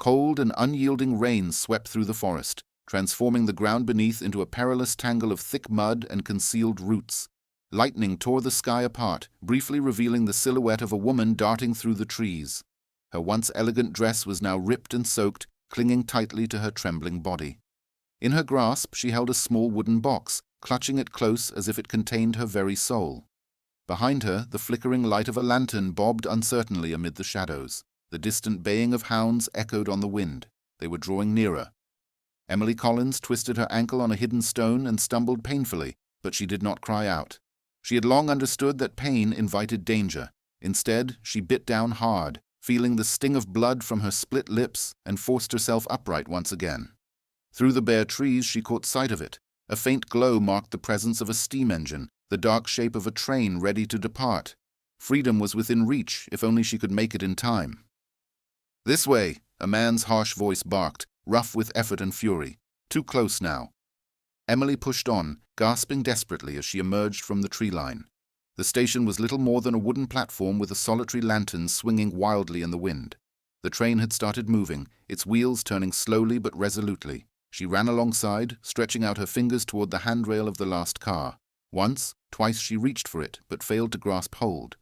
Cold and unyielding rain swept through the forest, transforming the ground beneath into a perilous tangle of thick mud and concealed roots. Lightning tore the sky apart, briefly revealing the silhouette of a woman darting through the trees. Her once elegant dress was now ripped and soaked, clinging tightly to her trembling body. In her grasp she held a small wooden box, clutching it close as if it contained her very soul. Behind her, the flickering light of a lantern bobbed uncertainly amid the shadows. The distant baying of hounds echoed on the wind. They were drawing nearer. Emily Collins twisted her ankle on a hidden stone and stumbled painfully, but she did not cry out. She had long understood that pain invited danger. Instead, she bit down hard, feeling the sting of blood from her split lips, and forced herself upright once again. Through the bare trees she caught sight of it. A faint glow marked the presence of a steam engine, the dark shape of a train ready to depart. Freedom was within reach, if only she could make it in time. "This way," a man's harsh voice barked, rough with effort and fury. Too close now. Emily pushed on, gasping desperately as she emerged from the tree line. The station was little more than a wooden platform with a solitary lantern swinging wildly in the wind. The train had started moving, its wheels turning slowly but resolutely. She ran alongside, stretching out her fingers toward the handrail of the last car. Once, twice she reached for it, but failed to grasp hold.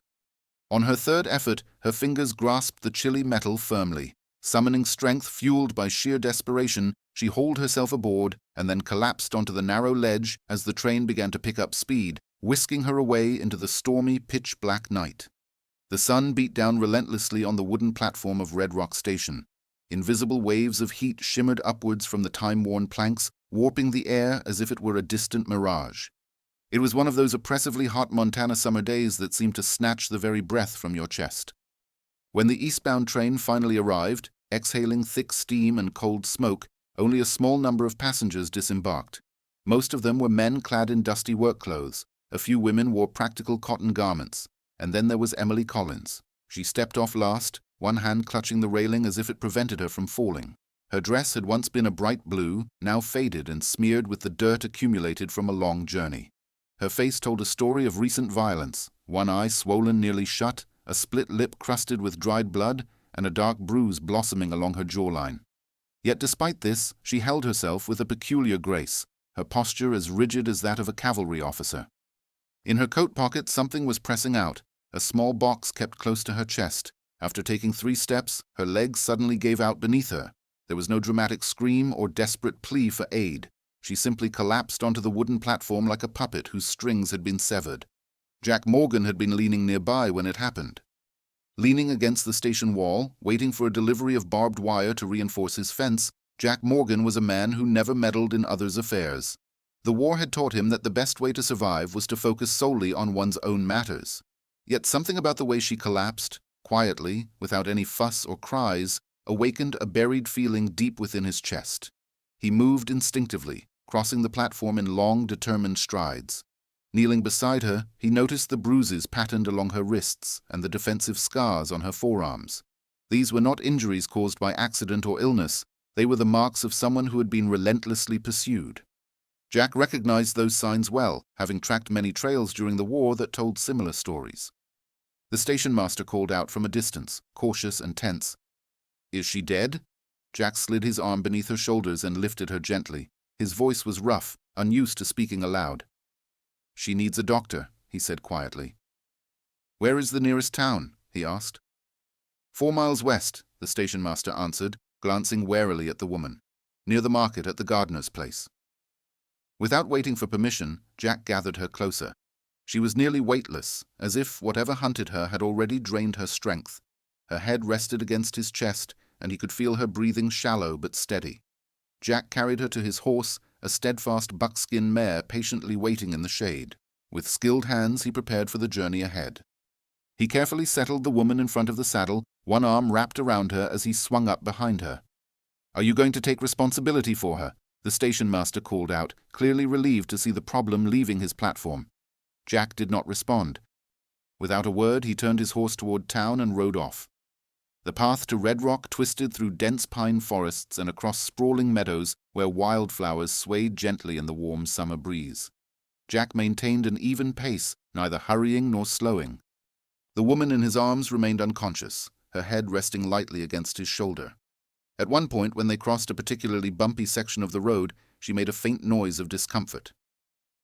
On her third effort, her fingers grasped the chilly metal firmly. Summoning strength fueled by sheer desperation, she hauled herself aboard and then collapsed onto the narrow ledge as the train began to pick up speed, whisking her away into the stormy, pitch-black night. The sun beat down relentlessly on the wooden platform of Red Rock Station. Invisible waves of heat shimmered upwards from the time-worn planks, warping the air as if it were a distant mirage. It was one of those oppressively hot Montana summer days that seemed to snatch the very breath from your chest. When the eastbound train finally arrived, exhaling thick steam and cold smoke, only a small number of passengers disembarked. Most of them were men clad in dusty work clothes. A few women wore practical cotton garments. And then there was Emily Collins. She stepped off last, one hand clutching the railing as if it prevented her from falling. Her dress had once been a bright blue, now faded and smeared with the dirt accumulated from a long journey. Her face told a story of recent violence, one eye swollen nearly shut, a split lip crusted with dried blood, and a dark bruise blossoming along her jawline. Yet despite this, she held herself with a peculiar grace, her posture as rigid as that of a cavalry officer. In her coat pocket something was pressing out, a small box kept close to her chest. After taking 3 steps, her legs suddenly gave out beneath her. There was no dramatic scream or desperate plea for aid. She simply collapsed onto the wooden platform like a puppet whose strings had been severed. Jack Morgan had been leaning nearby when it happened. Leaning against the station wall, waiting for a delivery of barbed wire to reinforce his fence, Jack Morgan was a man who never meddled in others' affairs. The war had taught him that the best way to survive was to focus solely on one's own matters. Yet something about the way she collapsed, quietly, without any fuss or cries, awakened a buried feeling deep within his chest. He moved instinctively, crossing the platform in long, determined strides. Kneeling beside her, he noticed the bruises patterned along her wrists and the defensive scars on her forearms. These were not injuries caused by accident or illness. They were the marks of someone who had been relentlessly pursued. Jack recognized those signs well, having tracked many trails during the war that told similar stories. The station master called out from a distance, cautious and tense. "Is she dead?" Jack slid his arm beneath her shoulders and lifted her gently. His voice was rough, unused to speaking aloud. "She needs a doctor," he said quietly. "Where is the nearest town?" he asked. 4 miles west, the station master answered, glancing warily at the woman. "Near the market at the gardener's place." Without waiting for permission, Jack gathered her closer. She was nearly weightless, as if whatever hunted her had already drained her strength. Her head rested against his chest, and he could feel her breathing shallow but steady. Jack carried her to his horse, a steadfast buckskin mare patiently waiting in the shade. With skilled hands he prepared for the journey ahead. He carefully settled the woman in front of the saddle, one arm wrapped around her as he swung up behind her. "Are you going to take responsibility for her?" the station master called out, clearly relieved to see the problem leaving his platform. Jack did not respond. Without a word, he turned his horse toward town and rode off. The path to Red Rock twisted through dense pine forests and across sprawling meadows where wildflowers swayed gently in the warm summer breeze. Jack maintained an even pace, neither hurrying nor slowing. The woman in his arms remained unconscious, her head resting lightly against his shoulder. At one point, when they crossed a particularly bumpy section of the road, she made a faint noise of discomfort.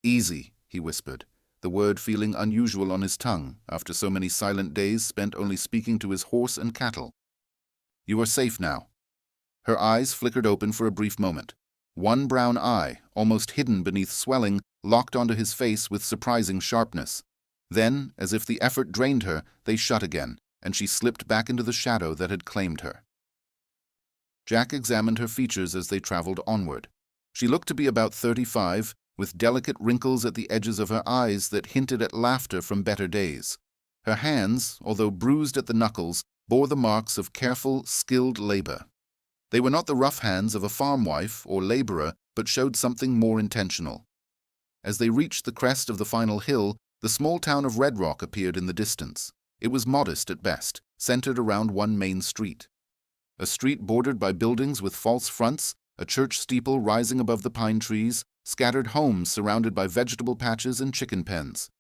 "Easy," he whispered, the word feeling unusual on his tongue after so many silent days spent only speaking to his horse and cattle. "You are safe now." Her eyes flickered open for a brief moment. One brown eye, almost hidden beneath swelling, locked onto his face with surprising sharpness. Then, as if the effort drained her, they shut again, and she slipped back into the shadow that had claimed her. Jack examined her features as they traveled onward. She looked to be about 35, with delicate wrinkles at the edges of her eyes that hinted at laughter from better days. Her hands, although bruised at the knuckles, bore the marks of careful, skilled labor. They were not the rough hands of a farm wife or laborer, but showed something more intentional. As they reached the crest of the final hill, the small town of Red Rock appeared in the distance. It was modest at best, centered around one main street. A street bordered by buildings with false fronts, a church steeple rising above the pine trees, scattered homes surrounded by vegetable patches and chicken pens.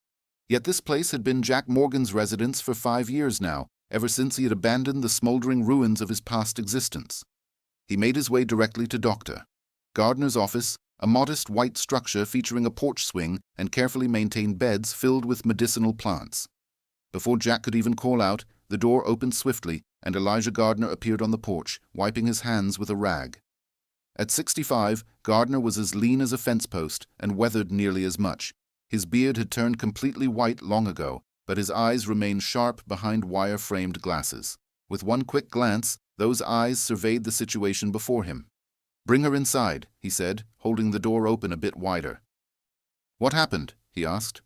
Yet this place had been Jack Morgan's residence for 5 years now, ever since he had abandoned the smoldering ruins of his past existence. He made his way directly to Dr. Gardner's office, a modest white structure featuring a porch swing and carefully maintained beds filled with medicinal plants. Before Jack could even call out, the door opened swiftly, and Elijah Gardner appeared on the porch, wiping his hands with a rag. At 65, Gardner was as lean as a fence post and weathered nearly as much. His beard had turned completely white long ago, but his eyes remained sharp behind wire-framed glasses. With one quick glance, those eyes surveyed the situation before him. "Bring her inside," he said, holding the door open a bit wider. "What happened?" he asked.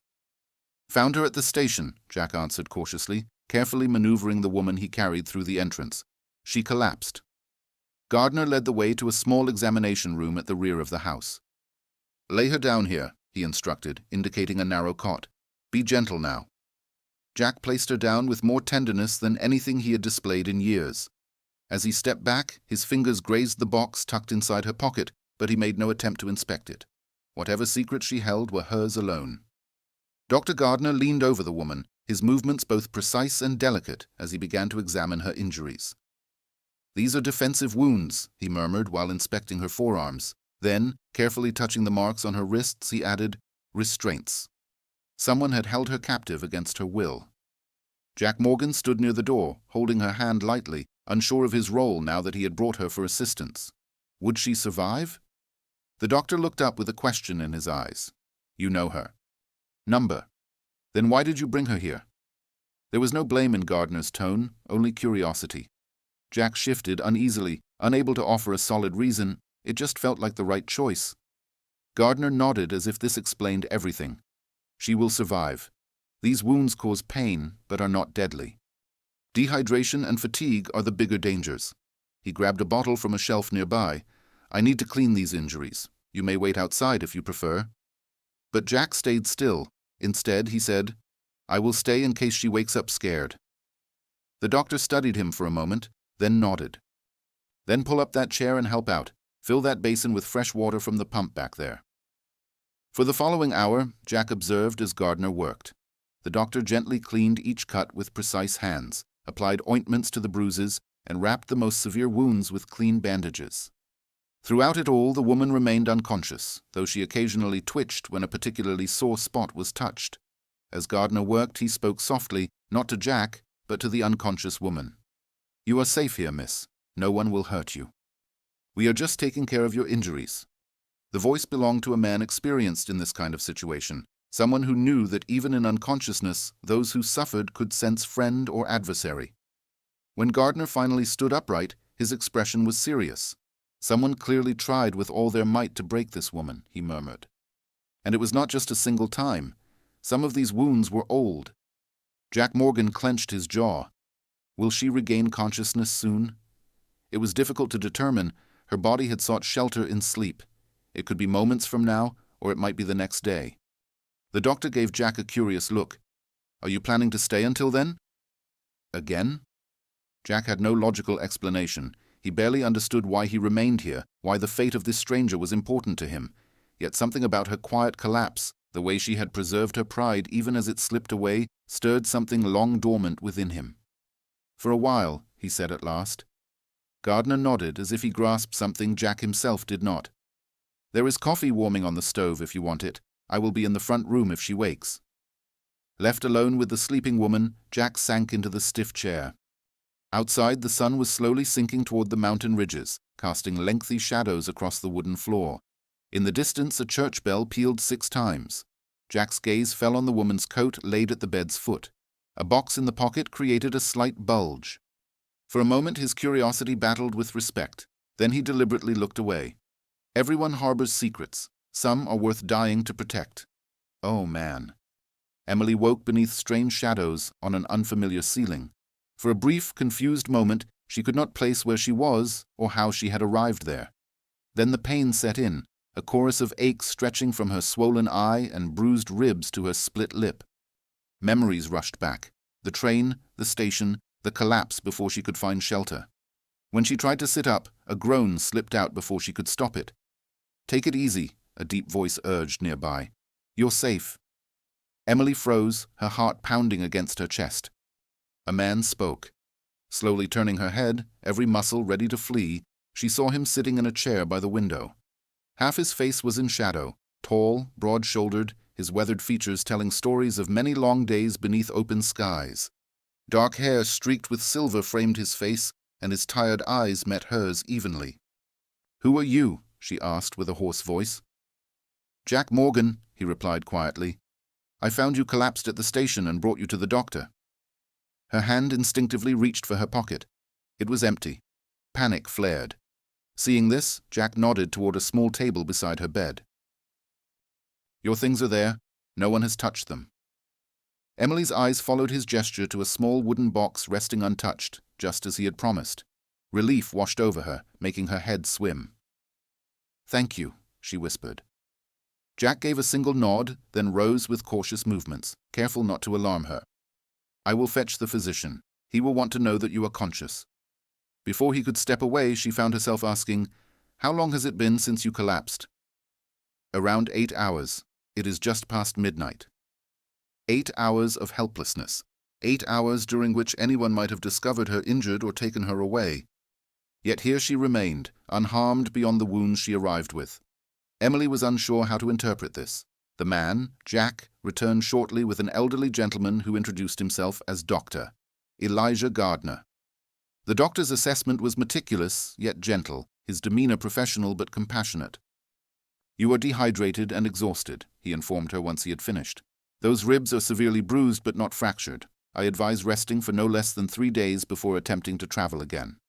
"Found her at the station," Jack answered cautiously, carefully maneuvering the woman he carried through the entrance. "She collapsed." Gardner led the way to a small examination room at the rear of the house. "Lay her down here," he instructed, indicating a narrow cot. "Be gentle now." Jack placed her down with more tenderness than anything he had displayed in years. As he stepped back, his fingers grazed the box tucked inside her pocket, but he made no attempt to inspect it. Whatever secrets she held were hers alone. Dr. Gardner leaned over the woman, his movements both precise and delicate as he began to examine her injuries. "These are defensive wounds," he murmured while inspecting her forearms. Then, carefully touching the marks on her wrists, he added, "Restraints." Someone had held her captive against her will. Jack Morgan stood near the door, holding her hand lightly, unsure of his role now that he had brought her for assistance. Would she survive? The doctor looked up with a question in his eyes. "You know her." "Number." "Then why did you bring her here?" There was no blame in Gardner's tone, only curiosity. Jack shifted uneasily, unable to offer a solid reason. It just felt like the right choice. Gardner nodded as if this explained everything. "She will survive. These wounds cause pain, but are not deadly. Dehydration and fatigue are the bigger dangers." He grabbed a bottle from a shelf nearby. "I need to clean these injuries. You may wait outside if you prefer." But Jack stayed still. Instead, he said, "I will stay in case she wakes up scared." The doctor studied him for a moment, then nodded. "Then pull up that chair and help out. Fill that basin with fresh water from the pump back there." For the following hour, Jack observed as Gardner worked. The doctor gently cleaned each cut with precise hands, applied ointments to the bruises, and wrapped the most severe wounds with clean bandages. Throughout it all, the woman remained unconscious, though she occasionally twitched when a particularly sore spot was touched. As Gardner worked, he spoke softly, not to Jack, but to the unconscious woman. "You are safe here, miss. No one will hurt you. We are just taking care of your injuries." The voice belonged to a man experienced in this kind of situation, someone who knew that even in unconsciousness, those who suffered could sense friend or adversary. When Gardner finally stood upright, his expression was serious. "Someone clearly tried with all their might to break this woman," he murmured. "And it was not just a single time. Some of these wounds were old." Jack Morgan clenched his jaw. Will she regain consciousness soon? It was difficult to determine. Her body had sought shelter in sleep. It could be moments from now, or it might be the next day. The doctor gave Jack a curious look. "Are you planning to stay until then?" "Again?" Jack had no logical explanation. He barely understood why he remained here, why the fate of this stranger was important to him. Yet something about her quiet collapse, the way she had preserved her pride even as it slipped away, stirred something long dormant within him. "For a while," he said at last. Gardner nodded as if he grasped something Jack himself did not. "There is coffee warming on the stove if you want it. I will be in the front room if she wakes." Left alone with the sleeping woman, Jack sank into the stiff chair. Outside, the sun was slowly sinking toward the mountain ridges, casting lengthy shadows across the wooden floor. In the distance, a church bell pealed 6 times. Jack's gaze fell on the woman's coat laid at the bed's foot. A box in the pocket created a slight bulge. For a moment, his curiosity battled with respect. Then he deliberately looked away. Everyone harbors secrets. Some are worth dying to protect. Oh, man. Emily woke beneath strange shadows on an unfamiliar ceiling. For a brief, confused moment, she could not place where she was or how she had arrived there. Then the pain set in, a chorus of aches stretching from her swollen eye and bruised ribs to her split lip. Memories rushed back. The train, the station, the collapse before she could find shelter. When she tried to sit up, a groan slipped out before she could stop it. "Take it easy," a deep voice urged nearby. "You're safe." Emily froze, her heart pounding against her chest. A man spoke. Slowly turning her head, every muscle ready to flee, she saw him sitting in a chair by the window. Half his face was in shadow, tall, broad-shouldered, his weathered features telling stories of many long days beneath open skies. Dark hair streaked with silver framed his face, and his tired eyes met hers evenly. "Who are you?" she asked with a hoarse voice. "Jack Morgan," he replied quietly. "I found you collapsed at the station and brought you to the doctor." Her hand instinctively reached for her pocket. It was empty. Panic flared. Seeing this, Jack nodded toward a small table beside her bed. "Your things are there. No one has touched them." Emily's eyes followed his gesture to a small wooden box resting untouched, just as he had promised. Relief washed over her, making her head swim. "Thank you," she whispered. Jack gave a single nod, then rose with cautious movements, careful not to alarm her. "I will fetch the physician. He will want to know that you are conscious." Before he could step away, she found herself asking, "How long has it been since you collapsed?" "Around 8 hours. It is just past midnight." 8 hours of helplessness. 8 hours during which anyone might have discovered her injured or taken her away. Yet here she remained, unharmed beyond the wounds she arrived with. Emily was unsure how to interpret this. The man, Jack, returned shortly with an elderly gentleman who introduced himself as Dr. Elijah Gardner. The doctor's assessment was meticulous, yet gentle, his demeanor professional but compassionate. "You are dehydrated and exhausted," he informed her once he had finished. "Those ribs are severely bruised but not fractured. I advise resting for no less than 3 days before attempting to travel again."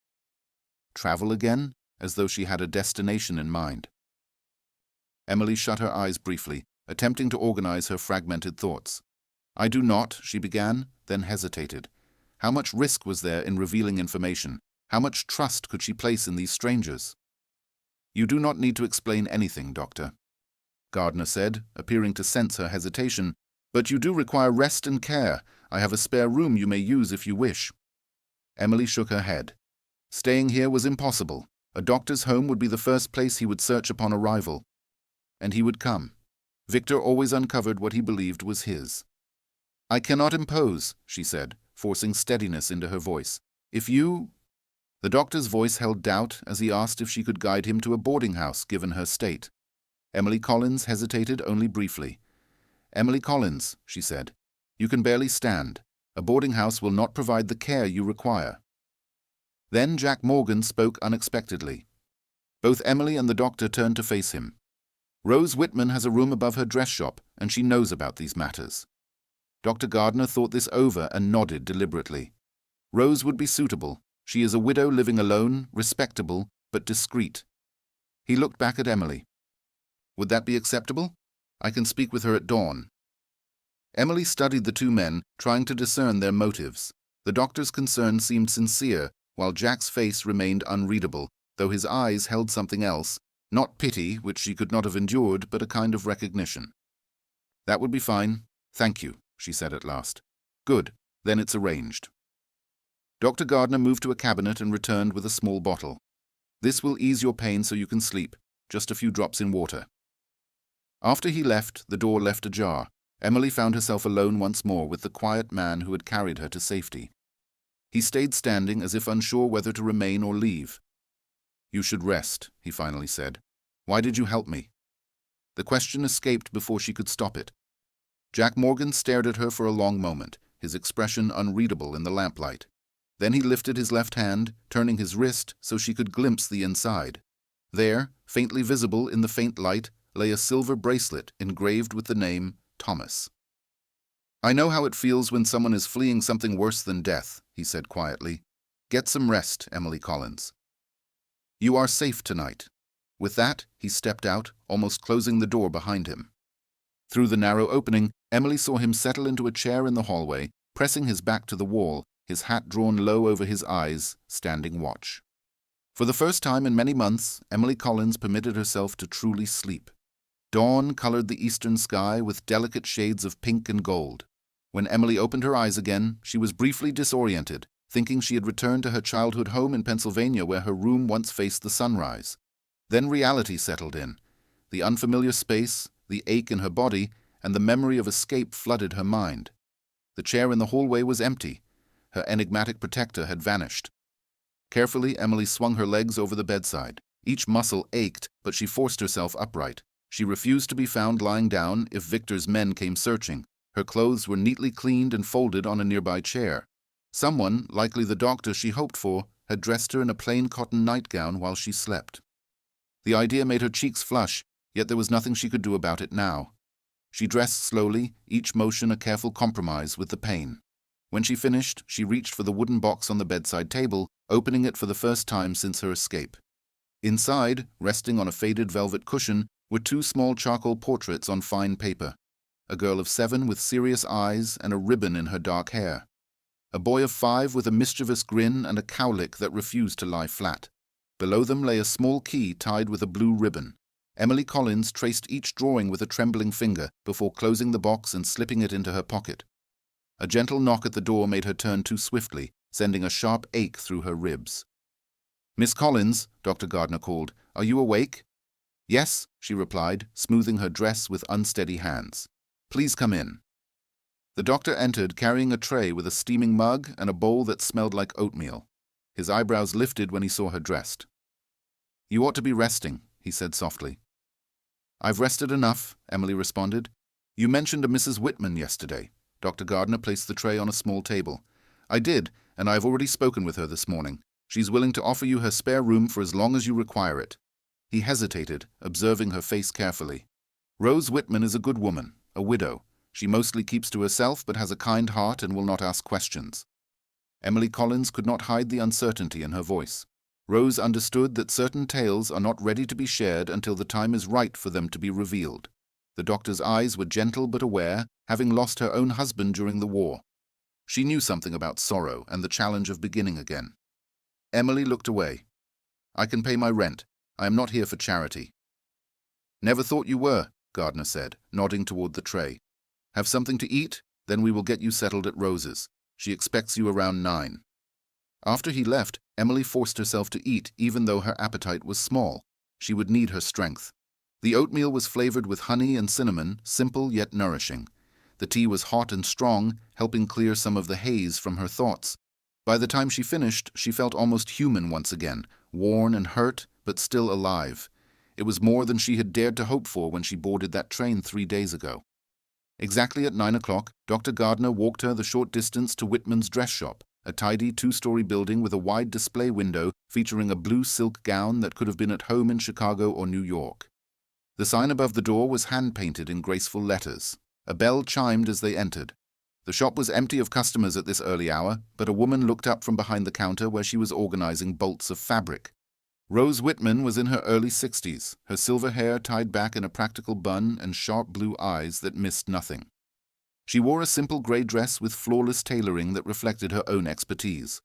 Travel again? As though she had a destination in mind. Emily shut her eyes briefly, attempting to organize her fragmented thoughts. "I do not," she began, then hesitated. How much risk was there in revealing information? How much trust could she place in these strangers? "You do not need to explain anything, Doctor," Gardner said, appearing to sense her hesitation. "But you do require rest and care. I have a spare room you may use if you wish." Emily shook her head. Staying here was impossible. A doctor's home would be the first place he would search upon arrival. And he would come. Victor always uncovered what he believed was his. "I cannot impose," she said, forcing steadiness into her voice. "If you—" The doctor's voice held doubt as he asked if she could guide him to a boarding house given her state. Emily Collins hesitated only briefly. "Emily Collins," she said, "you can barely stand. A boarding house will not provide the care you require." Then Jack Morgan spoke unexpectedly. Both Emily and the doctor turned to face him. "Rose Whitman has a room above her dress shop, and she knows about these matters." Dr. Gardner thought this over and nodded deliberately. "Rose would be suitable. She is a widow living alone, respectable, but discreet." He looked back at Emily. "Would that be acceptable? I can speak with her at dawn." Emily studied the two men, trying to discern their motives. The doctor's concern seemed sincere, while Jack's face remained unreadable, though his eyes held something else, not pity, which she could not have endured, but a kind of recognition. "That would be fine. Thank you," she said at last. "Good. Then it's arranged." Dr. Gardner moved to a cabinet and returned with a small bottle. "This will ease your pain so you can sleep. Just a few drops in water." After he left, the door left ajar. Emily found herself alone once more with the quiet man who had carried her to safety. He stayed standing as if unsure whether to remain or leave. "You should rest," he finally said. "Why did you help me?" The question escaped before she could stop it. Jack Morgan stared at her for a long moment, his expression unreadable in the lamplight. Then he lifted his left hand, turning his wrist so she could glimpse the inside. There, faintly visible in the faint light, lay a silver bracelet engraved with the name Thomas. "I know how it feels when someone is fleeing something worse than death," he said quietly. "Get some rest, Emily Collins. You are safe tonight." With that, he stepped out, almost closing the door behind him. Through the narrow opening, Emily saw him settle into a chair in the hallway, pressing his back to the wall, his hat drawn low over his eyes, standing watch. For the first time in many months, Emily Collins permitted herself to truly sleep. Dawn colored the eastern sky with delicate shades of pink and gold. When Emily opened her eyes again, she was briefly disoriented, thinking she had returned to her childhood home in Pennsylvania where her room once faced the sunrise. Then reality settled in. The unfamiliar space, the ache in her body, and the memory of escape flooded her mind. The chair in the hallway was empty. Her enigmatic protector had vanished. Carefully, Emily swung her legs over the bedside. Each muscle ached, but she forced herself upright. She refused to be found lying down if Victor's men came searching. Her clothes were neatly cleaned and folded on a nearby chair. Someone, likely the doctor she hoped for, had dressed her in a plain cotton nightgown while she slept. The idea made her cheeks flush, yet there was nothing she could do about it now. She dressed slowly, each motion a careful compromise with the pain. When she finished, she reached for the wooden box on the bedside table, opening it for the first time since her escape. Inside, resting on a faded velvet cushion, were two small charcoal portraits on fine paper. A girl of 7 with serious eyes and a ribbon in her dark hair. A boy of 5 with a mischievous grin and a cowlick that refused to lie flat. Below them lay a small key tied with a blue ribbon. Emily Collins traced each drawing with a trembling finger before closing the box and slipping it into her pocket. A gentle knock at the door made her turn too swiftly, sending a sharp ache through her ribs. "Miss Collins," Dr. Gardner called, "are you awake?" "Yes," she replied, smoothing her dress with unsteady hands. "Please come in." The doctor entered carrying a tray with a steaming mug and a bowl that smelled like oatmeal. His eyebrows lifted when he saw her dressed. "You ought to be resting," he said softly. "I've rested enough," Emily responded. "You mentioned a Mrs. Whitman yesterday." Dr. Gardner placed the tray on a small table. "I did, and I've already spoken with her this morning. She's willing to offer you her spare room for as long as you require it." He hesitated, observing her face carefully. "Rose Whitman is a good woman, a widow. She mostly keeps to herself but has a kind heart and will not ask questions." Emily Collins could not hide the uncertainty in her voice. Rose understood that certain tales are not ready to be shared until the time is right for them to be revealed. The doctor's eyes were gentle but aware, having lost her own husband during the war. She knew something about sorrow and the challenge of beginning again. Emily looked away. "I can pay my rent. I am not here for charity." "Never thought you were," Gardner said, nodding toward the tray. "Have something to eat? Then we will get you settled at Rose's. She expects you around 9. After he left, Emily forced herself to eat even though her appetite was small. She would need her strength. The oatmeal was flavored with honey and cinnamon, simple yet nourishing. The tea was hot and strong, helping clear some of the haze from her thoughts. By the time she finished, she felt almost human once again, worn and hurt, but still alive. It was more than she had dared to hope for when she boarded that train 3 days ago. Exactly at 9 o'clock, Dr. Gardner walked her the short distance to Whitman's dress shop, a tidy 2-story building with a wide display window featuring a blue silk gown that could have been at home in Chicago or New York. The sign above the door was hand-painted in graceful letters. A bell chimed as they entered. The shop was empty of customers at this early hour, but a woman looked up from behind the counter where she was organizing bolts of fabric. Rose Whitman was in her early 60s, her silver hair tied back in a practical bun and sharp blue eyes that missed nothing. She wore a simple gray dress with flawless tailoring that reflected her own expertise.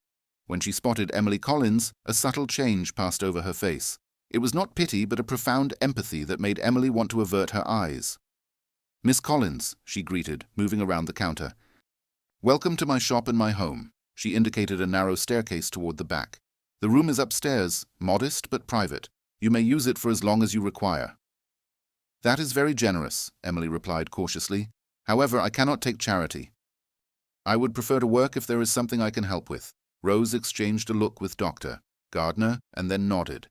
When she spotted Emily Collins, a subtle change passed over her face. It was not pity but a profound empathy that made Emily want to avert her eyes. "Miss Collins," she greeted, moving around the counter. "Welcome to my shop and my home." She indicated a narrow staircase toward the back. "The room is upstairs, modest but private. You may use it for as long as you require." "That is very generous," Emily replied cautiously. "However, I cannot take charity." "I would prefer to work if there is something I can help with." Rose exchanged a look with Dr. Gardner and then nodded.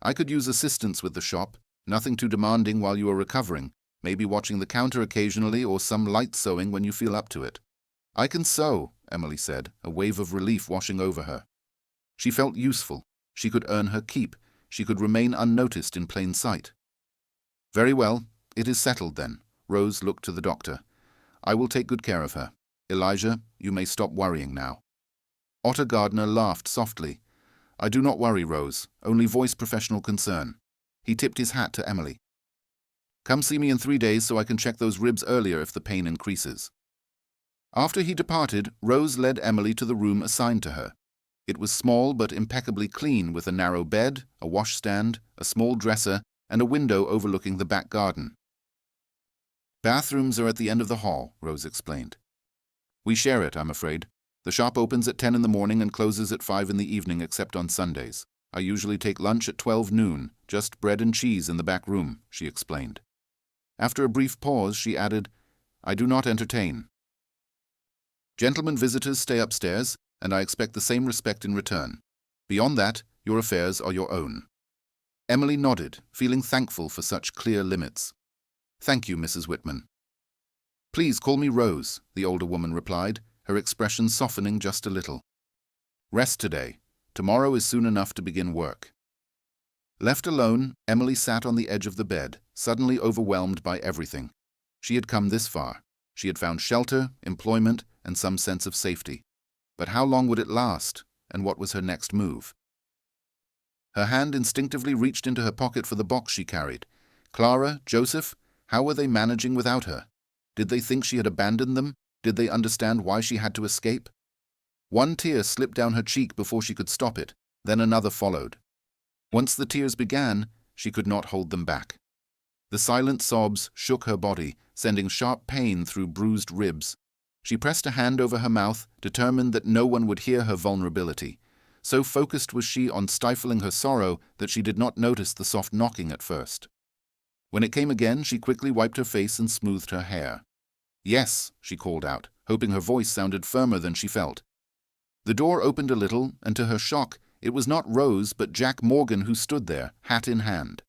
I could use assistance with the shop, nothing too demanding while you are recovering, maybe watching the counter occasionally or some light sewing when you feel up to it. I can sew, Emily said, a wave of relief washing over her. She felt useful. She could earn her keep. She could remain unnoticed in plain sight. Very well, it is settled then. Rose looked to the doctor. I will take good care of her. Elijah, you may stop worrying now. Otter Gardner laughed softly. I do not worry, Rose, only voice professional concern. He tipped his hat to Emily. Come see me in 3 days so I can check those ribs earlier if the pain increases. After he departed, Rose led Emily to the room assigned to her. It was small but impeccably clean, with a narrow bed, a washstand, a small dresser, and a window overlooking the back garden. Bathrooms are at the end of the hall, Rose explained. We share it, I'm afraid. The shop opens at 10 in the morning and closes at 5 in the evening except on Sundays. I usually take lunch at 12 noon, just bread and cheese in the back room, she explained. After a brief pause, she added, I do not entertain. Gentlemen visitors stay upstairs, and I expect the same respect in return. Beyond that, your affairs are your own. Emily nodded, feeling thankful for such clear limits. Thank you, Mrs. Whitman. Please call me Rose, the older woman replied, her expression softening just a little. Rest today. Tomorrow is soon enough to begin work. Left alone, Emily sat on the edge of the bed, suddenly overwhelmed by everything. She had come this far. She had found shelter, employment, and some sense of safety. But how long would it last, and what was her next move? Her hand instinctively reached into her pocket for the box she carried. Clara, Joseph, how were they managing without her? Did they think she had abandoned them? Did they understand why she had to escape? One tear slipped down her cheek before she could stop it, then another followed. Once the tears began, she could not hold them back. The silent sobs shook her body, sending sharp pain through bruised ribs. She pressed a hand over her mouth, determined that no one would hear her vulnerability. So focused was she on stifling her sorrow that she did not notice the soft knocking at first. When it came again, she quickly wiped her face and smoothed her hair. Yes, she called out, hoping her voice sounded firmer than she felt. The door opened a little, and to her shock, it was not Rose but Jack Morgan who stood there, hat in hand.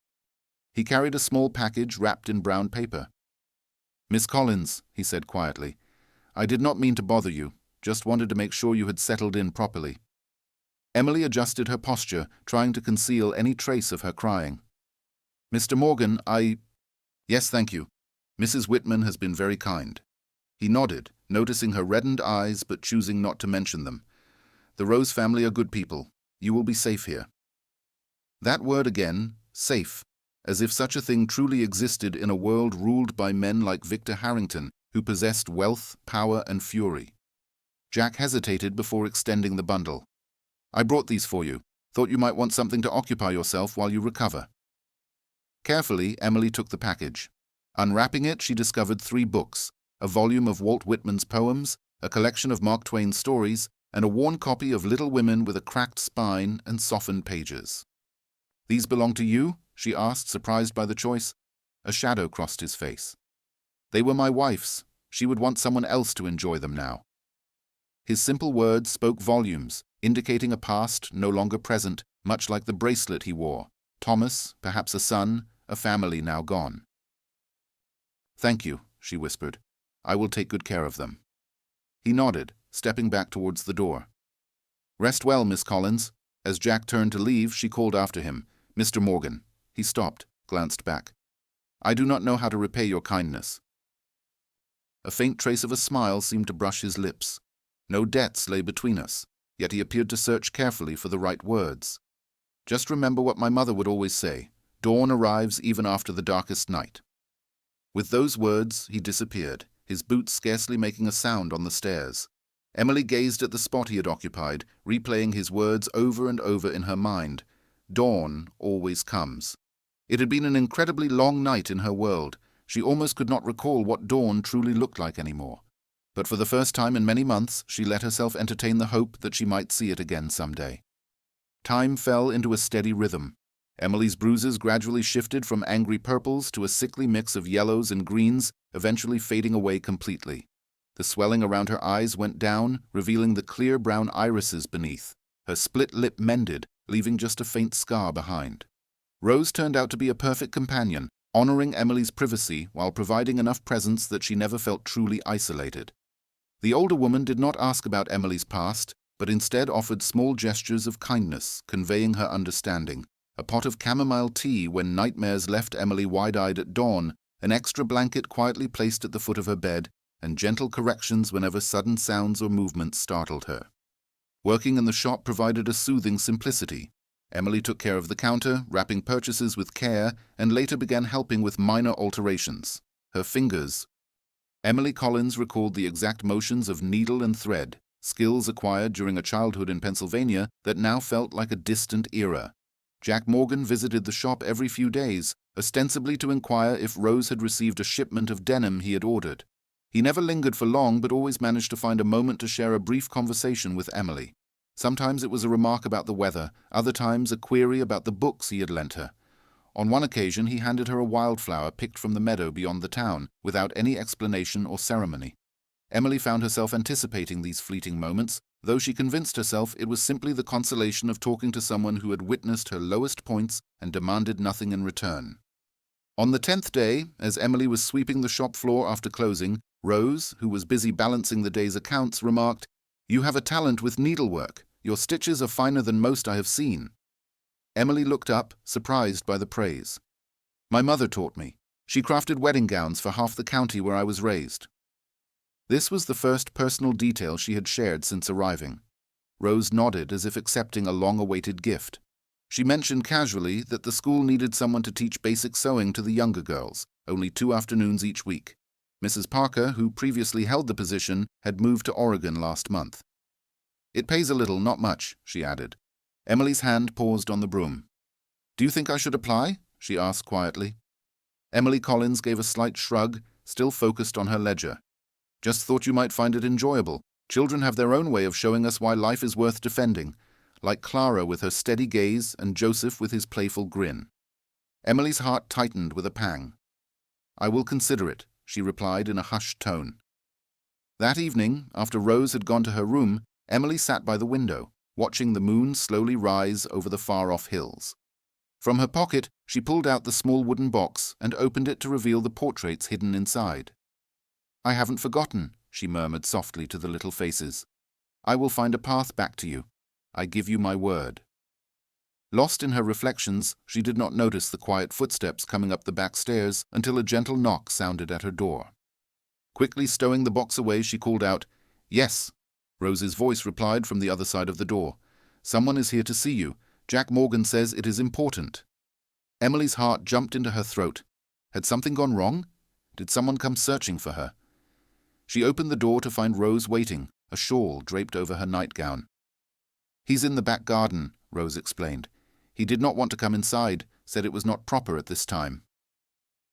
He carried a small package wrapped in brown paper. Miss Collins, he said quietly, I did not mean to bother you, just wanted to make sure you had settled in properly. Emily adjusted her posture, trying to conceal any trace of her crying. Mr. Morgan, Yes, thank you. Mrs. Whitman has been very kind. He nodded, noticing her reddened eyes but choosing not to mention them. The Rose family are good people. You will be safe here. That word again, safe, as if such a thing truly existed in a world ruled by men like Victor Harrington, who possessed wealth, power, and fury. Jack hesitated before extending the bundle. I brought these for you. Thought you might want something to occupy yourself while you recover. Carefully, Emily took the package. Unwrapping it, she discovered 3 books, a volume of Walt Whitman's poems, a collection of Mark Twain's stories, and a worn copy of Little Women with a cracked spine and softened pages. These belong to you? She asked, surprised by the choice. A shadow crossed his face. They were my wife's. She would want someone else to enjoy them now. His simple words spoke volumes, indicating a past no longer present, much like the bracelet he wore. Thomas, perhaps a son, a family now gone. Thank you, she whispered. I will take good care of them. He nodded, stepping back towards the door. Rest well, Miss Collins. As Jack turned to leave, she called after him, Mr. Morgan. He stopped, glanced back. I do not know how to repay your kindness. A faint trace of a smile seemed to brush his lips. No debts lay between us, yet he appeared to search carefully for the right words. Just remember what my mother would always say, dawn arrives even after the darkest night. With those words, he disappeared, his boots scarcely making a sound on the stairs. Emily gazed at the spot he had occupied, replaying his words over and over in her mind. Dawn always comes. It had been an incredibly long night in her world. She almost could not recall what dawn truly looked like anymore. But for the first time in many months, she let herself entertain the hope that she might see it again someday. Time fell into a steady rhythm. Emily's bruises gradually shifted from angry purples to a sickly mix of yellows and greens, eventually fading away completely. The swelling around her eyes went down, revealing the clear brown irises beneath. Her split lip mended, leaving just a faint scar behind. Rose turned out to be a perfect companion, honoring Emily's privacy while providing enough presence that she never felt truly isolated. The older woman did not ask about Emily's past, but instead offered small gestures of kindness, conveying her understanding. A pot of chamomile tea when nightmares left Emily wide-eyed at dawn, an extra blanket quietly placed at the foot of her bed, and gentle corrections whenever sudden sounds or movements startled her. Working in the shop provided a soothing simplicity. Emily took care of the counter, wrapping purchases with care, and later began helping with minor alterations. Her fingers. Emily Collins recalled the exact motions of needle and thread, skills acquired during a childhood in Pennsylvania that now felt like a distant era. Jack Morgan visited the shop every few days, ostensibly to inquire if Rose had received a shipment of denim he had ordered. He never lingered for long, but always managed to find a moment to share a brief conversation with Emily. Sometimes it was a remark about the weather, other times a query about the books he had lent her. On one occasion he handed her a wildflower picked from the meadow beyond the town, without any explanation or ceremony. Emily found herself anticipating these fleeting moments, though she convinced herself it was simply the consolation of talking to someone who had witnessed her lowest points and demanded nothing in return. On the 10th day, as Emily was sweeping the shop floor after closing, Rose, who was busy balancing the day's accounts, remarked, "You have a talent with needlework. Your stitches are finer than most I have seen." Emily looked up, surprised by the praise. "My mother taught me. She crafted wedding gowns for half the county where I was raised." This was the first personal detail she had shared since arriving. Rose nodded as if accepting a long-awaited gift. She mentioned casually that the school needed someone to teach basic sewing to the younger girls, only 2 afternoons each week. Mrs. Parker, who previously held the position, had moved to Oregon last month. "It pays a little, not much," she added. Emily's hand paused on the broom. "Do you think I should apply?" she asked quietly. Emily Collins gave a slight shrug, still focused on her ledger. "Just thought you might find it enjoyable. Children have their own way of showing us why life is worth defending, like Clara with her steady gaze and Joseph with his playful grin." Emily's heart tightened with a pang. "I will consider it," she replied in a hushed tone. That evening, after Rose had gone to her room, Emily sat by the window, watching the moon slowly rise over the far-off hills. From her pocket, she pulled out the small wooden box and opened it to reveal the portraits hidden inside. "I haven't forgotten," she murmured softly to the little faces. "I will find a path back to you. I give you my word." Lost in her reflections, she did not notice the quiet footsteps coming up the back stairs until a gentle knock sounded at her door. Quickly stowing the box away, she called out, "Yes." Rose's voice replied from the other side of the door. "Someone is here to see you. Jack Morgan says it is important." Emily's heart jumped into her throat. Had something gone wrong? Did someone come searching for her? She opened the door to find Rose waiting, a shawl draped over her nightgown. "He's in the back garden," Rose explained. "He did not want to come inside, said it was not proper at this time."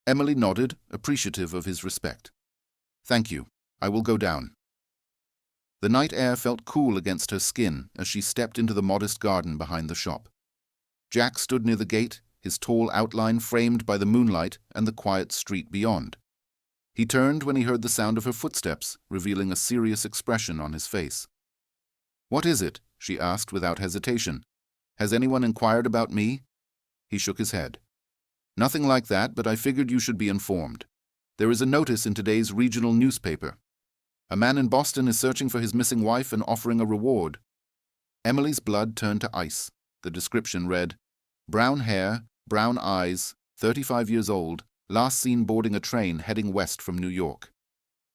Emily nodded, appreciative of his respect. "Thank you. I will go down." The night air felt cool against her skin as she stepped into the modest garden behind the shop. Jack stood near the gate, his tall outline framed by the moonlight and the quiet street beyond. He turned when he heard the sound of her footsteps, revealing a serious expression on his face. "What is it?" she asked without hesitation. "Has anyone inquired about me?" He shook his head. "Nothing like that, but I figured you should be informed. There is a notice in today's regional newspaper. A man in Boston is searching for his missing wife and offering a reward." Emily's blood turned to ice. The description read, "Brown hair, brown eyes, 35 years old, last seen boarding a train heading west from New York."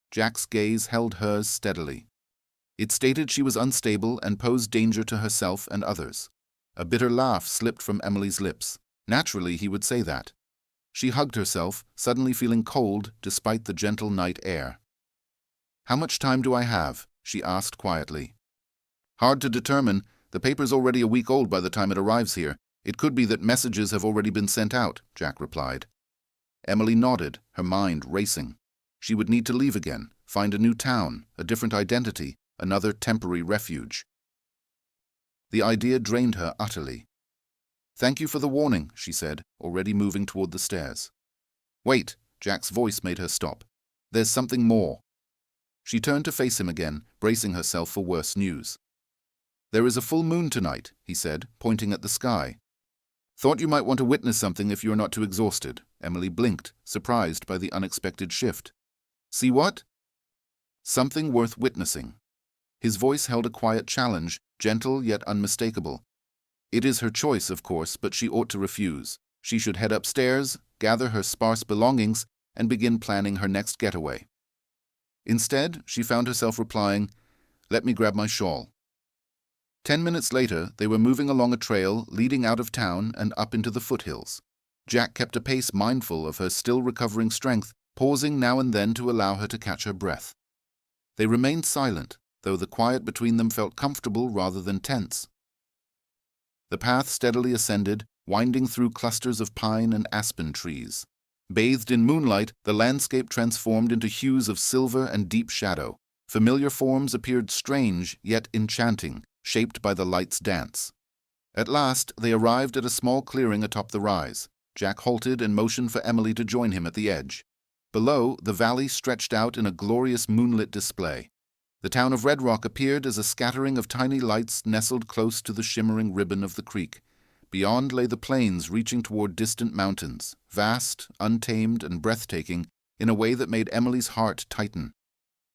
Jack's gaze held hers steadily. It stated she was unstable and posed danger to herself and others. A bitter laugh slipped from Emily's lips. Naturally, he would say that. She hugged herself, suddenly feeling cold despite the gentle night air. "How much time do I have?" she asked quietly. "Hard to determine. The paper's already a week old by the time it arrives here. It could be that messages have already been sent out," Jack replied. Emily nodded, her mind racing. She would need to leave again, find a new town, a different identity, another temporary refuge. The idea drained her utterly. "Thank you for the warning," she said, already moving toward the stairs. "Wait," Jack's voice made her stop. "There's something more." She turned to face him again, bracing herself for worse news. "There is a full moon tonight," he said, pointing at the sky. Thought you might want to witness something if you are not too exhausted. Emily blinked, surprised by the unexpected shift. See what? Something worth witnessing. His voice held a quiet challenge, gentle yet unmistakable. It is her choice, of course, but she ought to refuse. She should head upstairs, gather her sparse belongings, and begin planning her next getaway. Instead, she found herself replying, "Let me grab my shawl." 10 minutes later, they were moving along a trail leading out of town and up into the foothills. Jack kept a pace mindful of her still recovering strength, pausing now and then to allow her to catch her breath. They remained silent, though the quiet between them felt comfortable rather than tense. The path steadily ascended, winding through clusters of pine and aspen trees. Bathed in moonlight, the landscape transformed into hues of silver and deep shadow. Familiar forms appeared strange yet enchanting, shaped by the light's dance. At last, they arrived at a small clearing atop the rise. Jack halted and motioned for Emily to join him at the edge. Below, the valley stretched out in a glorious moonlit display. The town of Red Rock appeared as a scattering of tiny lights nestled close to the shimmering ribbon of the creek. Beyond lay the plains reaching toward distant mountains, vast, untamed, and breathtaking in a way that made Emily's heart tighten.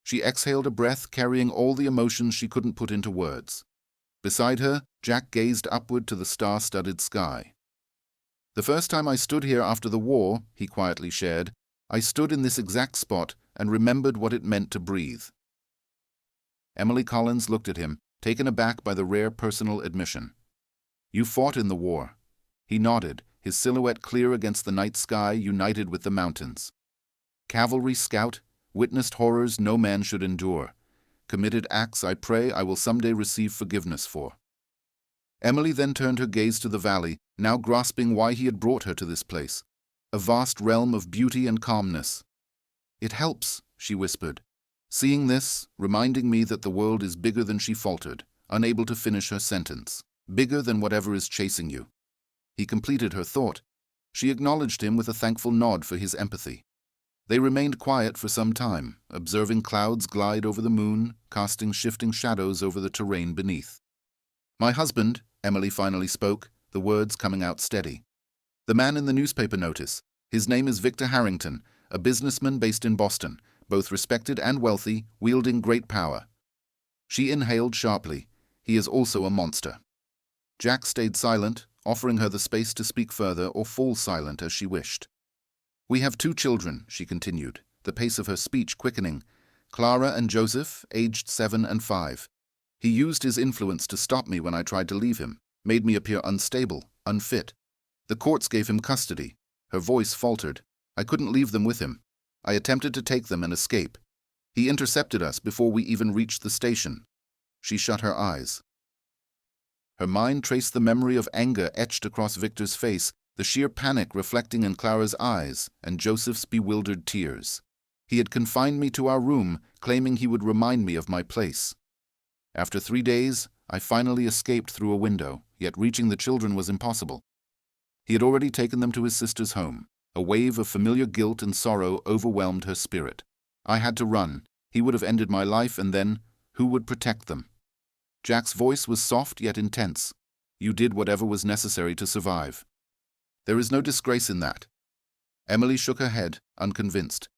She exhaled a breath carrying all the emotions she couldn't put into words. Beside her, Jack gazed upward to the star-studded sky. "The first time I stood here after the war," he quietly shared, "I stood in this exact spot and remembered what it meant to breathe." Emily Collins looked at him, taken aback by the rare personal admission. "You fought in the war." He nodded, his silhouette clear against the night sky, united with the mountains. "Cavalry scout, witnessed horrors no man should endure. Committed acts I pray I will someday receive forgiveness for." Emily then turned her gaze to the valley, now grasping why he had brought her to this place. A vast realm of beauty and calmness. "It helps," she whispered. Seeing this, reminding me that the world is bigger than she faltered, unable to finish her sentence. "Bigger than whatever is chasing you." He completed her thought. She acknowledged him with a thankful nod for his empathy. They remained quiet for some time, observing clouds glide over the moon, casting shifting shadows over the terrain beneath. "My husband," Emily finally spoke, the words coming out steady. "The man in the newspaper notice. His name is Victor Harrington, a businessman based in Boston, both respected and wealthy, wielding great power." She inhaled sharply. "He is also a monster." Jack stayed silent, offering her the space to speak further or fall silent as she wished. "We have 2 children," she continued, the pace of her speech quickening. "Clara and Joseph, aged 7 and 5. He used his influence to stop me when I tried to leave him, made me appear unstable, unfit. The courts gave him custody." Her voice faltered. "I couldn't leave them with him. I attempted to take them and escape. He intercepted us before we even reached the station." She shut her eyes. Her mind traced the memory of anger etched across Victor's face, the sheer panic reflecting in Clara's eyes, and Joseph's bewildered tears. He had confined me to our room, claiming he would remind me of my place. After 3 days, I finally escaped through a window, yet reaching the children was impossible. He had already taken them to his sister's home. A wave of familiar guilt and sorrow overwhelmed her spirit. I had to run. He would have ended my life, and then, who would protect them? Jack's voice was soft yet intense. "You did whatever was necessary to survive. There is no disgrace in that." Emily shook her head, unconvinced.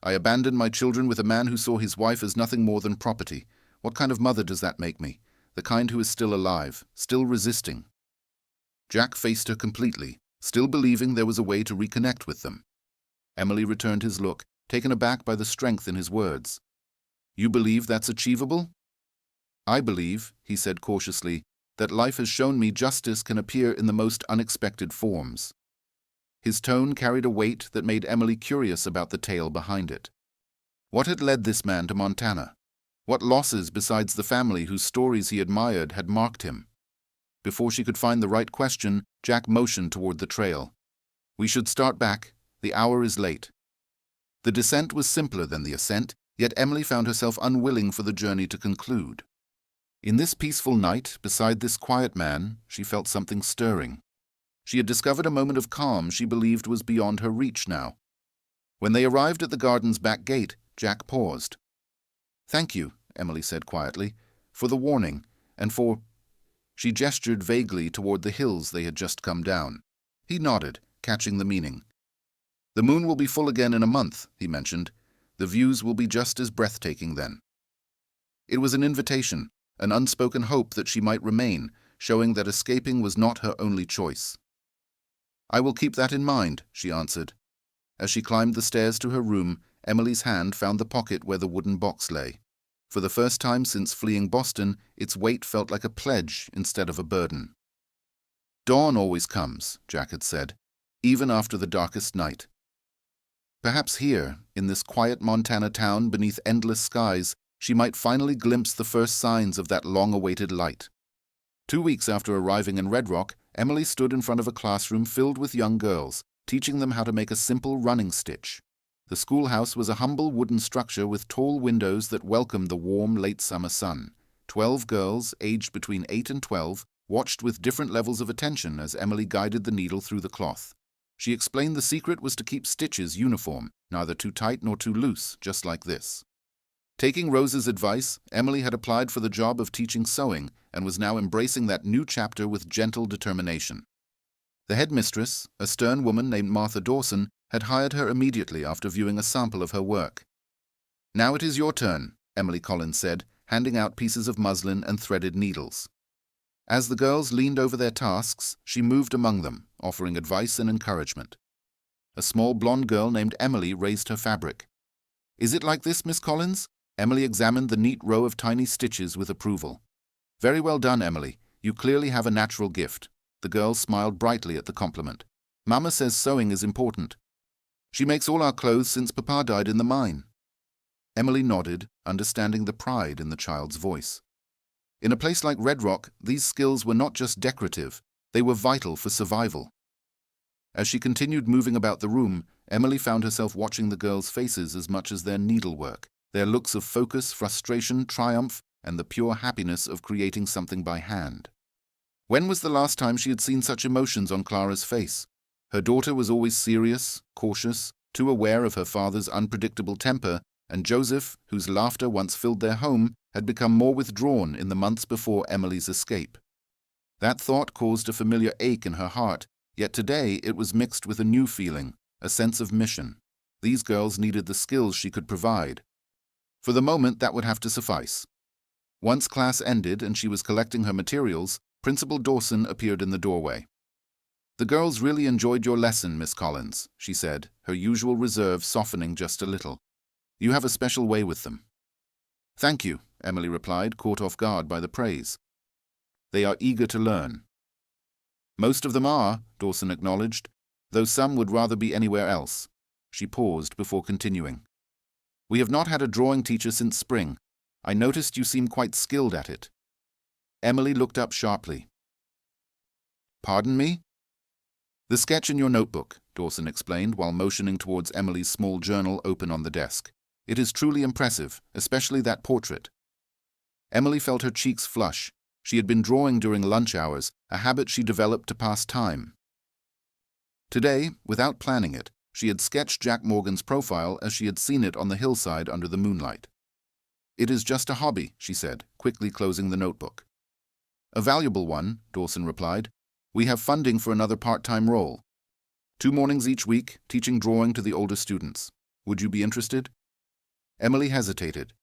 "I abandoned my children with a man who saw his wife as nothing more than property. What kind of mother does that make me? The kind who is still alive, still resisting." Jack faced her completely, still believing there was a way to reconnect with them. Emily returned his look, taken aback by the strength in his words. "You believe that's achievable?" "I believe," he said cautiously, "that life has shown me justice can appear in the most unexpected forms." His tone carried a weight that made Emily curious about the tale behind it. What had led this man to Montana? What losses besides the family whose stories he admired had marked him? Before she could find the right question, Jack motioned toward the trail. "We should start back. The hour is late." The descent was simpler than the ascent, yet Emily found herself unwilling for the journey to conclude. In this peaceful night, beside this quiet man, she felt something stirring. She had discovered a moment of calm she believed was beyond her reach now. When they arrived at the garden's back gate, Jack paused. "Thank you," Emily said quietly, "for the warning, and for—" She gestured vaguely toward the hills they had just come down. He nodded, catching the meaning. The moon will be full again in a month, he mentioned. The views will be just as breathtaking then. It was an invitation, an unspoken hope that she might remain, showing that escaping was not her only choice. I will keep that in mind, she answered. As she climbed the stairs to her room, Emily's hand found the pocket where the wooden box lay. For the first time since fleeing Boston, its weight felt like a pledge instead of a burden. Dawn always comes, Jack had said, even after the darkest night. Perhaps here, in this quiet Montana town beneath endless skies, she might finally glimpse the first signs of that long-awaited light. 2 weeks after arriving in Red Rock, Emily stood in front of a classroom filled with young girls, teaching them how to make a simple running stitch. The schoolhouse was a humble wooden structure with tall windows that welcomed the warm late summer sun. 12 girls, aged between 8 and 12, watched with different levels of attention as Emily guided the needle through the cloth. She explained the secret was to keep stitches uniform, neither too tight nor too loose, just like this. Taking Rose's advice, Emily had applied for the job of teaching sewing and was now embracing that new chapter with gentle determination. The headmistress, a stern woman named Martha Dawson, had hired her immediately after viewing a sample of her work. Now it is your turn, Emily Collins said, handing out pieces of muslin and threaded needles. As the girls leaned over their tasks, she moved among them, offering advice and encouragement. A small blonde girl named Emily raised her fabric. Is it like this, Miss Collins? Emily examined the neat row of tiny stitches with approval. Very well done, Emily. You clearly have a natural gift. The girl smiled brightly at the compliment. Mama says sewing is important. She makes all our clothes since Papa died in the mine. Emily nodded, understanding the pride in the child's voice. In a place like Red Rock, these skills were not just decorative, they were vital for survival. As she continued moving about the room, Emily found herself watching the girls' faces as much as their needlework, their looks of focus, frustration, triumph, and the pure happiness of creating something by hand. When was the last time she had seen such emotions on Clara's face? Her daughter was always serious, cautious, too aware of her father's unpredictable temper, and Joseph, whose laughter once filled their home, had become more withdrawn in the months before Emily's escape. That thought caused a familiar ache in her heart, yet today it was mixed with a new feeling, a sense of mission. These girls needed the skills she could provide. For the moment, that would have to suffice. Once class ended and she was collecting her materials, Principal Dawson appeared in the doorway. The girls really enjoyed your lesson, Miss Collins, she said, her usual reserve softening just a little. You have a special way with them. Thank you, Emily replied, caught off guard by the praise. They are eager to learn. Most of them are, Dawson acknowledged, though some would rather be anywhere else. She paused before continuing. We have not had a drawing teacher since spring. I noticed you seem quite skilled at it. Emily looked up sharply. Pardon me? The sketch in your notebook, Dawson explained while motioning towards Emily's small journal open on the desk. It is truly impressive, especially that portrait. Emily felt her cheeks flush. She had been drawing during lunch hours, a habit she developed to pass time. Today, without planning it, she had sketched Jack Morgan's profile as she had seen it on the hillside under the moonlight. It is just a hobby, she said, quickly closing the notebook. A valuable one, Dawson replied. We have funding for another part-time role. 2 mornings each week, teaching drawing to the older students. Would you be interested? Emily hesitated.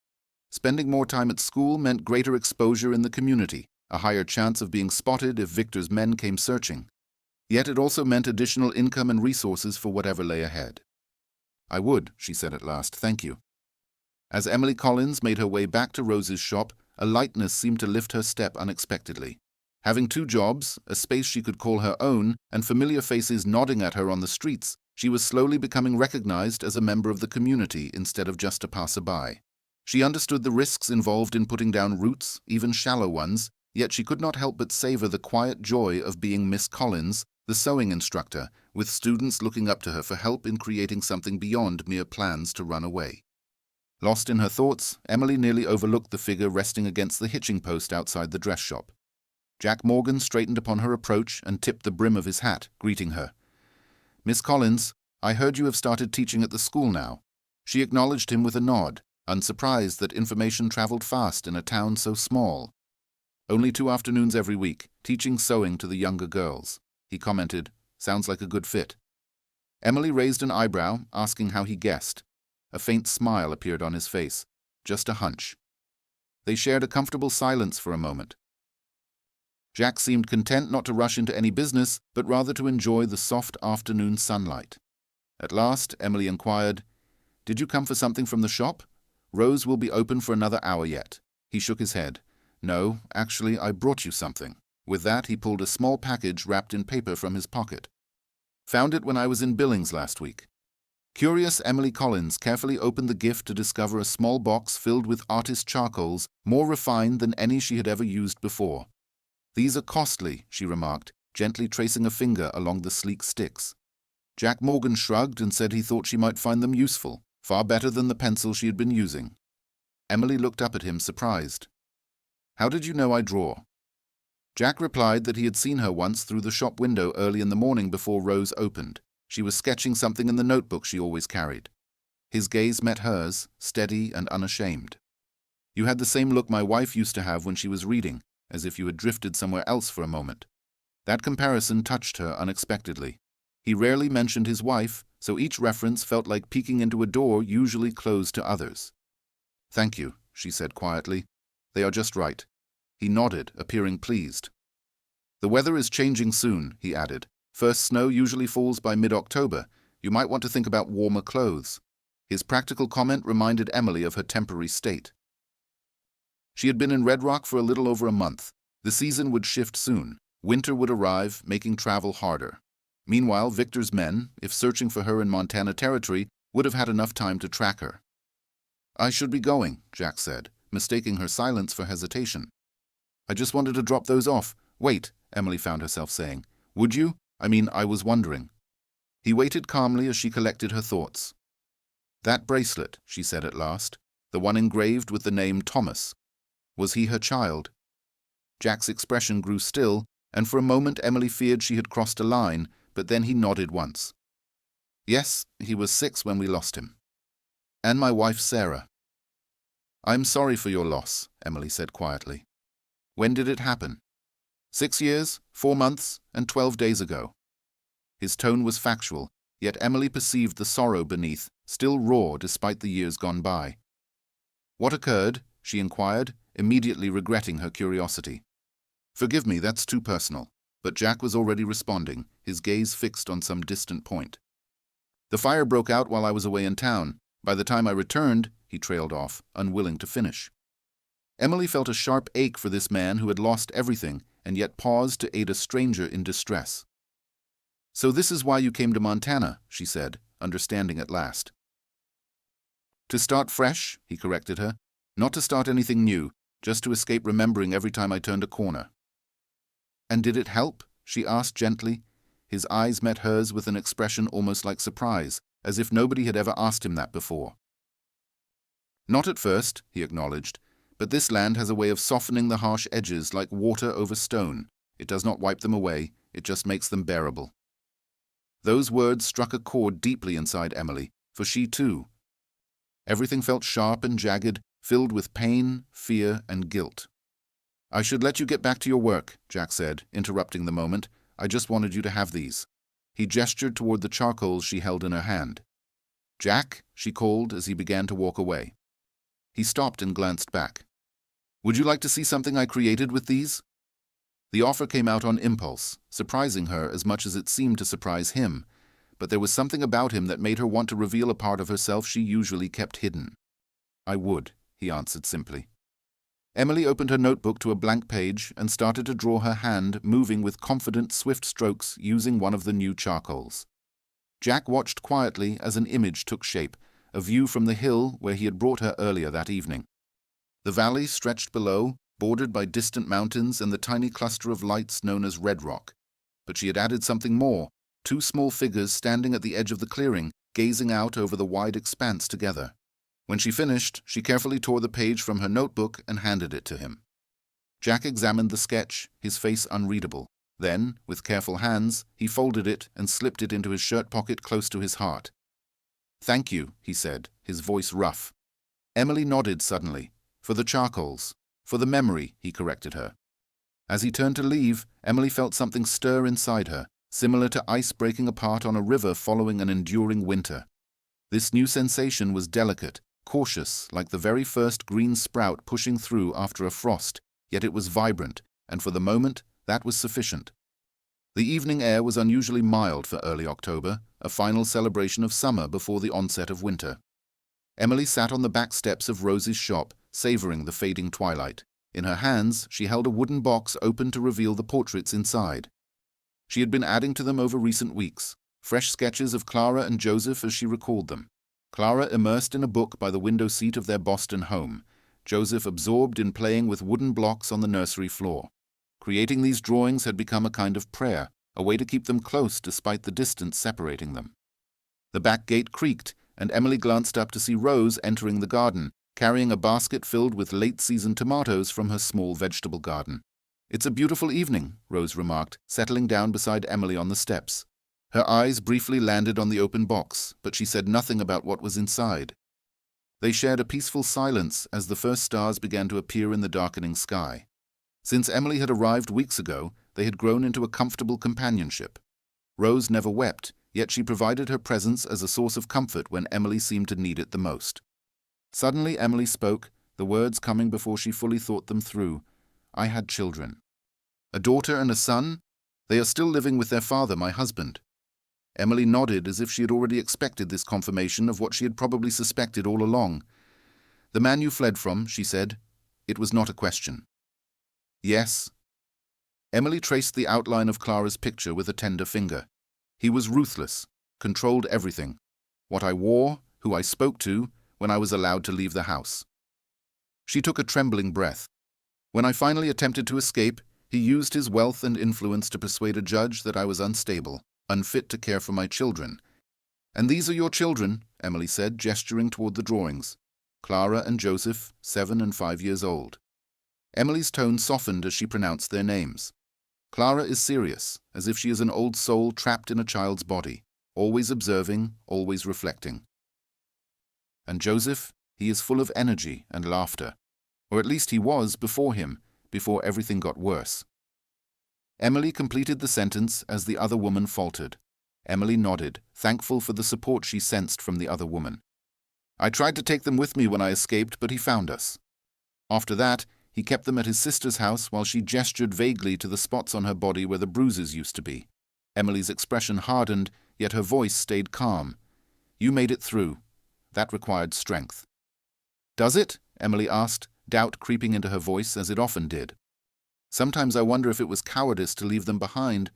Spending more time at school meant greater exposure in the community, a higher chance of being spotted if Victor's men came searching. Yet it also meant additional income and resources for whatever lay ahead. I would, she said at last, thank you. As Emily Collins made her way back to Rose's shop, a lightness seemed to lift her step unexpectedly. Having 2 jobs, a space she could call her own, and familiar faces nodding at her on the streets, she was slowly becoming recognized as a member of the community instead of just a passerby. She understood the risks involved in putting down roots, even shallow ones, yet she could not help but savor the quiet joy of being Miss Collins, the sewing instructor, with students looking up to her for help in creating something beyond mere plans to run away. Lost in her thoughts, Emily nearly overlooked the figure resting against the hitching post outside the dress shop. Jack Morgan straightened upon her approach and tipped the brim of his hat, greeting her. Miss Collins, I heard you have started teaching at the school now. She acknowledged him with a nod, unsurprised that information traveled fast in a town so small. Only 2 afternoons every week, teaching sewing to the younger girls, he commented, Sounds like a good fit. Emily raised an eyebrow, asking how he guessed. A faint smile appeared on his face. Just a hunch. They shared a comfortable silence for a moment. Jack seemed content not to rush into any business, but rather to enjoy the soft afternoon sunlight. At last, Emily inquired, "Did you come for something from the shop? Rose will be open for another hour yet." He shook his head. "No, actually, I brought you something." With that, he pulled a small package wrapped in paper from his pocket. "Found it when I was in Billings last week." Curious Emily Collins carefully opened the gift to discover a small box filled with artist charcoals, more refined than any she had ever used before. "These are costly," she remarked, gently tracing a finger along the sleek sticks. Jack Morgan shrugged and said he thought she might find them useful, far better than the pencil she had been using. Emily looked up at him, surprised. "How did you know I draw?" Jack replied that he had seen her once through the shop window early in the morning before Rose opened. She was sketching something in the notebook she always carried. His gaze met hers, steady and unashamed. "You had the same look my wife used to have when she was reading, as if you had drifted somewhere else for a moment." That comparison touched her unexpectedly. He rarely mentioned his wife, so each reference felt like peeking into a door usually closed to others. "Thank you," she said quietly. "They are just right." He nodded, appearing pleased. "The weather is changing soon," he added. "First snow usually falls by mid-October. You might want to think about warmer clothes." His practical comment reminded Emily of her temporary state. She had been in Red Rock for a little over a month. The season would shift soon. Winter would arrive, making travel harder. Meanwhile, Victor's men, if searching for her in Montana territory, would have had enough time to track her. "I should be going," Jack said, mistaking her silence for hesitation. "I just wanted to drop those off." "Wait," Emily found herself saying. "Would you? I was wondering." He waited calmly as she collected her thoughts. "That bracelet," she said at last, "the one engraved with the name Thomas. Was he her child?" Jack's expression grew still, and for a moment Emily feared she had crossed a line, but then he nodded once. "Yes, he was 6 when we lost him. And my wife Sarah." "I'm sorry for your loss," Emily said quietly. "When did it happen?" 6 years, 4 months, and 12 days ago." His tone was factual, yet Emily perceived the sorrow beneath, still raw despite the years gone by. "What occurred?" she inquired, immediately regretting her curiosity. "Forgive me, that's too personal." But Jack was already responding, his gaze fixed on some distant point. "The fire broke out while I was away in town. By the time I returned," he trailed off, unwilling to finish. Emily felt a sharp ache for this man who had lost everything and yet paused to aid a stranger in distress. "So this is why you came to Montana," she said, understanding at last. "To start fresh," he corrected her. "Not to start anything new, just to escape remembering every time I turned a corner." "And did it help?" she asked gently. His eyes met hers with an expression almost like surprise, as if nobody had ever asked him that before. "Not at first," he acknowledged, "but this land has a way of softening the harsh edges like water over stone. It does not wipe them away, it just makes them bearable." Those words struck a chord deeply inside Emily, for she too. Everything felt sharp and jagged, filled with pain, fear, and guilt. "I should let you get back to your work," Jack said, interrupting the moment. "I just wanted you to have these." He gestured toward the charcoals she held in her hand. "Jack," she called as he began to walk away. He stopped and glanced back. "Would you like to see something I created with these?" The offer came out on impulse, surprising her as much as it seemed to surprise him, but there was something about him that made her want to reveal a part of herself she usually kept hidden. "I would," he answered simply. Emily opened her notebook to a blank page and started to draw her hand, moving with confident, swift strokes using one of the new charcoals. Jack watched quietly as an image took shape, a view from the hill where he had brought her earlier that evening. The valley stretched below, bordered by distant mountains and the tiny cluster of lights known as Red Rock. But she had added something more, 2 small figures standing at the edge of the clearing, gazing out over the wide expanse together. When she finished, she carefully tore the page from her notebook and handed it to him. Jack examined the sketch, his face unreadable. Then, with careful hands, he folded it and slipped it into his shirt pocket close to his heart. "Thank you," he said, his voice rough. Emily nodded suddenly. "For the charcoals. For the memory," he corrected her. As he turned to leave, Emily felt something stir inside her, similar to ice breaking apart on a river following an enduring winter. This new sensation was delicate, cautious, like the very first green sprout pushing through after a frost, yet it was vibrant, and for the moment, that was sufficient. The evening air was unusually mild for early October, a final celebration of summer before the onset of winter. Emily sat on the back steps of Rose's shop, savoring the fading twilight. In her hands, she held a wooden box open to reveal the portraits inside. She had been adding to them over recent weeks, fresh sketches of Clara and Joseph as she recalled them. Clara immersed in a book by the window seat of their Boston home, Joseph absorbed in playing with wooden blocks on the nursery floor. Creating these drawings had become a kind of prayer, a way to keep them close despite the distance separating them. The back gate creaked, and Emily glanced up to see Rose entering the garden, carrying a basket filled with late-season tomatoes from her small vegetable garden. "It's a beautiful evening," Rose remarked, settling down beside Emily on the steps. Her eyes briefly landed on the open box, but she said nothing about what was inside. They shared a peaceful silence as the first stars began to appear in the darkening sky. Since Emily had arrived weeks ago, they had grown into a comfortable companionship. Rose never wept, yet she provided her presence as a source of comfort when Emily seemed to need it the most. Suddenly Emily spoke, the words coming before she fully thought them through. "I had children. A daughter and a son? They are still living with their father, my husband." Emily nodded as if she had already expected this confirmation of what she had probably suspected all along. "The man you fled from," she said. It was not a question. "Yes." Emily traced the outline of Clara's picture with a tender finger. "He was ruthless, controlled everything. What I wore, who I spoke to, when I was allowed to leave the house." She took a trembling breath. "When I finally attempted to escape, he used his wealth and influence to persuade a judge that I was unstable, unfit to care for my children. And these are your children," Emily said, gesturing toward the drawings. "Clara and Joseph, 7 and 5 years old." Emily's tone softened as she pronounced their names. "Clara is serious, as if she is an old soul trapped in a child's body, always observing, always reflecting. And Joseph, he is full of energy and laughter. Or at least he was before everything got worse." Emily completed the sentence as the other woman faltered. Emily nodded, thankful for the support she sensed from the other woman. "I tried to take them with me when I escaped, but he found us. After that, he kept them at his sister's house while she gestured vaguely to the spots on her body where the bruises used to be." Emily's expression hardened, yet her voice stayed calm. "You made it through. That required strength." "Does it?" Emily asked, doubt creeping into her voice as it often did. "Sometimes I wonder if it was cowardice to leave them behind."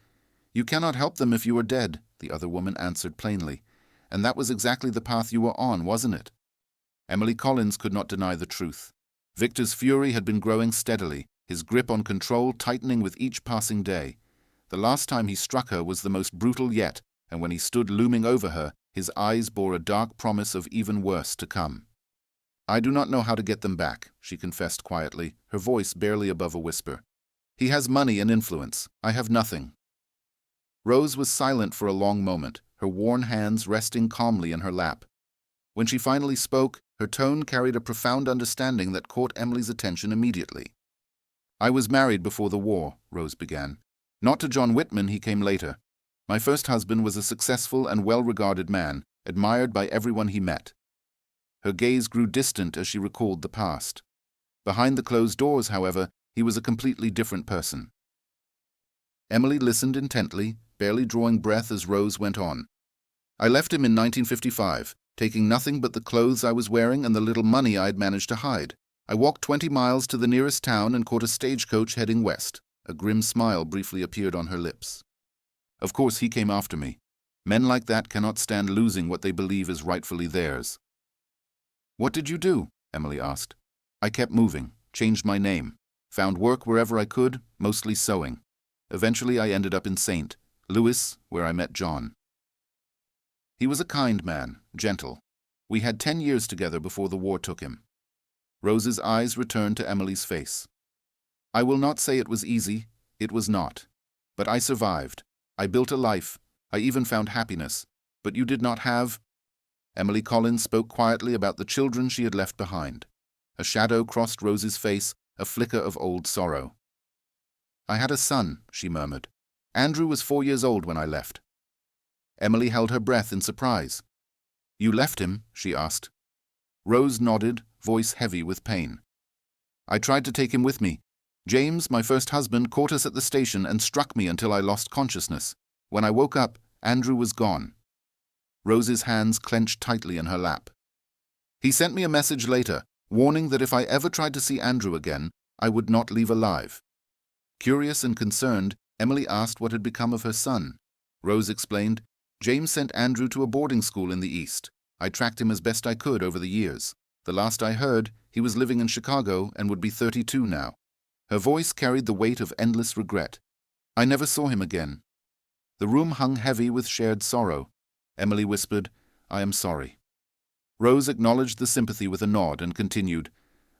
"You cannot help them if you are dead," the other woman answered plainly. "And that was exactly the path you were on, wasn't it?" Emily Collins could not deny the truth. Victor's fury had been growing steadily, his grip on control tightening with each passing day. The last time he struck her was the most brutal yet, and when he stood looming over her, his eyes bore a dark promise of even worse to come. "I do not know how to get them back," she confessed quietly, her voice barely above a whisper. "He has money and influence. I have nothing." Rose was silent for a long moment, her worn hands resting calmly in her lap. When she finally spoke, her tone carried a profound understanding that caught Emily's attention immediately. "I was married before the war," Rose began. "Not to John Whitman, he came later. My first husband was a successful and well-regarded man, admired by everyone he met." Her gaze grew distant as she recalled the past. Behind the closed doors, however, he was a completely different person. Emily listened intently, barely drawing breath as Rose went on. "I left him in 1955, taking nothing but the clothes I was wearing and the little money I had managed to hide. I walked 20 miles to the nearest town and caught a stagecoach heading west." A grim smile briefly appeared on her lips. "Of course he came after me. Men like that cannot stand losing what they believe is rightfully theirs." "What did you do?" Emily asked. "I kept moving, changed my name, found work wherever I could, mostly sewing. Eventually I ended up in St. Louis, where I met John. He was a kind man, gentle. We had 10 years together before the war took him." Rose's eyes returned to Emily's face. "I will not say it was easy. It was not. But I survived. I built a life. I even found happiness. But you did not have—" Emily Collins spoke quietly about the children she had left behind. A shadow crossed Rose's face, a flicker of old sorrow. "I had a son," she murmured. Andrew was 4 years old when I left. Emily held her breath in surprise. You left him? She asked. Rose nodded, voice heavy with pain. I tried to take him with me. James, my first husband, caught us at the station and struck me until I lost consciousness. When I woke up, Andrew was gone. Rose's hands clenched tightly in her lap. He sent me a message later, warning that if I ever tried to see Andrew again, I would not leave alive. Curious and concerned, Emily asked what had become of her son. Rose explained, James sent Andrew to a boarding school in the East. I tracked him as best I could over the years. The last I heard, he was living in Chicago and would be 32 now. Her voice carried the weight of endless regret. I never saw him again. The room hung heavy with shared sorrow. Emily whispered, I am sorry. Rose acknowledged the sympathy with a nod and continued,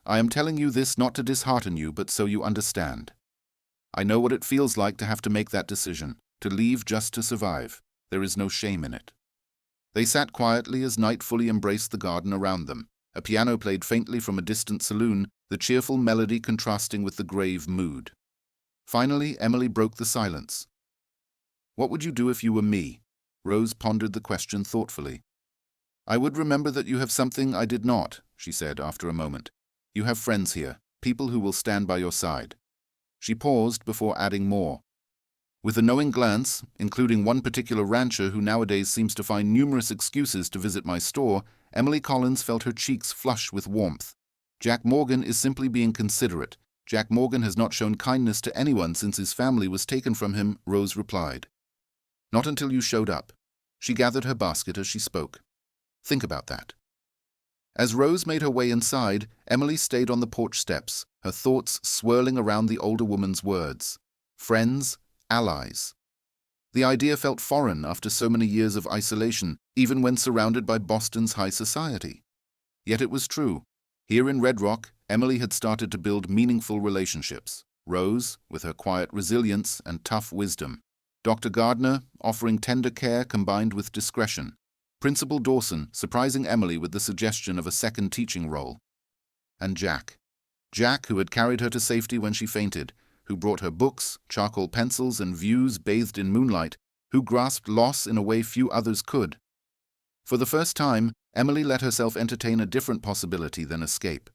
I am telling you this not to dishearten you, but so you understand. I know what it feels like to have to make that decision, to leave just to survive. There is no shame in it. They sat quietly as night fully embraced the garden around them. A piano played faintly from a distant saloon, the cheerful melody contrasting with the grave mood. Finally, Emily broke the silence. What would you do if you were me? Rose pondered the question thoughtfully. I would remember that you have something I did not, she said after a moment. You have friends here, people who will stand by your side. She paused before adding more. With a knowing glance, including one particular rancher who nowadays seems to find numerous excuses to visit my store, Emily Collins felt her cheeks flush with warmth. Jack Morgan is simply being considerate. Jack Morgan has not shown kindness to anyone since his family was taken from him, Rose replied. Not until you showed up. She gathered her basket as she spoke. Think about that. As Rose made her way inside, Emily stayed on the porch steps, her thoughts swirling around the older woman's words. Friends, allies. The idea felt foreign after so many years of isolation, even when surrounded by Boston's high society. Yet it was true. Here in Red Rock, Emily had started to build meaningful relationships. Rose, with her quiet resilience and tough wisdom. Dr. Gardner, offering tender care combined with discretion. Principal Dawson, surprising Emily with the suggestion of a second teaching role. And Jack. Jack, who had carried her to safety when she fainted, who brought her books, charcoal pencils, and views bathed in moonlight, who grasped loss in a way few others could. For the first time, Emily let herself entertain a different possibility than escape.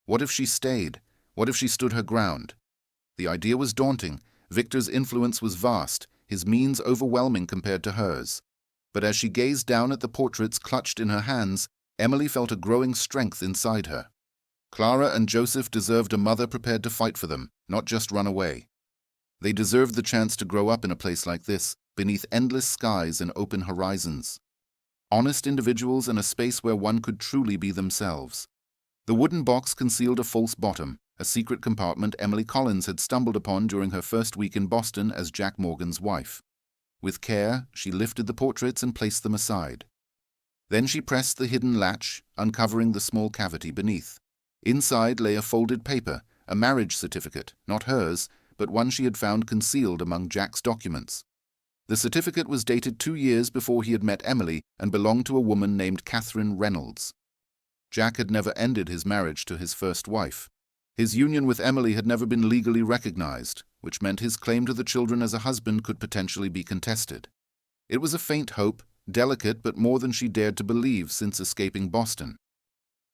What if she stayed? What if she stood her ground? The idea was daunting. Victor's influence was vast, his means overwhelming compared to hers. But as she gazed down at the portraits clutched in her hands, Emily felt a growing strength inside her. Clara and Joseph deserved a mother prepared to fight for them, not just run away. They deserved the chance to grow up in a place like this, beneath endless skies and open horizons. Honest individuals in a space where one could truly be themselves. The wooden box concealed a false bottom, a secret compartment Emily Collins had stumbled upon during her first week in Boston as Jack Morgan's wife. With care, she lifted the portraits and placed them aside. Then she pressed the hidden latch, uncovering the small cavity beneath. Inside lay a folded paper, a marriage certificate, not hers, but one she had found concealed among Jack's documents. The certificate was dated 2 years before he had met Emily and belonged to a woman named Catherine Reynolds. Jack had never ended his marriage to his first wife. His union with Emily had never been legally recognized, which meant his claim to the children as a husband could potentially be contested. It was a faint hope, delicate but more than she dared to believe since escaping Boston.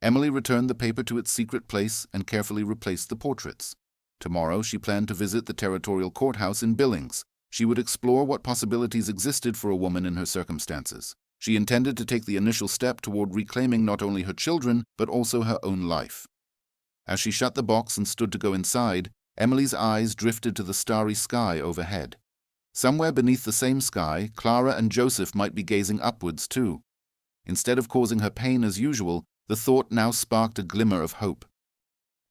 Emily returned the paper to its secret place and carefully replaced the portraits. Tomorrow she planned to visit the territorial courthouse in Billings. She would explore what possibilities existed for a woman in her circumstances. She intended to take the initial step toward reclaiming not only her children, but also her own life. As she shut the box and stood to go inside, Emily's eyes drifted to the starry sky overhead. Somewhere beneath the same sky, Clara and Joseph might be gazing upwards too. Instead of causing her pain as usual, the thought now sparked a glimmer of hope.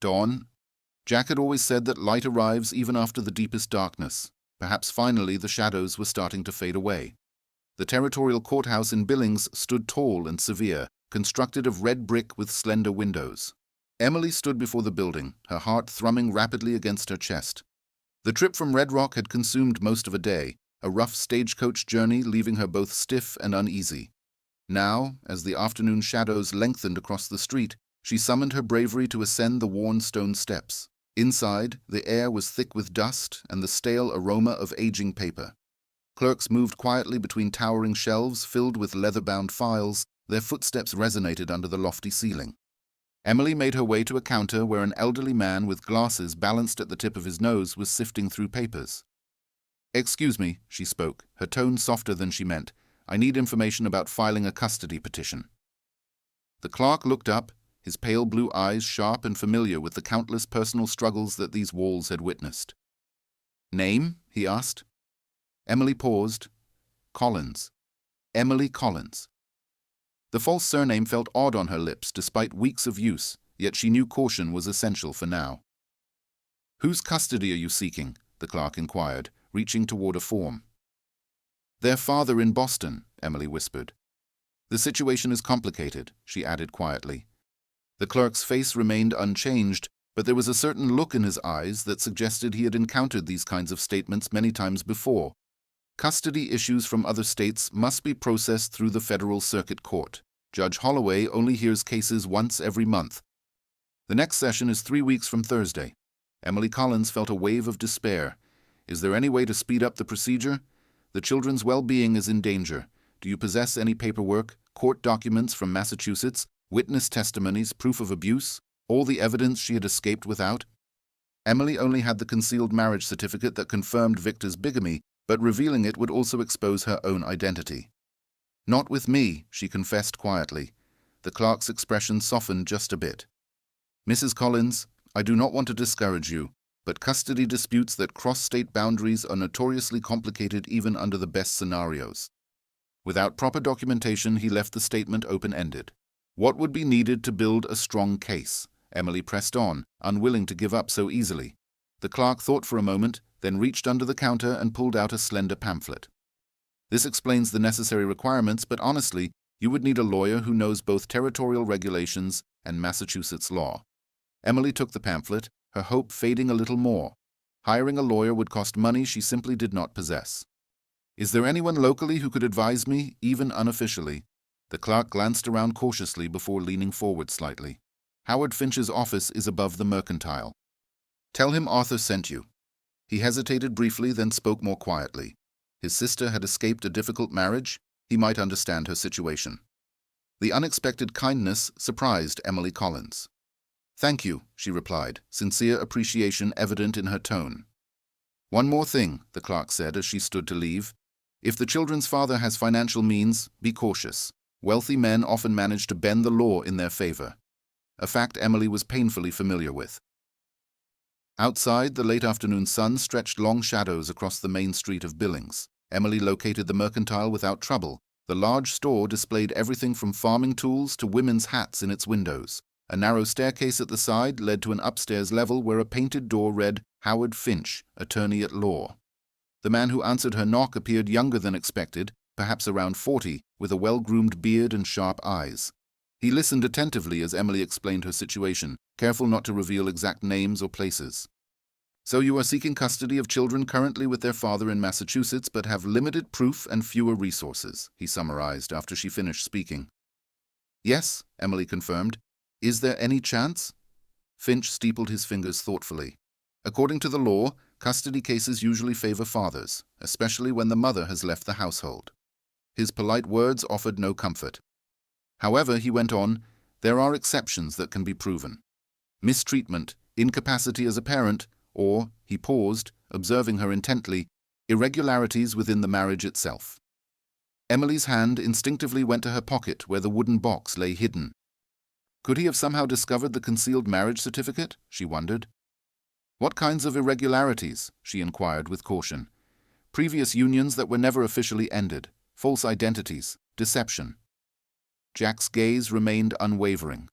Dawn? Jack had always said that light arrives even after the deepest darkness. Perhaps finally the shadows were starting to fade away. The territorial courthouse in Billings stood tall and severe, constructed of red brick with slender windows. Emily stood before the building, her heart thrumming rapidly against her chest. The trip from Red Rock had consumed most of a day, a rough stagecoach journey leaving her both stiff and uneasy. Now, as the afternoon shadows lengthened across the street, she summoned her bravery to ascend the worn stone steps. Inside, the air was thick with dust and the stale aroma of aging paper. Clerks moved quietly between towering shelves filled with leather-bound files. Their footsteps resonated under the lofty ceiling. Emily made her way to a counter where an elderly man with glasses balanced at the tip of his nose was sifting through papers. "Excuse me," she spoke, her tone softer than she meant. "I need information about filing a custody petition." The clerk looked up, his pale blue eyes sharp and familiar with the countless personal struggles that these walls had witnessed. "Name?" he asked. Emily paused. "Collins. Emily Collins." The false surname felt odd on her lips despite weeks of use, yet she knew caution was essential for now. "Whose custody are you seeking?" the clerk inquired, reaching toward a form. "Their father in Boston," Emily whispered. "The situation is complicated," she added quietly. The clerk's face remained unchanged, but there was a certain look in his eyes that suggested he had encountered these kinds of statements many times before. Custody issues from other states must be processed through the federal circuit court. Judge Holloway only hears cases once every month. The next session is 3 weeks from Thursday. Emily Collins felt a wave of despair. Is there any way to speed up the procedure? The children's well-being is in danger. Do you possess any paperwork, court documents from Massachusetts, witness testimonies, proof of abuse, all the evidence she had escaped without? Emily only had the concealed marriage certificate that confirmed Victor's bigamy, but revealing it would also expose her own identity. "Not with me," she confessed quietly. The clerk's expression softened just a bit. "Mrs. Collins, I do not want to discourage you, but custody disputes that cross state boundaries are notoriously complicated even under the best scenarios." Without proper documentation, he left the statement open-ended. What would be needed to build a strong case? Emily pressed on, unwilling to give up so easily. The clerk thought for a moment, then reached under the counter and pulled out a slender pamphlet. "This explains the necessary requirements, but honestly, you would need a lawyer who knows both territorial regulations and Massachusetts law." Emily took the pamphlet, her hope fading a little more. Hiring a lawyer would cost money she simply did not possess. "Is there anyone locally who could advise me, even unofficially?" The clerk glanced around cautiously before leaning forward slightly. "Howard Finch's office is above the Mercantile. Tell him Arthur sent you." He hesitated briefly, then spoke more quietly. His sister had escaped a difficult marriage. He might understand her situation. The unexpected kindness surprised Emily Collins. "Thank you," she replied, sincere appreciation evident in her tone. "One more thing," the clerk said as she stood to leave. "If the children's father has financial means, be cautious. Wealthy men often manage to bend the law in their favor." A fact Emily was painfully familiar with. Outside, the late afternoon sun stretched long shadows across the main street of Billings. Emily located the Mercantile without trouble. The large store displayed everything from farming tools to women's hats in its windows. A narrow staircase at the side led to an upstairs level where a painted door read, "Howard Finch, Attorney at Law." The man who answered her knock appeared younger than expected, perhaps around 40, with a well-groomed beard and sharp eyes. He listened attentively as Emily explained her situation, careful not to reveal exact names or places. "So you are seeking custody of children currently with their father in Massachusetts but have limited proof and fewer resources," he summarized after she finished speaking. "Yes," Emily confirmed. "Is there any chance?" Finch steepled his fingers thoughtfully. "According to the law, custody cases usually favor fathers, especially when the mother has left the household." His polite words offered no comfort. "However," he went on, "there are exceptions that can be proven. Mistreatment, incapacity as a parent, or," he paused, observing her intently, "irregularities within the marriage itself." Emily's hand instinctively went to her pocket where the wooden box lay hidden. Could he have somehow discovered the concealed marriage certificate? She wondered. "What kinds of irregularities?" she inquired with caution. "Previous unions that were never officially ended, false identities, deception." Jack's gaze remained unwavering.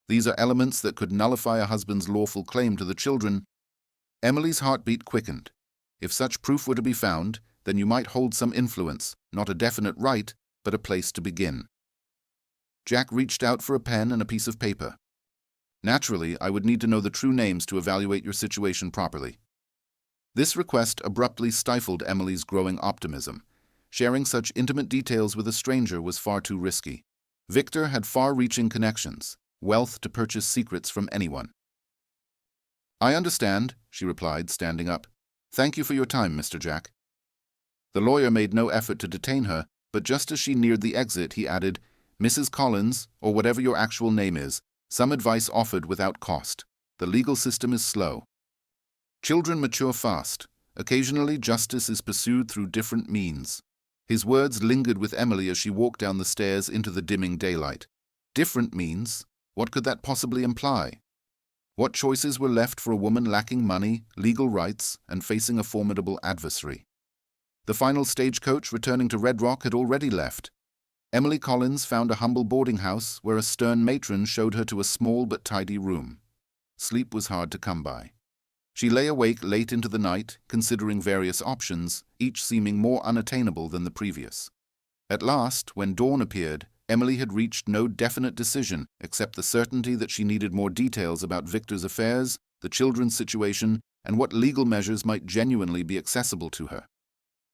"These are elements that could nullify a husband's lawful claim to the children." Emily's heartbeat quickened. If such proof were to be found, then you might hold some influence, not a definite right, but a place to begin. Jack reached out for a pen and a piece of paper. "Naturally, I would need to know the true names to evaluate your situation properly." This request abruptly stifled Emily's growing optimism. Sharing such intimate details with a stranger was far too risky. Victor had far-reaching connections, wealth to purchase secrets from anyone. I understand, she replied, standing up. Thank you for your time, Mr. Jack. The lawyer made no effort to detain her, but just as she neared the exit, he added, Mrs. Collins, or whatever your actual name is, some advice offered without cost. The legal system is slow. Children mature fast. Occasionally, justice is pursued through different means. His words lingered with Emily as she walked down the stairs into the dimming daylight. Different means? What could that possibly imply? What choices were left for a woman lacking money, legal rights, and facing a formidable adversary? The final stagecoach returning to Red Rock had already left. Emily Collins found a humble boarding house where a stern matron showed her to a small but tidy room. Sleep was hard to come by. She lay awake late into the night, considering various options, each seeming more unattainable than the previous. At last, when dawn appeared, Emily had reached no definite decision except the certainty that she needed more details about Victor's affairs, the children's situation, and what legal measures might genuinely be accessible to her.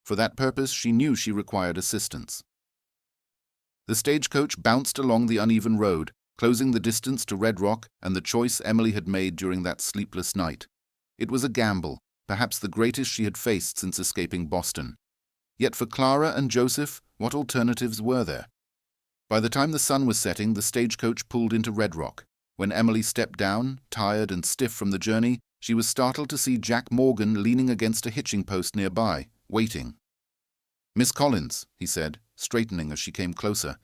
For that purpose, she knew she required assistance. The stagecoach bounced along the uneven road, closing the distance to Red Rock and the choice Emily had made during that sleepless night. It was a gamble, perhaps the greatest she had faced since escaping Boston. Yet for Clara and Joseph, what alternatives were there? By the time the sun was setting, the stagecoach pulled into Red Rock. When Emily stepped down, tired and stiff from the journey, she was startled to see Jack Morgan leaning against a hitching post nearby, waiting. Miss Collins, he said, straightening as she came closer.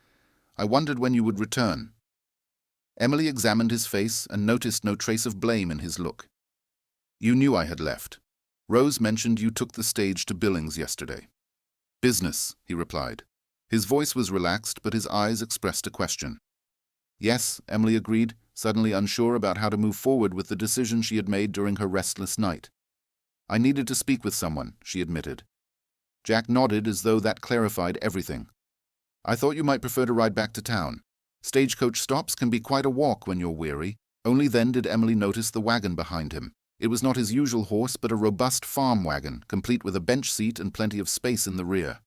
I wondered when you would return. Emily examined his face and noticed no trace of blame in his look. You knew I had left. Rose mentioned you took the stage to Billings yesterday. Business, he replied. His voice was relaxed, but his eyes expressed a question. Yes, Emily agreed, suddenly unsure about how to move forward with the decision she had made during her restless night. I needed to speak with someone, she admitted. Jack nodded as though that clarified everything. I thought you might prefer to ride back to town. Stagecoach stops can be quite a walk when you're weary. Only then did Emily notice the wagon behind him. It was not his usual horse, but a robust farm wagon, complete with a bench seat and plenty of space in the rear.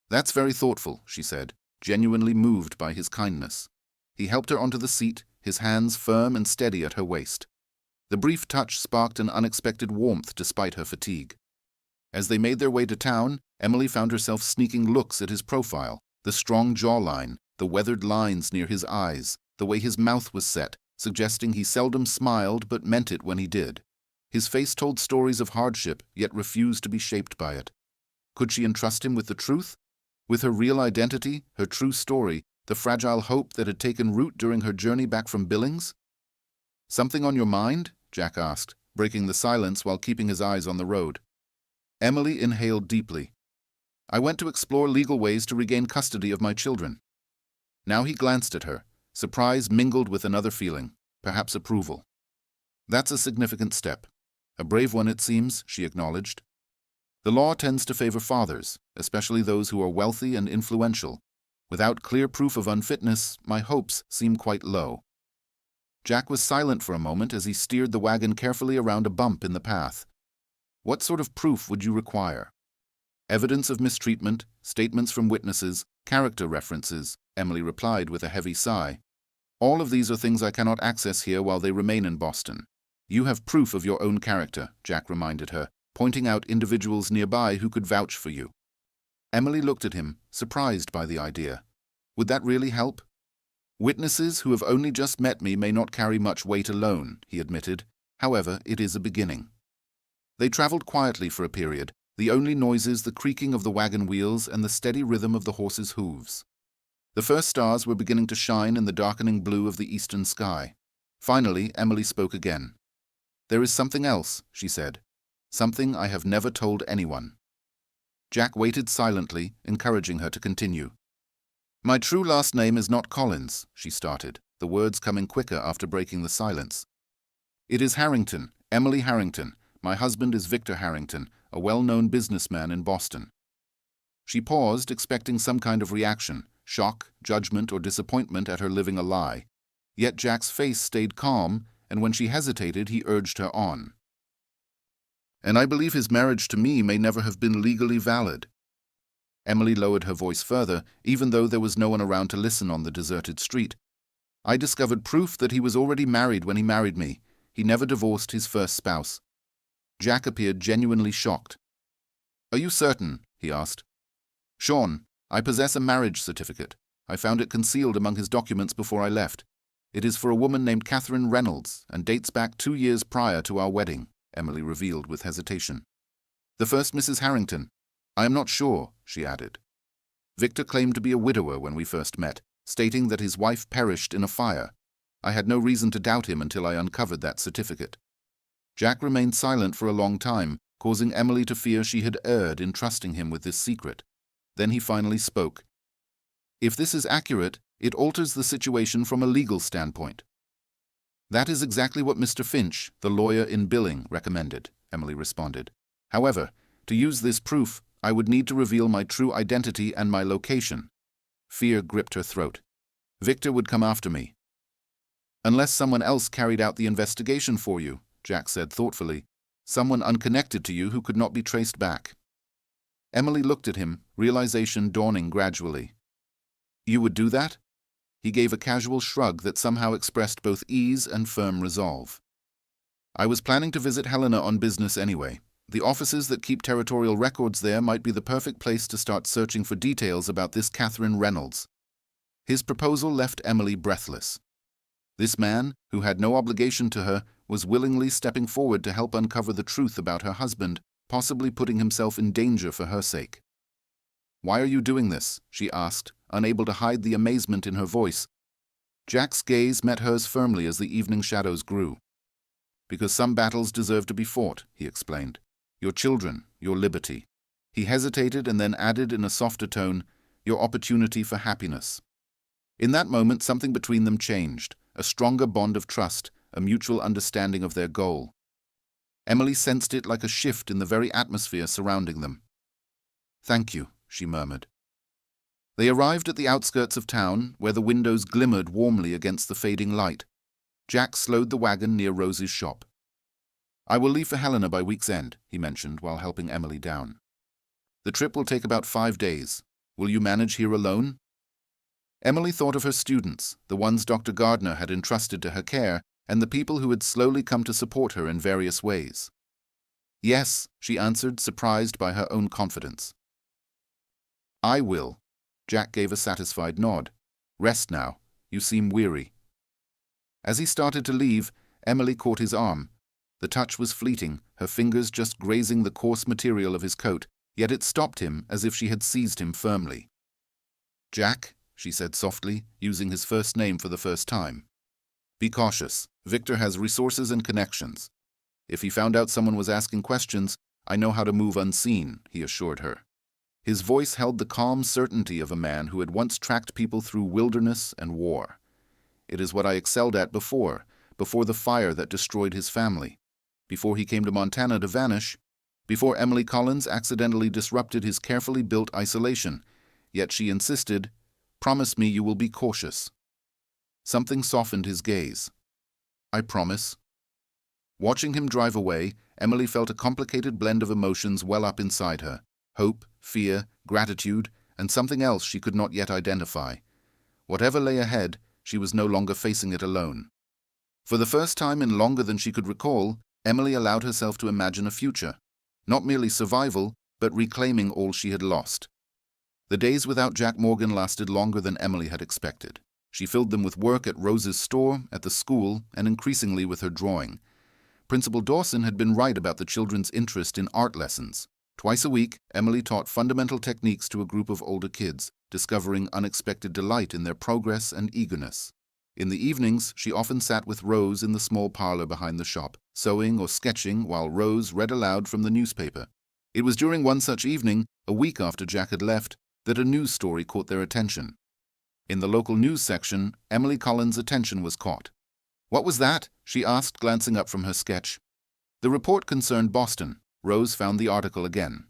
That's very thoughtful, she said, genuinely moved by his kindness. He helped her onto the seat, his hands firm and steady at her waist. The brief touch sparked an unexpected warmth despite her fatigue. As they made their way to town, Emily found herself sneaking looks at his profile, the strong jawline, the weathered lines near his eyes, the way his mouth was set, suggesting he seldom smiled but meant it when he did. His face told stories of hardship, yet refused to be shaped by it. Could she entrust him with the truth? With her real identity, her true story, the fragile hope that had taken root during her journey back from Billings? Something on your mind? Jack asked, breaking the silence while keeping his eyes on the road. Emily inhaled deeply. I went to explore legal ways to regain custody of my children. Now he glanced at her, surprise mingled with another feeling, perhaps approval. That's a significant step. A brave one, it seems, she acknowledged. The law tends to favor fathers, especially those who are wealthy and influential. Without clear proof of unfitness, my hopes seem quite low. Jack was silent for a moment as he steered the wagon carefully around a bump in the path. What sort of proof would you require? Evidence of mistreatment, statements from witnesses, character references, Emily replied with a heavy sigh. All of these are things I cannot access here while they remain in Boston. You have proof of your own character, Jack reminded her, pointing out individuals nearby who could vouch for you. Emily looked at him, surprised by the idea. Would that really help? Witnesses who have only just met me may not carry much weight alone, he admitted. However, it is a beginning. They traveled quietly for a period, the only noises the creaking of the wagon wheels and the steady rhythm of the horses' hooves. The first stars were beginning to shine in the darkening blue of the eastern sky. Finally, Emily spoke again. There is something else, she said. Something I have never told anyone. Jack waited silently, encouraging her to continue. My true last name is not Collins, she started, the words coming quicker after breaking the silence. It is Harrington, Emily Harrington. My husband is Victor Harrington, a well-known businessman in Boston. She paused, expecting some kind of reaction, shock, judgment, or disappointment at her living a lie. Yet Jack's face stayed calm, and when she hesitated, he urged her on. And I believe his marriage to me may never have been legally valid. Emily lowered her voice further, even though there was no one around to listen on the deserted street. I discovered proof that he was already married when he married me. he never divorced his first spouse. Jack appeared genuinely shocked. "Are you certain?" he asked. "Sean, I possess a marriage certificate. I found it concealed among his documents before I left. It is for a woman named Catherine Reynolds and dates back 2 years prior to our wedding," Emily revealed with hesitation. "The first Mrs. Harrington? I am not sure," she added. "Victor claimed to be a widower when we first met, stating that his wife perished in a fire. I had no reason to doubt him until I uncovered that certificate." Jack remained silent for a long time, causing Emily to fear she had erred in trusting him with this secret. Then he finally spoke. "If this is accurate, it alters the situation from a legal standpoint." "That is exactly what Mr. Finch, the lawyer in billing, recommended," Emily responded. "However, to use this proof, I would need to reveal my true identity and my location." Fear gripped her throat. Victor would come after me. "Unless someone else carried out the investigation for you," Jack said thoughtfully. "Someone unconnected to you who could not be traced back." Emily looked at him, realization dawning gradually. "You would do that?" He gave a casual shrug that somehow expressed both ease and firm resolve. "I was planning to visit Helena on business anyway. The offices that keep territorial records there might be the perfect place to start searching for details about this Catherine Reynolds." His proposal left Emily breathless. This man, who had no obligation to her, was willingly stepping forward to help uncover the truth about her husband, possibly putting himself in danger for her sake. "Why are you doing this?" she asked, unable to hide the amazement in her voice. Jack's gaze met hers firmly as the evening shadows grew. "Because some battles deserve to be fought," he explained. "Your children, your liberty." He hesitated and then added in a softer tone, "Your opportunity for happiness." In that moment, something between them changed, a stronger bond of trust, a mutual understanding of their goal. Emily sensed it like a shift in the very atmosphere surrounding them. "Thank you," she murmured. They arrived at the outskirts of town, where the windows glimmered warmly against the fading light. Jack slowed the wagon near Rose's shop. "I will leave for Helena by week's end," he mentioned while helping Emily down. "The trip will take about 5 days. Will you manage here alone?" Emily thought of her students, the ones Dr. Gardner had entrusted to her care, and the people who had slowly come to support her in various ways. "Yes," she answered, surprised by her own confidence. "I will." Jack gave a satisfied nod. "Rest now. You seem weary." As he started to leave, Emily caught his arm. The touch was fleeting, her fingers just grazing the coarse material of his coat, yet it stopped him as if she had seized him firmly. "Jack," she said softly, using his first name for the first time. "Be cautious. Victor has resources and connections. If he found out someone was asking questions, I know how to move unseen," he assured her. His voice held the calm certainty of a man who had once tracked people through wilderness and war. "It is what I excelled at before the fire that destroyed his family, before he came to Montana to vanish, before Emily Collins accidentally disrupted his carefully built isolation. Yet she insisted, 'Promise me you will be cautious.'" Something softened his gaze. "I promise." Watching him drive away, Emily felt a complicated blend of emotions well up inside her: hope, fear, gratitude, and something else she could not yet identify. Whatever lay ahead, she was no longer facing it alone. For the first time in longer than she could recall, Emily allowed herself to imagine a future. Not merely survival, but reclaiming all she had lost. The days without Jack Morgan lasted longer than Emily had expected. She filled them with work at Rose's store, at the school, and increasingly with her drawing. Principal Dawson had been right about the children's interest in art lessons. Twice a week, Emily taught fundamental techniques to a group of older kids, discovering unexpected delight in their progress and eagerness. In the evenings, she often sat with Rose in the small parlor behind the shop, sewing or sketching while Rose read aloud from the newspaper. It was during one such evening, a week after Jack had left, that a news story caught their attention. In the local news section, Emily Collins' attention was caught. "What was that?" she asked, glancing up from her sketch. The report concerned Boston. Rose found the article again.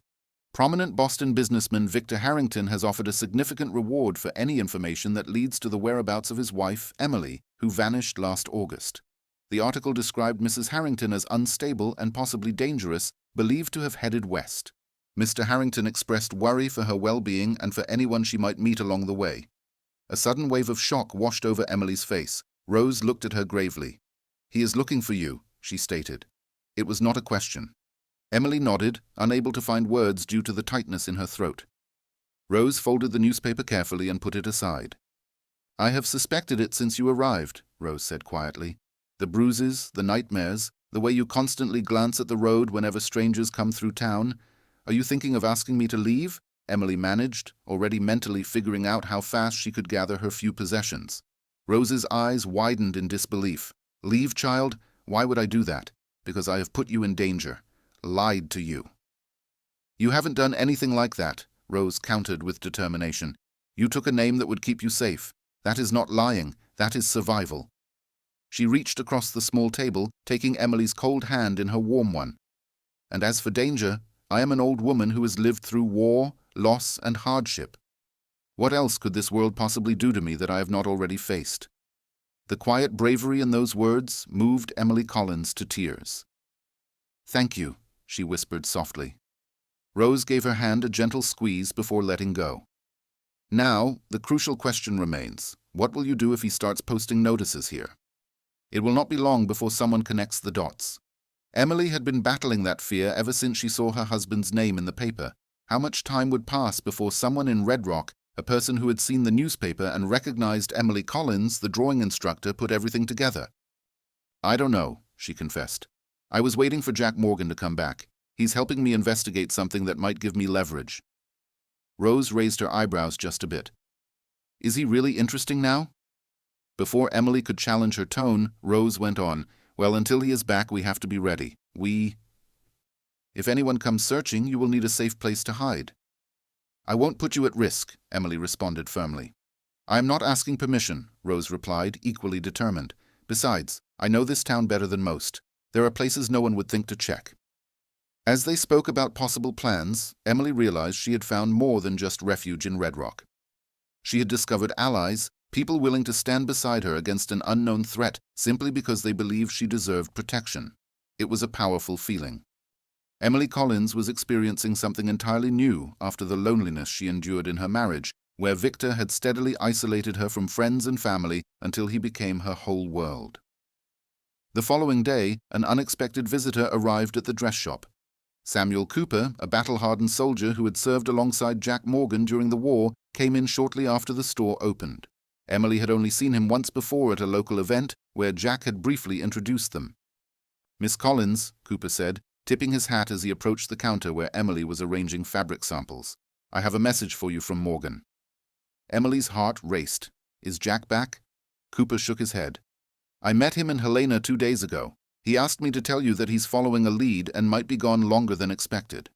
"Prominent Boston businessman Victor Harrington has offered a significant reward for any information that leads to the whereabouts of his wife, Emily, who vanished last August." The article described Mrs. Harrington as unstable and possibly dangerous, believed to have headed west. Mr. Harrington expressed worry for her well-being and for anyone she might meet along the way. A sudden wave of shock washed over Emily's face. Rose looked at her gravely. "He is looking for you," she stated. It was not a question. Emily nodded, unable to find words due to the tightness in her throat. Rose folded the newspaper carefully and put it aside. I have suspected it since you arrived, Rose said quietly. The bruises, the nightmares, the way you constantly glance at the road whenever strangers come through town. Are you thinking of asking me to leave? Emily managed, already mentally figuring out how fast she could gather her few possessions. Rose's eyes widened in disbelief. Leave, child? Why would I do that? Because I have put you in danger. Lied to you. You haven't done anything like that, Rose countered with determination. You took a name that would keep you safe. That is not lying, that is survival. She reached across the small table, taking Emily's cold hand in her warm one. And as for danger, I am an old woman who has lived through war, loss, and hardship. What else could this world possibly do to me that I have not already faced? The quiet bravery in those words moved Emily Collins to tears. Thank you, she whispered softly. Rose gave her hand a gentle squeeze before letting go. Now, the crucial question remains. What will you do if he starts posting notices here? It will not be long before someone connects the dots. Emily had been battling that fear ever since she saw her husband's name in the paper. How much time would pass before someone in Red Rock, a person who had seen the newspaper and recognized Emily Collins, the drawing instructor, put everything together? I don't know, she confessed. I was waiting for Jack Morgan to come back. He's helping me investigate something that might give me leverage. Rose raised her eyebrows just a bit. Is he really interesting now? Before Emily could challenge her tone, Rose went on. Well, until he is back, we have to be ready. If anyone comes searching, you will need a safe place to hide. I won't put you at risk, Emily responded firmly. I am not asking permission, Rose replied, equally determined. Besides, I know this town better than most. There are places no one would think to check. As they spoke about possible plans, Emily realized she had found more than just refuge in Red Rock. She had discovered allies, people willing to stand beside her against an unknown threat simply because they believed she deserved protection. It was a powerful feeling. Emily Collins was experiencing something entirely new after the loneliness she endured in her marriage, where Victor had steadily isolated her from friends and family until he became her whole world. The following day, an unexpected visitor arrived at the dress shop. Samuel Cooper, a battle-hardened soldier who had served alongside Jack Morgan during the war, came in shortly after the store opened. Emily had only seen him once before at a local event where Jack had briefly introduced them. Miss Collins, Cooper said, tipping his hat as he approached the counter where Emily was arranging fabric samples. I have a message for you from Morgan. Emily's heart raced. Is Jack back? Cooper shook his head. I met him in Helena 2 days ago. He asked me to tell you that he's following a lead and might be gone longer than expected.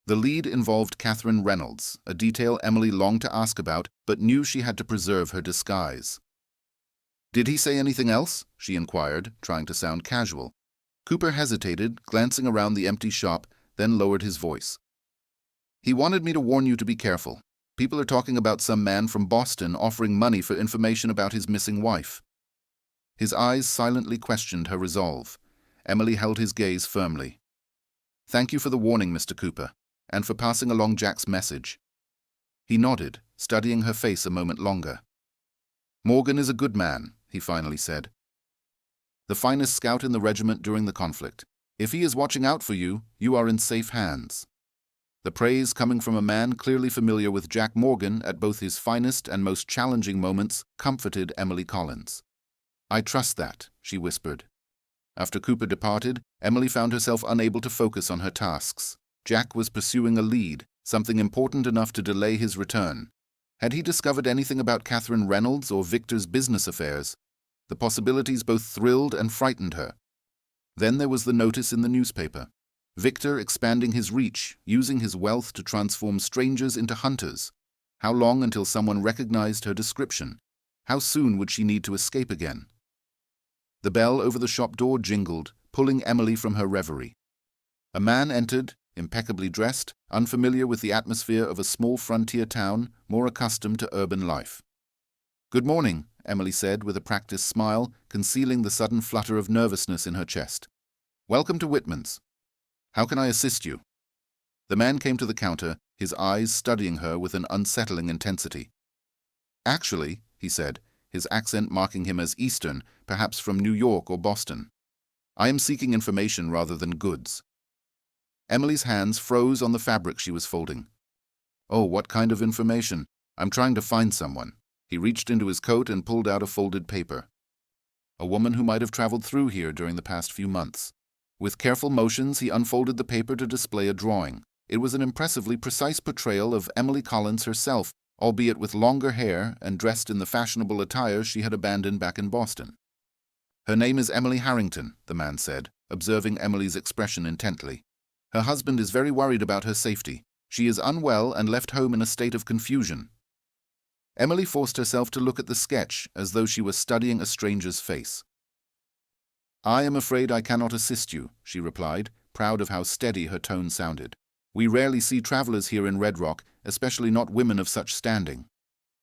The lead involved Catherine Reynolds, a detail Emily longed to ask about, but knew she had to preserve her disguise. Did he say anything else? She inquired, trying to sound casual. Cooper hesitated, glancing around the empty shop, then lowered his voice. He wanted me to warn you to be careful. People are talking about some man from Boston offering money for information about his missing wife. His eyes silently questioned her resolve. Emily held his gaze firmly. Thank you for the warning, Mr. Cooper, and for passing along Jack's message. He nodded, studying her face a moment longer. Morgan is a good man, he finally said. The finest scout in the regiment during the conflict. If he is watching out for you, you are in safe hands. The praise coming from a man clearly familiar with Jack Morgan at both his finest and most challenging moments comforted Emily Collins. I trust that, she whispered. After Cooper departed, Emily found herself unable to focus on her tasks. Jack was pursuing a lead, something important enough to delay his return. Had he discovered anything about Catherine Reynolds or Victor's business affairs? The possibilities both thrilled and frightened her. Then there was the notice in the newspaper. Victor expanding his reach, using his wealth to transform strangers into hunters. How long until someone recognized her description? How soon would she need to escape again? The bell over the shop door jingled, pulling Emily from her reverie. A man entered, impeccably dressed, unfamiliar with the atmosphere of a small frontier town, more accustomed to urban life. Good morning, Emily said with a practiced smile, concealing the sudden flutter of nervousness in her chest. Welcome to Whitman's. How can I assist you? The man came to the counter, his eyes studying her with an unsettling intensity. Actually, he said, his accent marking him as Eastern, perhaps from New York or Boston. I am seeking information rather than goods." Emily's hands froze on the fabric she was folding. "Oh, what kind of information? I'm trying to find someone." He reached into his coat and pulled out a folded paper. "A woman who might have traveled through here during the past few months." With careful motions, he unfolded the paper to display a drawing. It was an impressively precise portrayal of Emily Collins herself, albeit with longer hair and dressed in the fashionable attire she had abandoned back in Boston. "Her name is Emily Harrington," the man said, observing Emily's expression intently. "Her husband is very worried about her safety. She is unwell and left home in a state of confusion." Emily forced herself to look at the sketch as though she were studying a stranger's face. "I am afraid I cannot assist you," she replied, proud of how steady her tone sounded. "We rarely see travelers here in Red Rock, especially not women of such standing."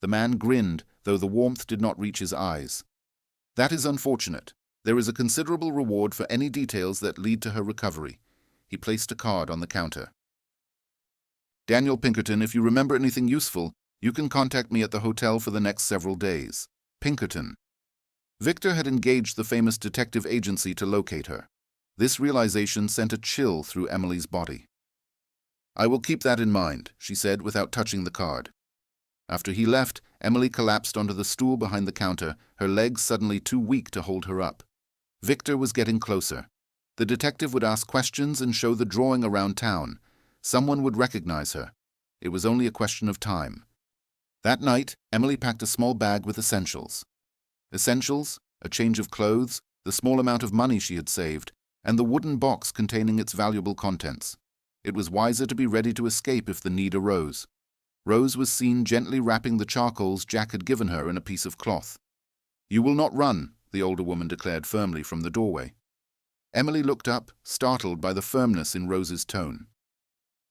The man grinned, though the warmth did not reach his eyes. "That is unfortunate. There is a considerable reward for any details that lead to her recovery." He placed a card on the counter. "Daniel Pinkerton, if you remember anything useful, you can contact me at the hotel for the next several days. Pinkerton." Victor had engaged the famous detective agency to locate her. This realization sent a chill through Emily's body. "I will keep that in mind," she said without touching the card. After he left, Emily collapsed onto the stool behind the counter, her legs suddenly too weak to hold her up. Victor was getting closer. The detective would ask questions and show the drawing around town. Someone would recognize her. It was only a question of time. That night, Emily packed a small bag with essentials. Essentials, a change of clothes, the small amount of money she had saved, and the wooden box containing its valuable contents. It was wiser to be ready to escape if the need arose. Rose was seen gently wrapping the charcoals Jack had given her in a piece of cloth. "You will not run," the older woman declared firmly from the doorway. Emily looked up, startled by the firmness in Rose's tone.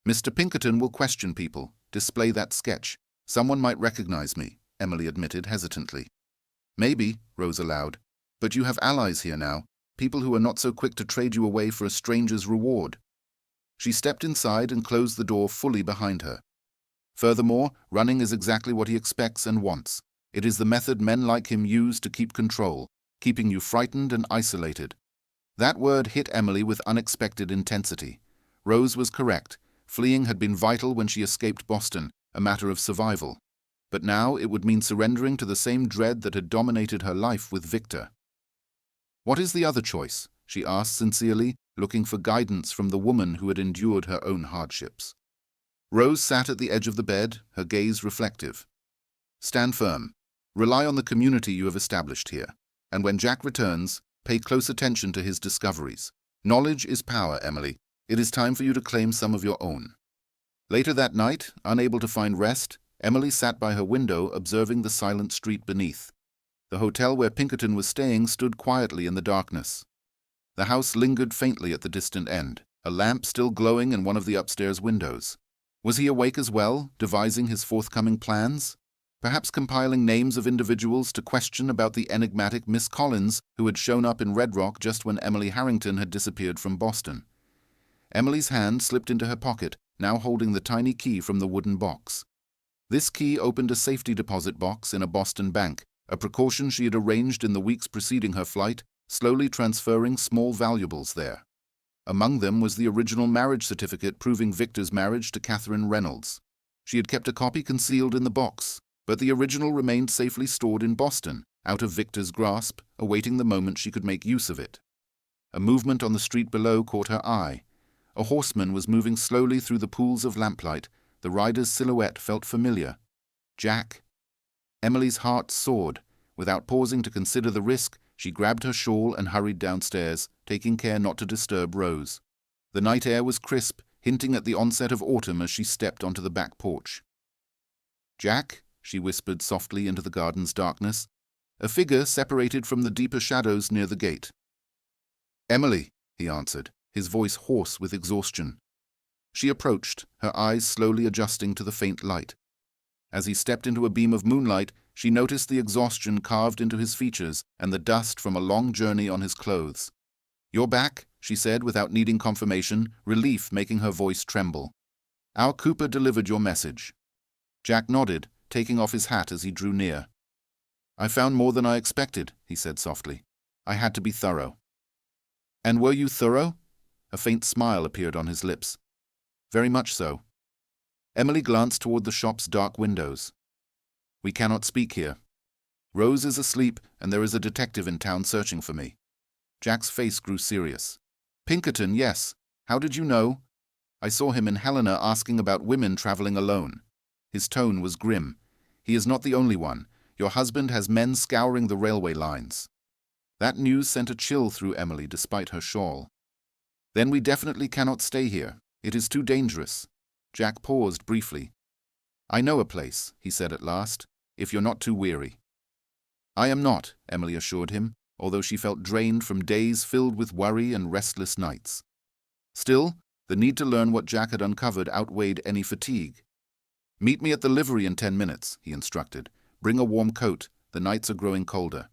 "Mr. Pinkerton will question people, display that sketch. Someone might recognize me," Emily admitted hesitantly. "Maybe," Rose allowed, "but you have allies here now, people who are not so quick to trade you away for a stranger's reward." She stepped inside and closed the door fully behind her. Furthermore, running is exactly what he expects and wants. It is the method men like him use to keep control, keeping you frightened and isolated. That word hit Emily with unexpected intensity. Rose was correct. Fleeing had been vital when she escaped Boston, a matter of survival. But now it would mean surrendering to the same dread that had dominated her life with Victor. "What is the other choice?" she asked sincerely, looking for guidance from the woman who had endured her own hardships. Rose sat at the edge of the bed, her gaze reflective. "Stand firm. Rely on the community you have established here. And when Jack returns, pay close attention to his discoveries. Knowledge is power, Emily. It is time for you to claim some of your own." Later that night, unable to find rest, Emily sat by her window observing the silent street beneath. The hotel where Pinkerton was staying stood quietly in the darkness. The house lingered faintly at the distant end, a lamp still glowing in one of the upstairs windows. Was he awake as well, devising his forthcoming plans? Perhaps compiling names of individuals to question about the enigmatic Miss Collins who had shown up in Red Rock just when Emily Harrington had disappeared from Boston. Emily's hand slipped into her pocket, now holding the tiny key from the wooden box. This key opened a safety deposit box in a Boston bank, a precaution she had arranged in the weeks preceding her flight, slowly transferring small valuables there. Among them was the original marriage certificate proving Victor's marriage to Catherine Reynolds. She had kept a copy concealed in the box, but the original remained safely stored in Boston, out of Victor's grasp, awaiting the moment she could make use of it. A movement on the street below caught her eye. A horseman was moving slowly through the pools of lamplight. The rider's silhouette felt familiar. Jack. Emily's heart soared. Without pausing to consider the risk, she grabbed her shawl and hurried downstairs, taking care not to disturb Rose. The night air was crisp, hinting at the onset of autumn as she stepped onto the back porch. "Jack," she whispered softly into the garden's darkness. A figure separated from the deeper shadows near the gate. "Emily," he answered, his voice hoarse with exhaustion. She approached, her eyes slowly adjusting to the faint light. As he stepped into a beam of moonlight, she noticed the exhaustion carved into his features and the dust from a long journey on his clothes. "You're back," she said without needing confirmation, relief making her voice tremble. "Our Cooper delivered your message." Jack nodded, taking off his hat as he drew near. "I found more than I expected," he said softly. "I had to be thorough." And were you thorough? A faint smile appeared on his lips. Very much so. Emily glanced toward the shop's dark windows. We cannot speak here. Rose is asleep, and there is a detective in town searching for me. Jack's face grew serious. Pinkerton, yes. How did you know? I saw him in Helena asking about women traveling alone. His tone was grim. He is not the only one. Your husband has men scouring the railway lines. That news sent a chill through Emily despite her shawl. Then we definitely cannot stay here. It is too dangerous. Jack paused briefly. I know a place, he said at last, if you're not too weary. I am not, Emily assured him, although she felt drained from days filled with worry and restless nights. Still, the need to learn what Jack had uncovered outweighed any fatigue. Meet me at the livery in 10 minutes, he instructed. Bring a warm coat. The nights are growing colder.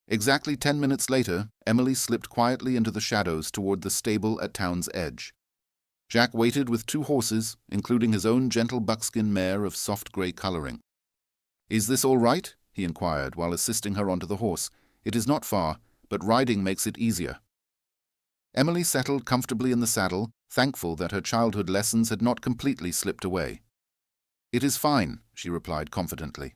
Exactly 10 minutes later, Emily slipped quietly into the shadows toward the stable at town's edge. Jack waited with 2 horses, including his own gentle buckskin mare of soft grey coloring. Is this all right? He inquired while assisting her onto the horse. It is not far, but riding makes it easier. Emily settled comfortably in the saddle, thankful that her childhood lessons had not completely slipped away. It is fine, she replied confidently.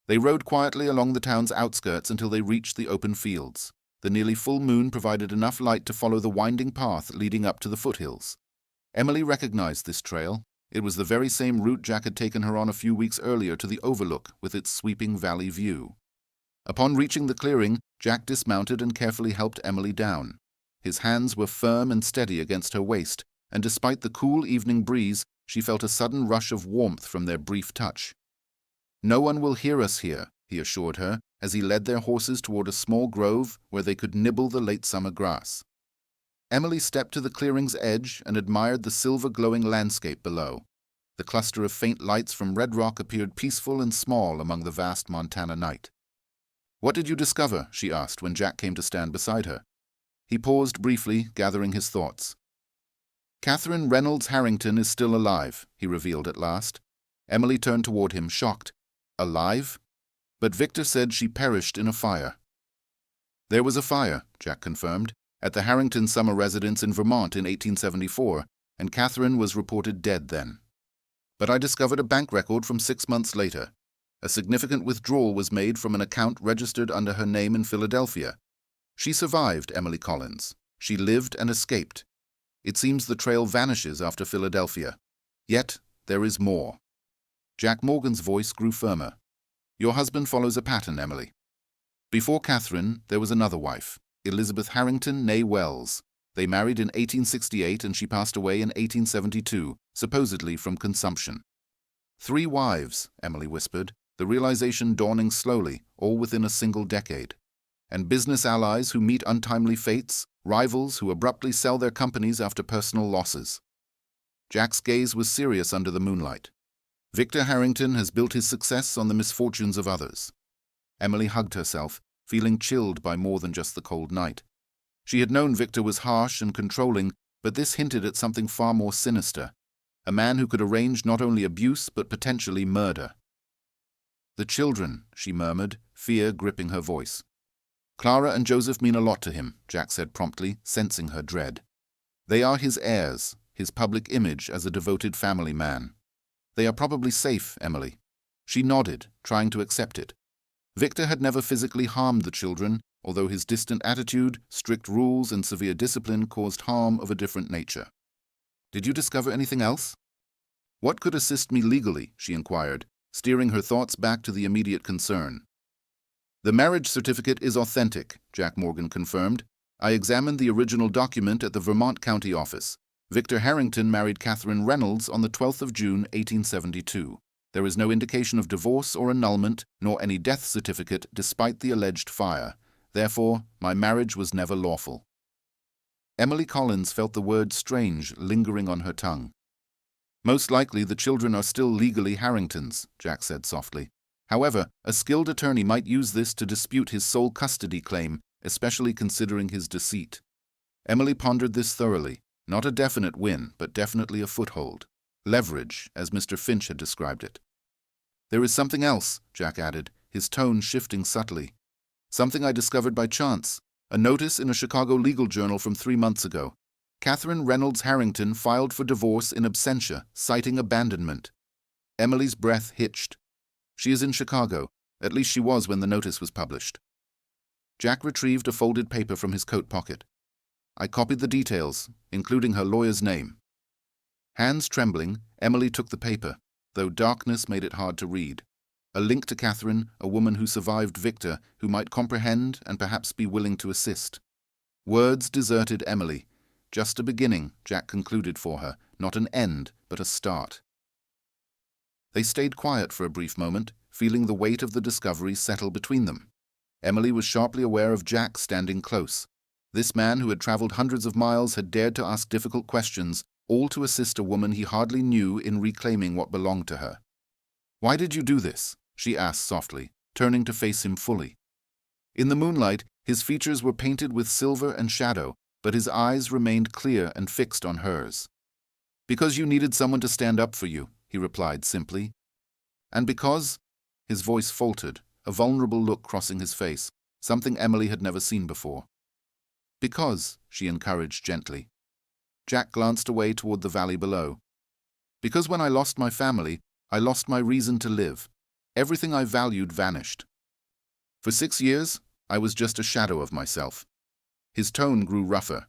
They rode quietly along the town's outskirts until they reached the open fields. The nearly full moon provided enough light to follow the winding path leading up to the foothills. Emily recognized this trail. It was the very same route Jack had taken her on a few weeks earlier to the overlook with its sweeping valley view. Upon reaching the clearing, Jack dismounted and carefully helped Emily down. His hands were firm and steady against her waist, and despite the cool evening breeze, she felt a sudden rush of warmth from their brief touch. No one will hear us here, he assured her, as he led their horses toward a small grove where they could nibble the late summer grass. Emily stepped to the clearing's edge and admired the silver-glowing landscape below. The cluster of faint lights from Red Rock appeared peaceful and small among the vast Montana night. What did you discover? She asked when Jack came to stand beside her. He paused briefly, gathering his thoughts. Catherine Reynolds Harrington is still alive, he revealed at last. Emily turned toward him, shocked. Alive? But Victor said she perished in a fire. There was a fire, Jack confirmed, at the Harrington summer residence in Vermont in 1874, and Catherine was reported dead then. But I discovered a bank record from 6 months later. A significant withdrawal was made from an account registered under her name in Philadelphia. She survived, Emily Collins. She lived and escaped. It seems the trail vanishes after Philadelphia. Yet, there is more. Jack Morgan's voice grew firmer. Your husband follows a pattern, Emily. Before Catherine, there was another wife, Elizabeth Harrington née Wells. They married in 1868 and she passed away in 1872, supposedly from consumption. 3 wives, Emily whispered, the realization dawning slowly, all within a single decade. And business allies who meet untimely fates, rivals who abruptly sell their companies after personal losses. Jack's gaze was serious under the moonlight. Victor Harrington has built his success on the misfortunes of others. Emily hugged herself, feeling chilled by more than just the cold night. She had known Victor was harsh and controlling, but this hinted at something far more sinister. A man who could arrange not only abuse but potentially murder. The children, she murmured, fear gripping her voice. Clara and Joseph mean a lot to him, Jack said promptly, sensing her dread. They are his heirs, his public image as a devoted family man. They are probably safe, Emily. She nodded, trying to accept it. Victor had never physically harmed the children, although his distant attitude, strict rules, and severe discipline caused harm of a different nature. Did you discover anything else? What could assist me legally? She inquired, steering her thoughts back to the immediate concern. The marriage certificate is authentic, Jack Morgan confirmed. I examined the original document at the Vermont County office. Victor Harrington married Catherine Reynolds on the 12th of June, 1872. There is no indication of divorce or annulment, nor any death certificate despite the alleged fire. Therefore, my marriage was never lawful. Emily Collins felt the word strange lingering on her tongue. Most likely the children are still legally Harringtons, Jack said softly. However, a skilled attorney might use this to dispute his sole custody claim, especially considering his deceit. Emily pondered this thoroughly. Not a definite win, but definitely a foothold. Leverage, as Mr. Finch had described it. There is something else, Jack added, his tone shifting subtly. Something I discovered by chance. A notice in a Chicago legal journal from 3 months ago. Catherine Reynolds Harrington filed for divorce in absentia, citing abandonment. Emily's breath hitched. She is in Chicago. At least she was when the notice was published. Jack retrieved a folded paper from his coat pocket. I copied the details, including her lawyer's name. Hands trembling, Emily took the paper, though darkness made it hard to read. A link to Catherine, a woman who survived Victor, who might comprehend and perhaps be willing to assist. Words deserted Emily. Just a beginning, Jack concluded for her, not an end, but a start. They stayed quiet for a brief moment, feeling the weight of the discovery settle between them. Emily was sharply aware of Jack standing close. This man who had traveled hundreds of miles had dared to ask difficult questions, all to assist a woman he hardly knew in reclaiming what belonged to her. "Why did you do this?" she asked softly, turning to face him fully. In the moonlight, his features were painted with silver and shadow, but his eyes remained clear and fixed on hers. "Because you needed someone to stand up for you," he replied simply. "And because—" his voice faltered, a vulnerable look crossing his face, something Emily had never seen before. "Because," she encouraged gently. Jack glanced away toward the valley below. "Because when I lost my family, I lost my reason to live. Everything I valued vanished. For 6 years, I was just a shadow of myself." His tone grew rougher.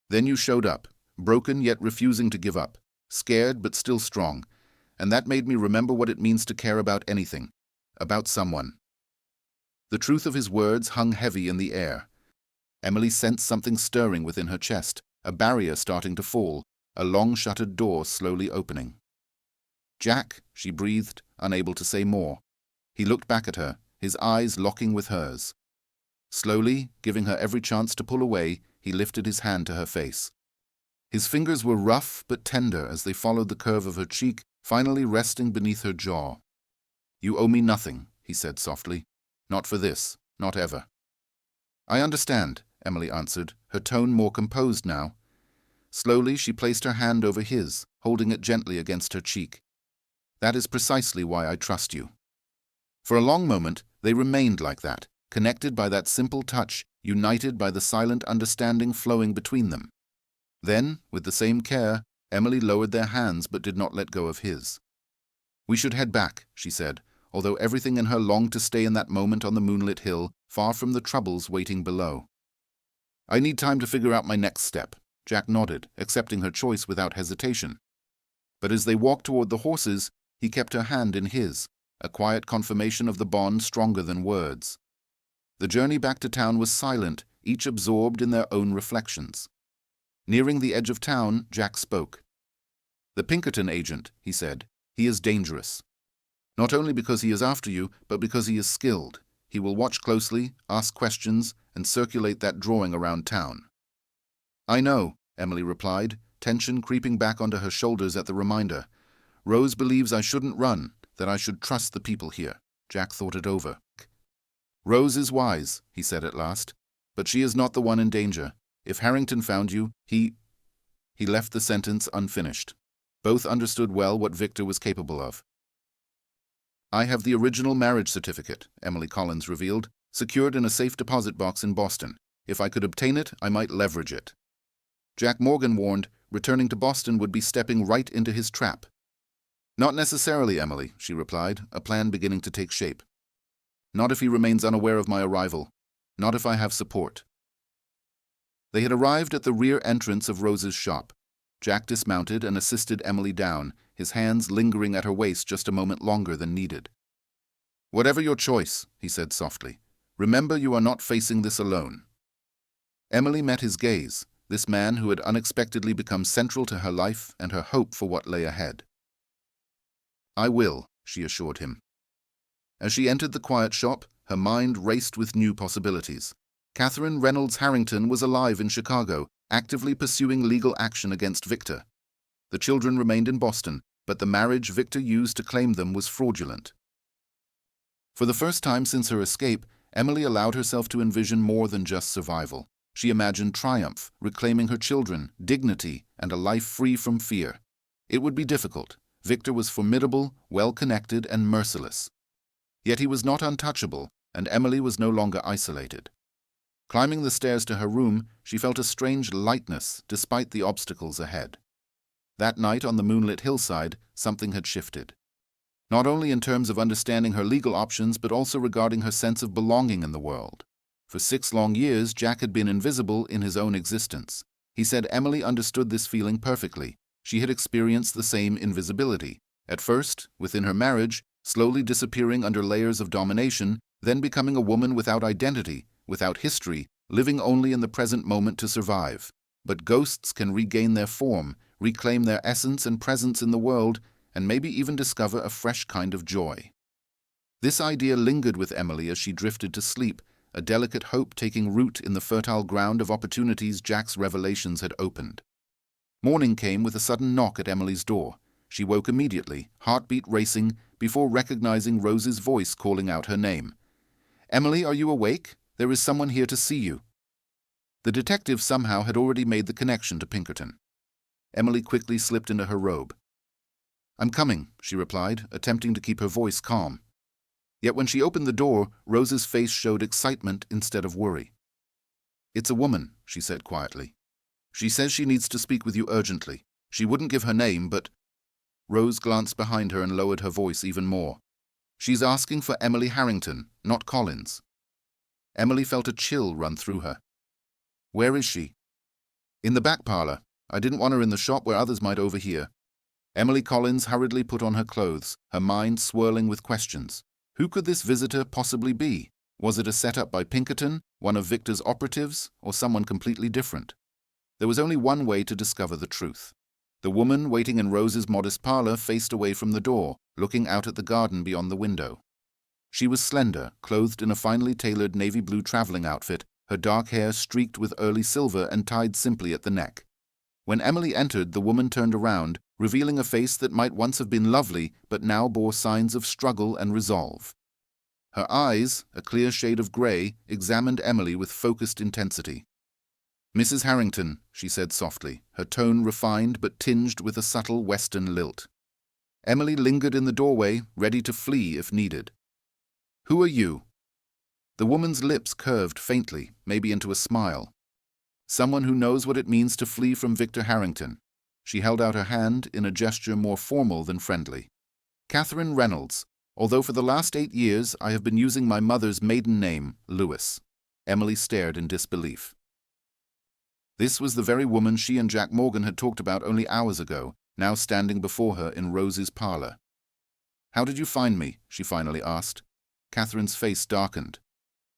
"Then you showed up, broken yet refusing to give up, scared but still strong, and that made me remember what it means to care about anything, about someone." The truth of his words hung heavy in the air. Emily sensed something stirring within her chest, a barrier starting to fall, a long-shuttered door slowly opening. "Jack," she breathed, unable to say more. He looked back at her, his eyes locking with hers. Slowly, giving her every chance to pull away, he lifted his hand to her face. His fingers were rough but tender as they followed the curve of her cheek, finally resting beneath her jaw. "You owe me nothing," he said softly. "Not for this, not ever." "I understand," Emily answered, her tone more composed now. Slowly, she placed her hand over his, holding it gently against her cheek. "That is precisely why I trust you." For a long moment, they remained like that, connected by that simple touch, united by the silent understanding flowing between them. Then, with the same care, Emily lowered their hands but did not let go of his. "We should head back," she said, although everything in her longed to stay in that moment on the moonlit hill, far from the troubles waiting below. "I need time to figure out my next step," Jack nodded, accepting her choice without hesitation. But as they walked toward the horses, he kept her hand in his, a quiet confirmation of the bond stronger than words. The journey back to town was silent, each absorbed in their own reflections. Nearing the edge of town, Jack spoke. "The Pinkerton agent," he said. "He is dangerous. Not only because he is after you, but because he is skilled. He will watch closely, ask questions, and circulate that drawing around town." "I know," Emily replied, tension creeping back onto her shoulders at the reminder. "Rose believes I shouldn't run, that I should trust the people here." Jack thought it over. "Rose is wise," he said at last, "but she is not the one in danger. If Harrington found you, he—" He left the sentence unfinished. Both understood well what Victor was capable of. "I have the original marriage certificate," Emily Collins revealed, "secured in a safe deposit box in Boston. If I could obtain it, I might leverage it." Jack Morgan warned, returning to Boston would be stepping right into his trap. "Not necessarily, Emily," she replied, a plan beginning to take shape. "Not if he remains unaware of my arrival. Not if I have support." They had arrived at the rear entrance of Rose's shop. Jack dismounted and assisted Emily down, his hands lingering at her waist just a moment longer than needed. "Whatever your choice," he said softly, "remember you are not facing this alone." Emily met his gaze, this man who had unexpectedly become central to her life and her hope for what lay ahead. "I will," she assured him. As she entered the quiet shop, her mind raced with new possibilities. Catherine Reynolds Harrington was alive in Chicago, actively pursuing legal action against Victor. The children remained in Boston, but the marriage Victor used to claim them was fraudulent. For the first time since her escape, Emily allowed herself to envision more than just survival. She imagined triumph, reclaiming her children, dignity, and a life free from fear. It would be difficult. Victor was formidable, well-connected, and merciless. Yet he was not untouchable, and Emily was no longer isolated. Climbing the stairs to her room, she felt a strange lightness despite the obstacles ahead. That night on the moonlit hillside, something had shifted. Not only in terms of understanding her legal options, but also regarding her sense of belonging in the world. For 6 long years, Jack had been invisible in his own existence. He said Emily understood this feeling perfectly. She had experienced the same invisibility. At first, within her marriage, slowly disappearing under layers of domination, then becoming a woman without identity, without history, living only in the present moment to survive. But ghosts can regain their form, reclaim their essence and presence in the world, and maybe even discover a fresh kind of joy. This idea lingered with Emily as she drifted to sleep, a delicate hope taking root in the fertile ground of opportunities Jack's revelations had opened. Morning came with a sudden knock at Emily's door. She woke immediately, heartbeat racing, before recognizing Rose's voice calling out her name. "Emily, are you awake? There is someone here to see you." The detective somehow had already made the connection to Pinkerton. Emily quickly slipped into her robe. "I'm coming," she replied, attempting to keep her voice calm. Yet when she opened the door, Rose's face showed excitement instead of worry. "It's a woman," she said quietly. "She says she needs to speak with you urgently. She wouldn't give her name, but—" Rose glanced behind her and lowered her voice even more. "She's asking for Emily Harrington, not Collins." Emily felt a chill run through her. "Where is she?" "In the back parlor. I didn't want her in the shop where others might overhear." Emily Collins hurriedly put on her clothes, her mind swirling with questions. Who could this visitor possibly be? Was it a setup by Pinkerton, one of Victor's operatives, or someone completely different? There was only one way to discover the truth. The woman waiting in Rose's modest parlor faced away from the door, looking out at the garden beyond the window. She was slender, clothed in a finely tailored navy blue traveling outfit, her dark hair streaked with early silver and tied simply at the neck. When Emily entered, the woman turned around, revealing a face that might once have been lovely, but now bore signs of struggle and resolve. Her eyes, a clear shade of gray, examined Emily with focused intensity. "Mrs. Harrington," she said softly, her tone refined but tinged with a subtle Western lilt. Emily lingered in the doorway, ready to flee if needed. "Who are you?" The woman's lips curved faintly, maybe into a smile. "Someone who knows what it means to flee from Victor Harrington." She held out her hand in a gesture more formal than friendly. "Catherine Reynolds, although for the last 8 years I have been using my mother's maiden name, Lewis." Emily stared in disbelief. This was the very woman she and Jack Morgan had talked about only hours ago, now standing before her in Rose's parlor. "How did you find me?" she finally asked. Catherine's face darkened.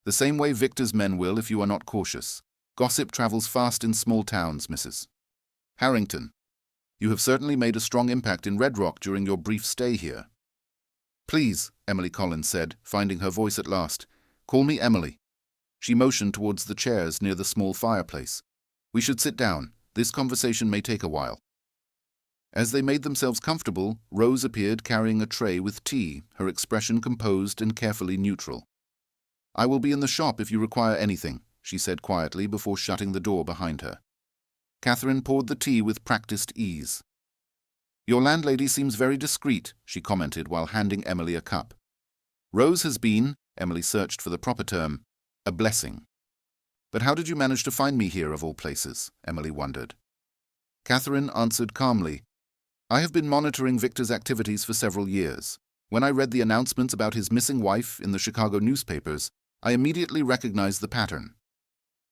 "The same way Victor's men will if you are not cautious. Gossip travels fast in small towns, Mrs. Harrington. You have certainly made a strong impact in Red Rock during your brief stay here." "Please," Emily Collins said, finding her voice at last, "call me Emily." She motioned towards the chairs near the small fireplace. "We should sit down. This conversation may take a while." As they made themselves comfortable, Rose appeared carrying a tray with tea, her expression composed and carefully neutral. "I will be in the shop if you require anything," she said quietly before shutting the door behind her. Catherine poured the tea with practiced ease. "Your landlady seems very discreet," she commented while handing Emily a cup. "Rose has been," Emily searched for the proper term, "a blessing." "But how did you manage to find me here, of all places?" Emily wondered. Catherine answered calmly, "I have been monitoring Victor's activities for several years. When I read the announcements about his missing wife in the Chicago newspapers, I immediately recognized the pattern."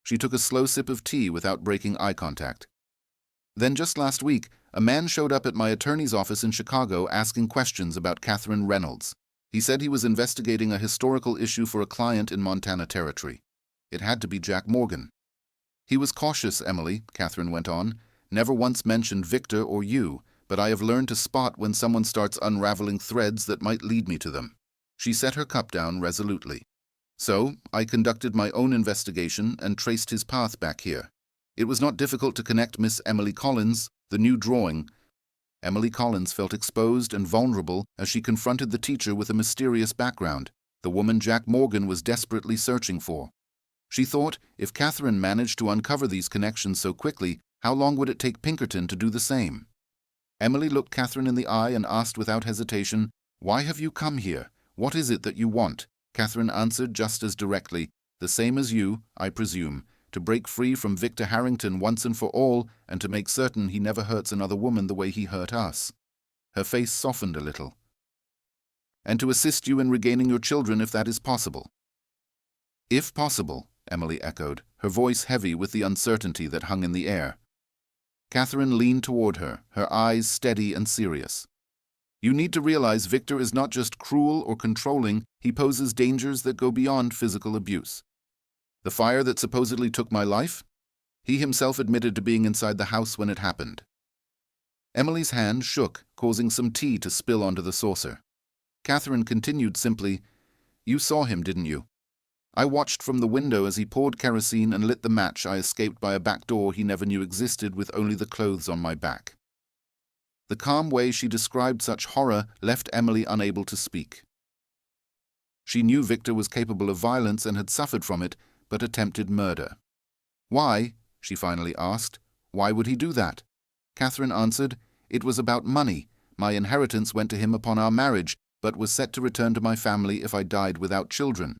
She took a slow sip of tea without breaking eye contact. "Then just last week, a man showed up at my attorney's office in Chicago asking questions about Catherine Reynolds. He said he was investigating a historical issue for a client in Montana Territory. It had to be Jack Morgan." "He was cautious, Emily," Catherine went on, "never once mentioned Victor or you, but I have learned to spot when someone starts unraveling threads that might lead me to them." She set her cup down resolutely. "So, I conducted my own investigation and traced his path back here. It was not difficult to connect Miss Emily Collins, the new drawing." Emily Collins felt exposed and vulnerable as she confronted the teacher with a mysterious background, the woman Jack Morgan was desperately searching for. She thought, if Catherine managed to uncover these connections so quickly, how long would it take Pinkerton to do the same? Emily looked Catherine in the eye and asked without hesitation, "Why have you come here? What is it that you want?" Catherine answered just as directly, The same as you, I presume, to break free from Victor Harrington once and for all, and to make certain he never hurts another woman the way he hurt us." Her face softened a little. "And to assist you in regaining your children if that is possible." "If possible," Emily echoed, her voice heavy with the uncertainty that hung in the air. Catherine leaned toward her, her eyes steady and serious. "You need to realize Victor is not just cruel or controlling, he poses dangers that go beyond physical abuse. The fire that supposedly took my life? He himself admitted to being inside the house when it happened." Emily's hand shook, causing some tea to spill onto the saucer. Catherine continued simply, "You saw him, didn't you? I watched from the window as he poured kerosene and lit the match I escaped by a back door he never knew existed with only the clothes on my back." The calm way she described such horror left Emily unable to speak. She knew Victor was capable of violence and had suffered from it, but attempted murder. "Why?" she finally asked. "Why would he do that?" Catherine answered, "It was about money. My inheritance went to him upon our marriage, but was set to return to my family if I died without children.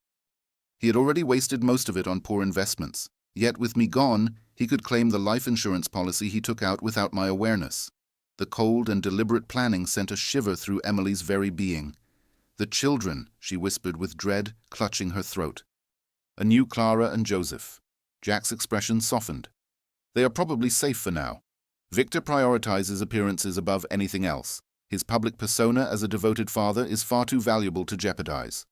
He had already wasted most of it on poor investments. Yet with me gone, he could claim the life insurance policy he took out without my awareness." The cold and deliberate planning sent a shiver through Emily's very being. "The children," she whispered with dread, clutching her throat. "A new Clara and Joseph." Jack's expression softened. "They are probably safe for now. Victor prioritizes appearances above anything else. His public persona as a devoted father is far too valuable to jeopardize.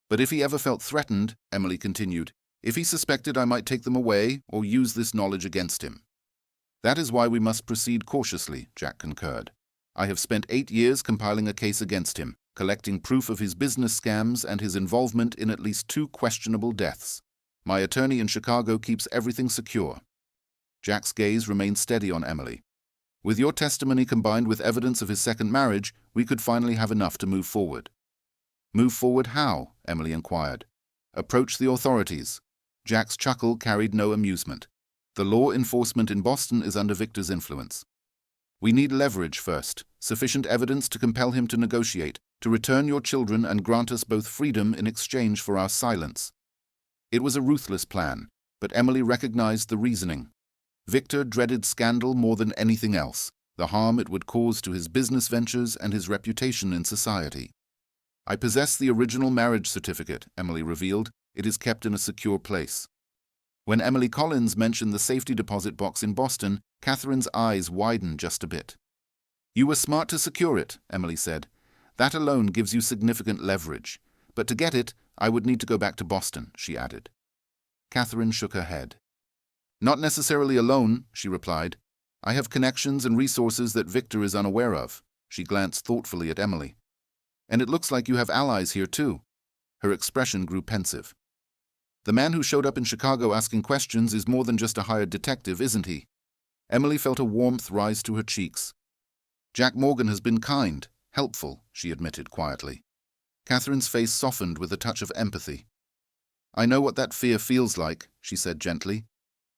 But if he ever felt threatened," Emily continued, "if he suspected I might take them away or use this knowledge against him." "That is why we must proceed cautiously," Jack concurred. "I have spent 8 years compiling a case against him, collecting proof of his business scams and his involvement in at least 2 questionable deaths. My attorney in Chicago keeps everything secure." Jack's gaze remained steady on Emily. "With your testimony combined with evidence of his second marriage, we could finally have enough to move forward." "Move forward how?" Emily inquired. "Approach the authorities." Jack's chuckle carried no amusement. "The law enforcement in Boston is under Victor's influence. We need leverage first, sufficient evidence to compel him to negotiate, to return your children and grant us both freedom in exchange for our silence." It was a ruthless plan, but Emily recognized the reasoning. Victor dreaded scandal more than anything else, the harm it would cause to his business ventures and his reputation in society. "I possess the original marriage certificate," Emily revealed. "It is kept in a secure place." When Emily Collins mentioned the safety deposit box in Boston, Catherine's eyes widened just a bit. "You were smart to secure it," Emily said. "That alone gives you significant leverage. But to get it, I would need to go back to Boston," she added. Catherine shook her head. "Not necessarily alone," she replied. "I have connections and resources that Victor is unaware of." She glanced thoughtfully at Emily. "And it looks like you have allies here too." Her expression grew pensive. "The man who showed up in Chicago asking questions is more than just a hired detective, isn't he?" Emily felt a warmth rise to her cheeks. "Jack Morgan has been kind, helpful," she admitted quietly. Catherine's face softened with a touch of empathy. "I know what that fear feels like," she said gently.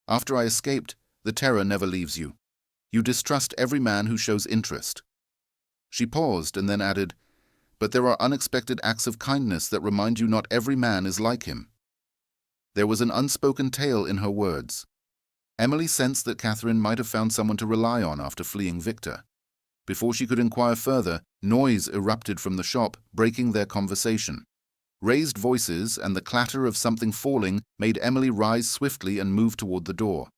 "After I escaped, the terror never leaves you. You distrust every man who shows interest." She paused and then added, "But there are unexpected acts of kindness that remind you not every man is like him." There was an unspoken tale in her words. Emily sensed that Catherine might have found someone to rely on after fleeing Victor. Before she could inquire further, noise erupted from the shop, breaking their conversation. Raised voices and the clatter of something falling made Emily rise swiftly and move toward the door.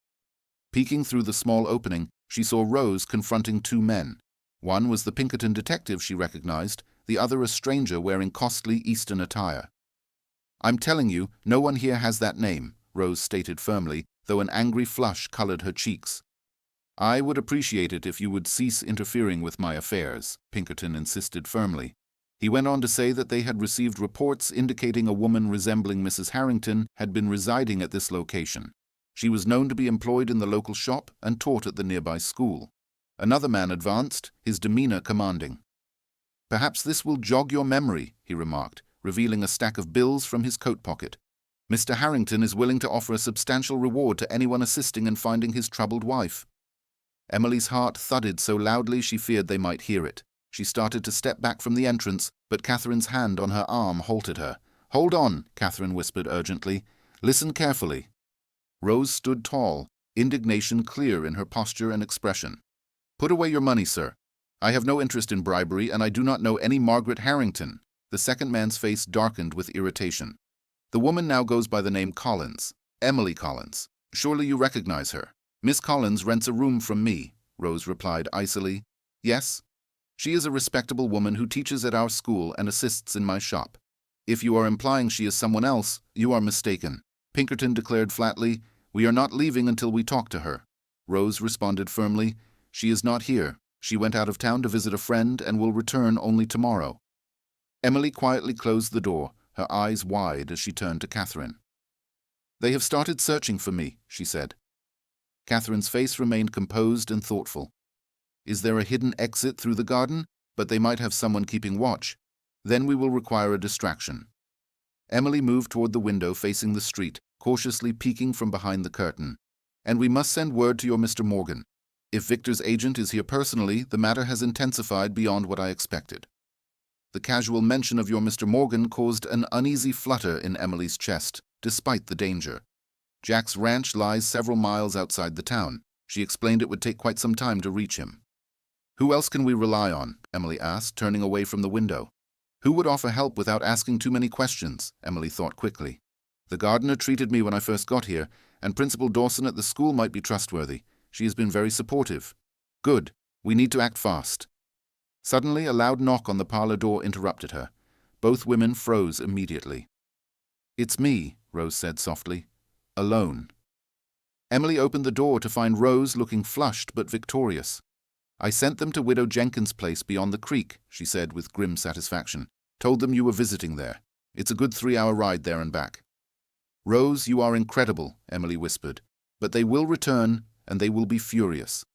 Peeking through the small opening, she saw Rose confronting 2 men. One was the Pinkerton detective she recognized, the other a stranger wearing costly Eastern attire. "I'm telling you, no one here has that name," Rose stated firmly, though an angry flush colored her cheeks. "I would appreciate it if you would cease interfering with my affairs," Pinkerton insisted firmly. He went on to say that they had received reports indicating a woman resembling Mrs. Harrington had been residing at this location. She was known to be employed in the local shop and taught at the nearby school. Another man advanced, his demeanor commanding. "Perhaps this will jog your memory," he remarked, revealing a stack of bills from his coat pocket. "Mr. Harrington is willing to offer a substantial reward to anyone assisting in finding his troubled wife." Emily's heart thudded so loudly she feared they might hear it. She started to step back from the entrance, but Catherine's hand on her arm halted her. "Hold on," Catherine whispered urgently. Listen carefully. Rose stood tall, indignation clear in her posture and expression. Put away your money, sir. I have no interest in bribery, and I do not know any Margaret Harrington. The second man's face darkened with irritation. The woman now goes by the name Collins, Emily Collins. Surely you recognize her. Miss Collins rents a room from me, Rose replied icily. Yes? She is a respectable woman who teaches at our school and assists in my shop. If you are implying she is someone else, you are mistaken. Pinkerton declared flatly, We are not leaving until we talk to her. Rose responded firmly, She is not here. She went out of town to visit a friend and will return only tomorrow. Emily quietly closed the door, her eyes wide as she turned to Catherine. They have started searching for me, she said. Catherine's face remained composed and thoughtful. Is there a hidden exit through the garden? But they might have someone keeping watch. Then we will require a distraction. Emily moved toward the window facing the street, cautiously peeking from behind the curtain. And we must send word to your Mr. Morgan. If Victor's agent is here personally, the matter has intensified beyond what I expected. The casual mention of your Mr. Morgan caused an uneasy flutter in Emily's chest, despite the danger. Jack's ranch lies several miles outside the town. She explained it would take quite some time to reach him. Who else can we rely on? Emily asked, turning away from the window. Who would offer help without asking too many questions? Emily thought quickly. The gardener treated me when I first got here, and Principal Dawson at the school might be trustworthy. She has been very supportive. Good. We need to act fast. Suddenly, a loud knock on the parlor door interrupted her. Both women froze immediately. It's me, Rose said softly. Alone. Emily opened the door to find Rose looking flushed but victorious. I sent them to Widow Jenkins' place beyond the creek, she said with grim satisfaction. Told them you were visiting there. It's a good 3-hour ride there and back. Rose, you are incredible, Emily whispered. But they will return, and they will be furious.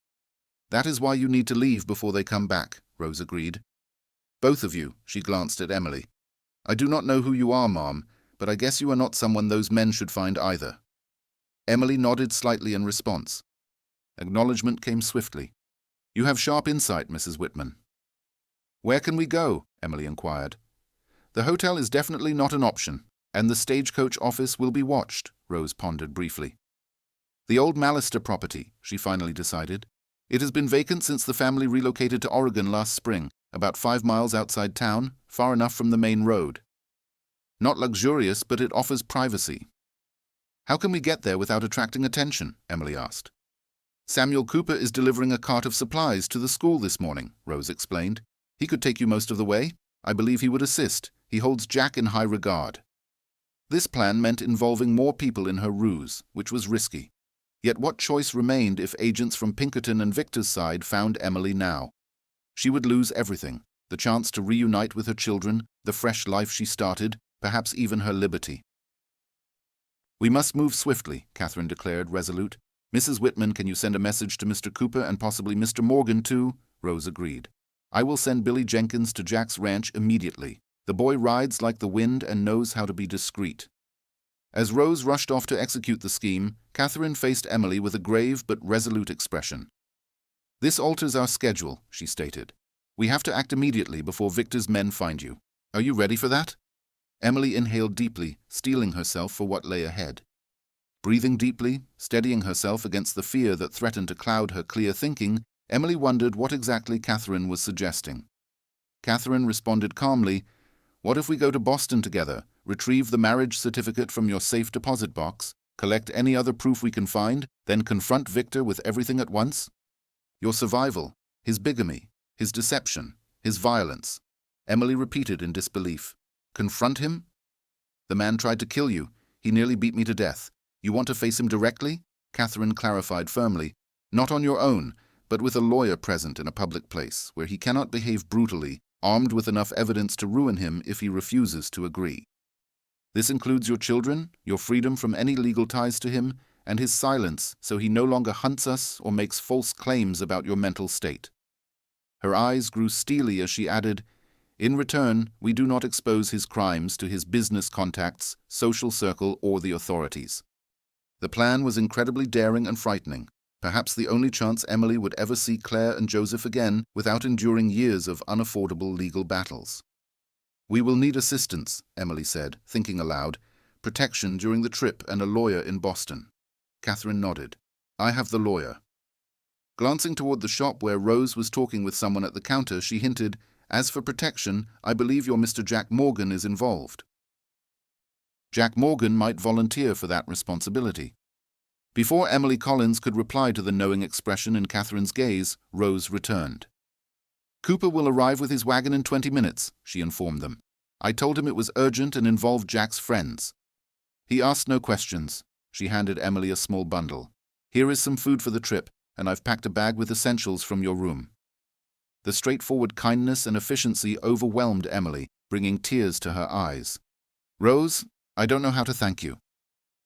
That is why you need to leave before they come back, Rose agreed. Both of you, she glanced at Emily. I do not know who you are, Mom, but I guess you are not someone those men should find either. Emily nodded slightly in response. Acknowledgement came swiftly. You have sharp insight, Mrs. Whitman. Where can we go? Emily inquired. The hotel is definitely not an option, and the stagecoach office will be watched, Rose pondered briefly. The old Mallister property, she finally decided. It has been vacant since the family relocated to Oregon last spring, about 5 miles outside town, far enough from the main road. Not luxurious, but it offers privacy. How can we get there without attracting attention? Emily asked. Samuel Cooper is delivering a cart of supplies to the school this morning, Rose explained. He could take you most of the way. I believe he would assist. He holds Jack in high regard. This plan meant involving more people in her ruse, which was risky. Yet what choice remained if agents from Pinkerton and Victor's side found Emily now? She would lose everything, the chance to reunite with her children, the fresh life she started, perhaps even her liberty. We must move swiftly, Catherine declared, resolute. Mrs. Whitman, can you send a message to Mr. Cooper and possibly Mr. Morgan too? Rose agreed. I will send Billy Jenkins to Jack's ranch immediately. The boy rides like the wind and knows how to be discreet. As Rose rushed off to execute the scheme, Catherine faced Emily with a grave but resolute expression. This alters our schedule, she stated. We have to act immediately before Victor's men find you. Are you ready for that? Emily inhaled deeply, steeling herself for what lay ahead. Breathing deeply, steadying herself against the fear that threatened to cloud her clear thinking, Emily wondered what exactly Catherine was suggesting. Catherine responded calmly, What if we go to Boston together, retrieve the marriage certificate from your safe deposit box, collect any other proof we can find, then confront Victor with everything at once? Your survival, his bigamy, his deception, his violence. Emily repeated in disbelief. Confront him? The man tried to kill you. He nearly beat me to death. You want to face him directly? Catherine clarified firmly. Not on your own, but with a lawyer present in a public place, where he cannot behave brutally, armed with enough evidence to ruin him if he refuses to agree. This includes your children, your freedom from any legal ties to him, and his silence so he no longer hunts us or makes false claims about your mental state. Her eyes grew steely as she added, In return, we do not expose his crimes to his business contacts, social circle, or the authorities. The plan was incredibly daring and frightening, perhaps the only chance Emily would ever see Claire and Joseph again without enduring years of unaffordable legal battles. We will need assistance, Emily said, thinking aloud. protection during the trip, and a lawyer in Boston. Catherine nodded. I have the lawyer. Glancing toward the shop where Rose was talking with someone at the counter, she hinted, As for protection, I believe your Mr. Jack Morgan is involved. Jack Morgan might volunteer for that responsibility. Before Emily Collins could reply to the knowing expression in Catherine's gaze, Rose returned. Cooper will arrive with his wagon in 20 minutes, she informed them. I told him it was urgent and involved Jack's friends. He asked no questions. She handed Emily a small bundle. Here is some food for the trip, and I've packed a bag with essentials from your room. The straightforward kindness and efficiency overwhelmed Emily, bringing tears to her eyes. Rose, I don't know how to thank you.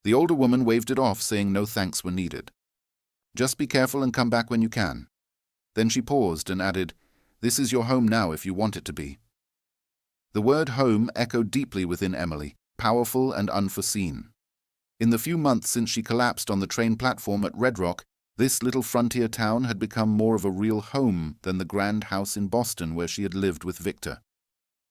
The older woman waved it off, saying no thanks were needed. Just be careful and come back when you can. Then she paused and added, This is your home now if you want it to be. The word home echoed deeply within Emily, powerful and unforeseen. In the few months since she collapsed on the train platform at Red Rock, this little frontier town had become more of a real home than the grand house in Boston where she had lived with Victor.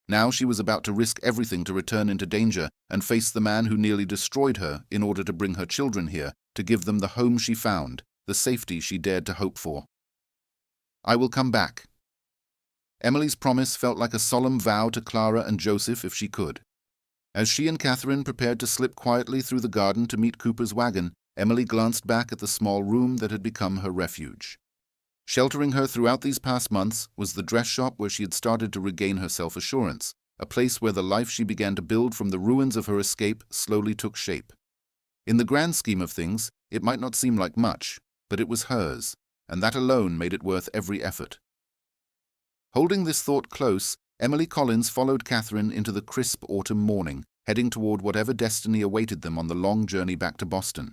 Now she was about to risk everything to return into danger and face the man who nearly destroyed her in order to bring her children here, to give them the home she found, the safety she dared to hope for. I will come back. Emily's promise felt like a solemn vow to Clara and Joseph if she could. As she and Catherine prepared to slip quietly through the garden to meet Cooper's wagon, Emily glanced back at the small room that had become her refuge. Sheltering her throughout these past months was the dress shop where she had started to regain her self-assurance, a place where the life she began to build from the ruins of her escape slowly took shape. In the grand scheme of things, it might not seem like much, but it was hers, and that alone made it worth every effort. Holding this thought close, Emily Collins followed Catherine into the crisp autumn morning, heading toward whatever destiny awaited them on the long journey back to Boston.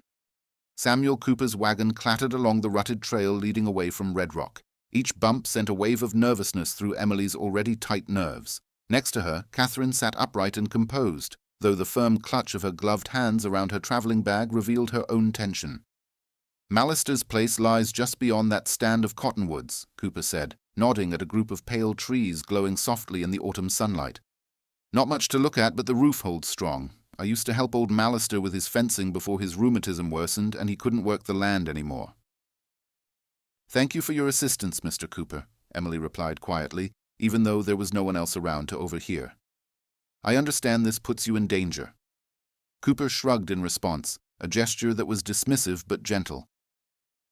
Samuel Cooper's wagon clattered along the rutted trail leading away from Red Rock. Each bump sent a wave of nervousness through Emily's already tight nerves. Next to her, Catherine sat upright and composed, though the firm clutch of her gloved hands around her traveling bag revealed her own tension. Mallister's place lies just beyond that stand of cottonwoods, Cooper said, nodding at a group of pale trees glowing softly in the autumn sunlight. Not much to look at, but the roof holds strong. I used to help old Mallister with his fencing before his rheumatism worsened and he couldn't work the land anymore. Thank you for your assistance, Mr. Cooper, Emily replied quietly, even though there was no one else around to overhear. I understand this puts you in danger. Cooper shrugged in response, a gesture that was dismissive but gentle.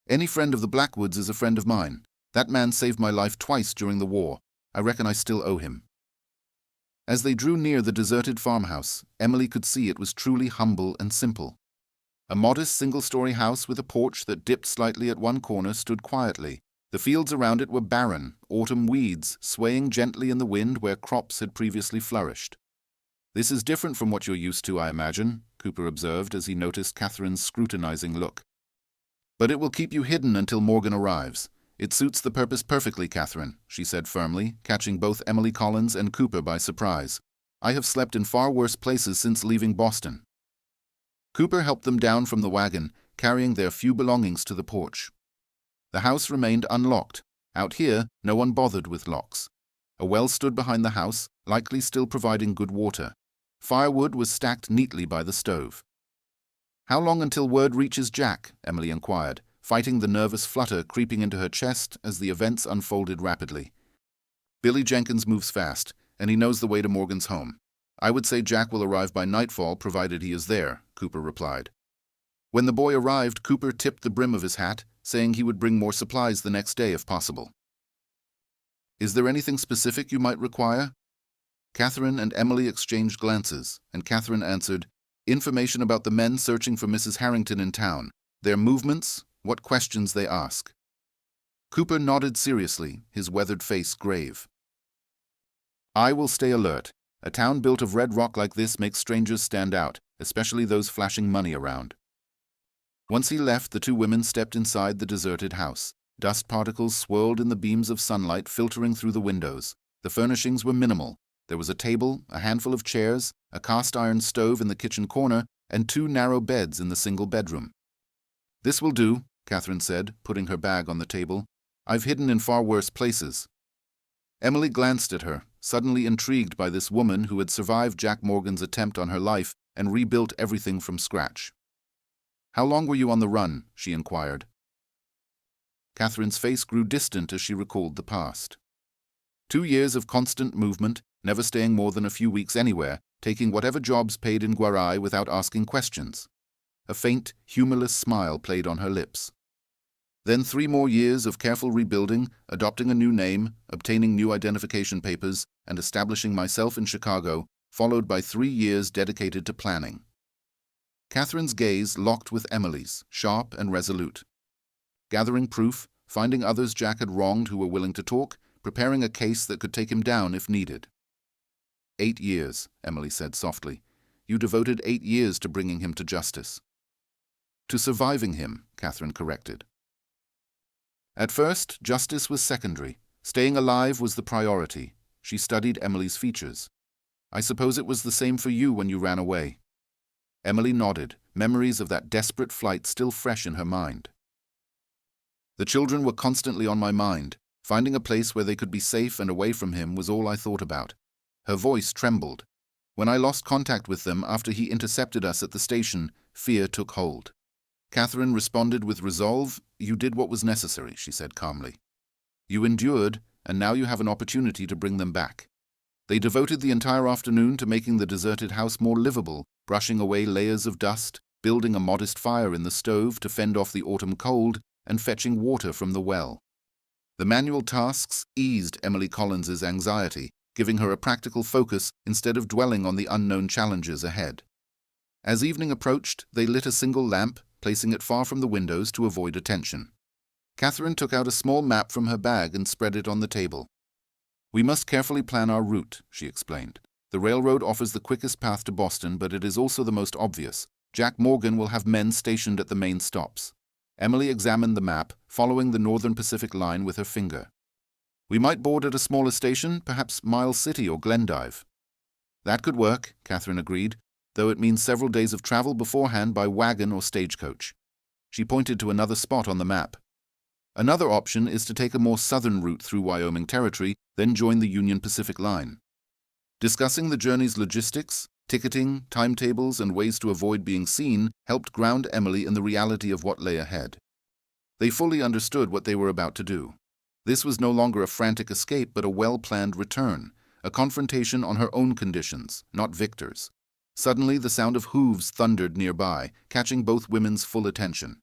Any friend of the Blackwoods is a friend of mine. That man saved my life twice during the war. I reckon I still owe him. As they drew near the deserted farmhouse, Emily could see it was truly humble and simple. A modest single-story house with a porch that dipped slightly at one corner stood quietly. The fields around it were barren, autumn weeds swaying gently in the wind where crops had previously flourished. This is different from what you're used to, I imagine, Cooper observed as he noticed Catherine's scrutinizing look. But it will keep you hidden until Morgan arrives. It suits the purpose perfectly, Catherine, she said firmly, catching both Emily Collins and Cooper by surprise. I have slept in far worse places since leaving Boston. Cooper helped them down from the wagon, carrying their few belongings to the porch. The house remained unlocked. Out here, no one bothered with locks. A well stood behind the house, likely still providing good water. Firewood was stacked neatly by the stove. How long until word reaches Jack? Emily inquired, fighting the nervous flutter creeping into her chest as the events unfolded rapidly. Billy Jenkins moves fast, and he knows the way to Morgan's home. I would say Jack will arrive by nightfall, provided he is there, Cooper replied. When the boy arrived, Cooper tipped the brim of his hat, saying he would bring more supplies the next day if possible. Is there anything specific you might require? Catherine and Emily exchanged glances, and Catherine answered, Information about the men searching for Mrs. Harrington in town, their movements, what questions they ask. Cooper nodded seriously, his weathered face grave. I will stay alert. A town built of red rock like this makes strangers stand out, especially those flashing money around. Once he left, the two women stepped inside the deserted house. Dust particles swirled in the beams of sunlight filtering through the windows. The furnishings were minimal. There was a table, a handful of chairs, a cast-iron stove in the kitchen corner, and two narrow beds in the single bedroom. This will do, Catherine said, putting her bag on the table. I've hidden in far worse places. Emily glanced at her, suddenly intrigued by this woman who had survived Jack Morgan's attempt on her life and rebuilt everything from scratch. "How long were you on the run?" she inquired. Catherine's face grew distant as she recalled the past. 2 years of constant movement, never staying more than a few weeks anywhere, taking whatever jobs paid in Guarai without asking questions. A faint, humorless smile played on her lips. Then 3 more years of careful rebuilding, adopting a new name, obtaining new identification papers, and establishing myself in Chicago, followed by 3 years dedicated to planning. Catherine's gaze locked with Emily's, sharp and resolute. Gathering proof, finding others Jack had wronged who were willing to talk, preparing a case that could take him down if needed. 8 years, Emily said softly. You devoted 8 years to bringing him to justice. To surviving him, Catherine corrected. At first, justice was secondary. Staying alive was the priority. She studied Emily's features. I suppose it was the same for you when you ran away. Emily nodded, memories of that desperate flight still fresh in her mind. The children were constantly on my mind. Finding a place where they could be safe and away from him was all I thought about. Her voice trembled. When I lost contact with them after he intercepted us at the station, fear took hold. Catherine responded with resolve. You did what was necessary, she said calmly. You endured, and now you have an opportunity to bring them back. They devoted the entire afternoon to making the deserted house more livable, brushing away layers of dust, building a modest fire in the stove to fend off the autumn cold, and fetching water from the well. The manual tasks eased Emily Collins's anxiety, giving her a practical focus instead of dwelling on the unknown challenges ahead. As evening approached, they lit a single lamp, placing it far from the windows to avoid attention. Catherine took out a small map from her bag and spread it on the table. We must carefully plan our route, she explained. The railroad offers the quickest path to Boston, but it is also the most obvious. Jack Morgan will have men stationed at the main stops. Emily examined the map, following the Northern Pacific line with her finger. We might board at a smaller station, perhaps Miles City or Glendive. That could work, Catherine agreed, though it means several days of travel beforehand by wagon or stagecoach. She pointed to another spot on the map. Another option is to take a more southern route through Wyoming Territory, then join the Union Pacific line. Discussing the journey's logistics, ticketing, timetables, and ways to avoid being seen helped ground Emily in the reality of what lay ahead. They fully understood what they were about to do. This was no longer a frantic escape but a well-planned return, a confrontation on her own conditions, not Victor's. Suddenly the sound of hooves thundered nearby, catching both women's full attention.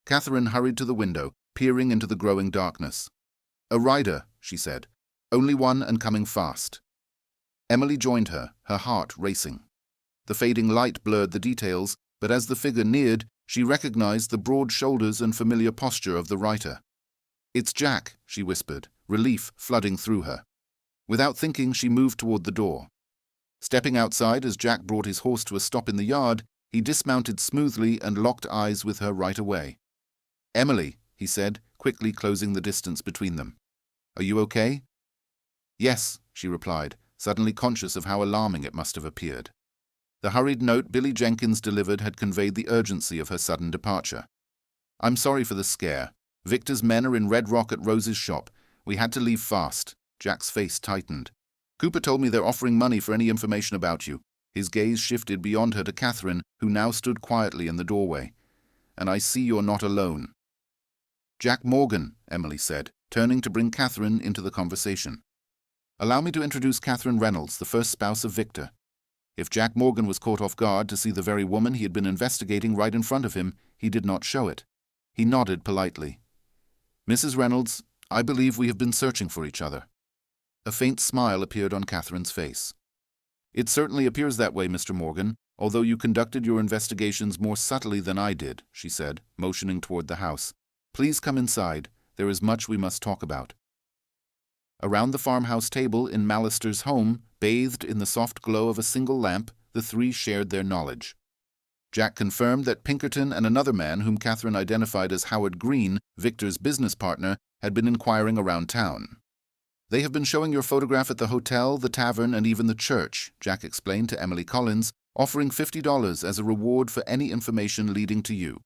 Catherine hurried to the window, peering into the growing darkness. A rider, she said. Only one and coming fast. Emily joined her, her heart racing. The fading light blurred the details, but as the figure neared, she recognized the broad shoulders and familiar posture of the rider. It's Jack, she whispered, relief flooding through her. Without thinking, she moved toward the door. Stepping outside as Jack brought his horse to a stop in the yard, he dismounted smoothly and locked eyes with her right away. Emily, he said, quickly closing the distance between them. Are you okay? Yes, she replied, suddenly conscious of how alarming it must have appeared. The hurried note Billy Jenkins delivered had conveyed the urgency of her sudden departure. I'm sorry for the scare. Victor's men are in Red Rock at Rose's shop. We had to leave fast. Jack's face tightened. Cooper told me they're offering money for any information about you. His gaze shifted beyond her to Catherine, who now stood quietly in the doorway. And I see you're not alone. Jack Morgan, Emily said, turning to bring Catherine into the conversation. Allow me to introduce Catherine Reynolds, the first spouse of Victor. If Jack Morgan was caught off guard to see the very woman he had been investigating right in front of him, he did not show it. He nodded politely. Mrs. Reynolds, I believe we have been searching for each other. A faint smile appeared on Catherine's face. It certainly appears that way, Mr. Morgan, although you conducted your investigations more subtly than I did, she said, motioning toward the house. Please come inside. There is much we must talk about. Around the farmhouse table in Mallister's home, bathed in the soft glow of a single lamp, the three shared their knowledge. Jack confirmed that Pinkerton and another man whom Catherine identified as Howard Green, Victor's business partner, had been inquiring around town. They have been showing your photograph at the hotel, the tavern, and even the church, Jack explained to Emily Collins, offering $50 as a reward for any information leading to you.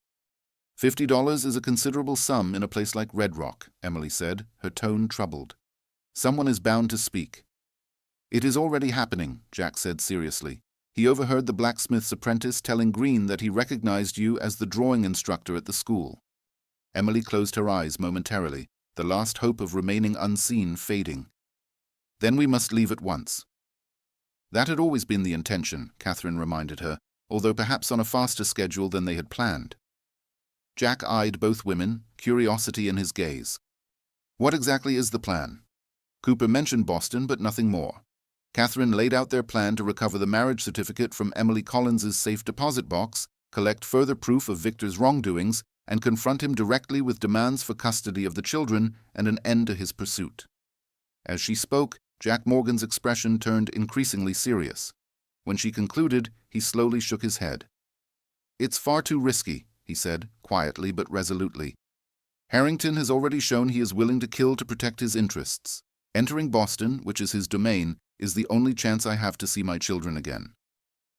$50 is a considerable sum in a place like Red Rock, Emily said, her tone troubled. Someone is bound to speak. It is already happening, Jack said seriously. He overheard the blacksmith's apprentice telling Green that he recognized you as the drawing instructor at the school. Emily closed her eyes momentarily, the last hope of remaining unseen fading. Then we must leave at once. That had always been the intention, Catherine reminded her, although perhaps on a faster schedule than they had planned. Jack eyed both women, curiosity in his gaze. What exactly is the plan? Cooper mentioned Boston, but nothing more. Catherine laid out their plan to recover the marriage certificate from Emily Collins's safe deposit box, collect further proof of Victor's wrongdoings, and confront him directly with demands for custody of the children and an end to his pursuit. As she spoke, Jack Morgan's expression turned increasingly serious. When she concluded, he slowly shook his head. "It's far too risky," he said, quietly but resolutely. "Harrington has already shown he is willing to kill to protect his interests. Entering Boston, which is his domain, is the only chance I have to see my children again."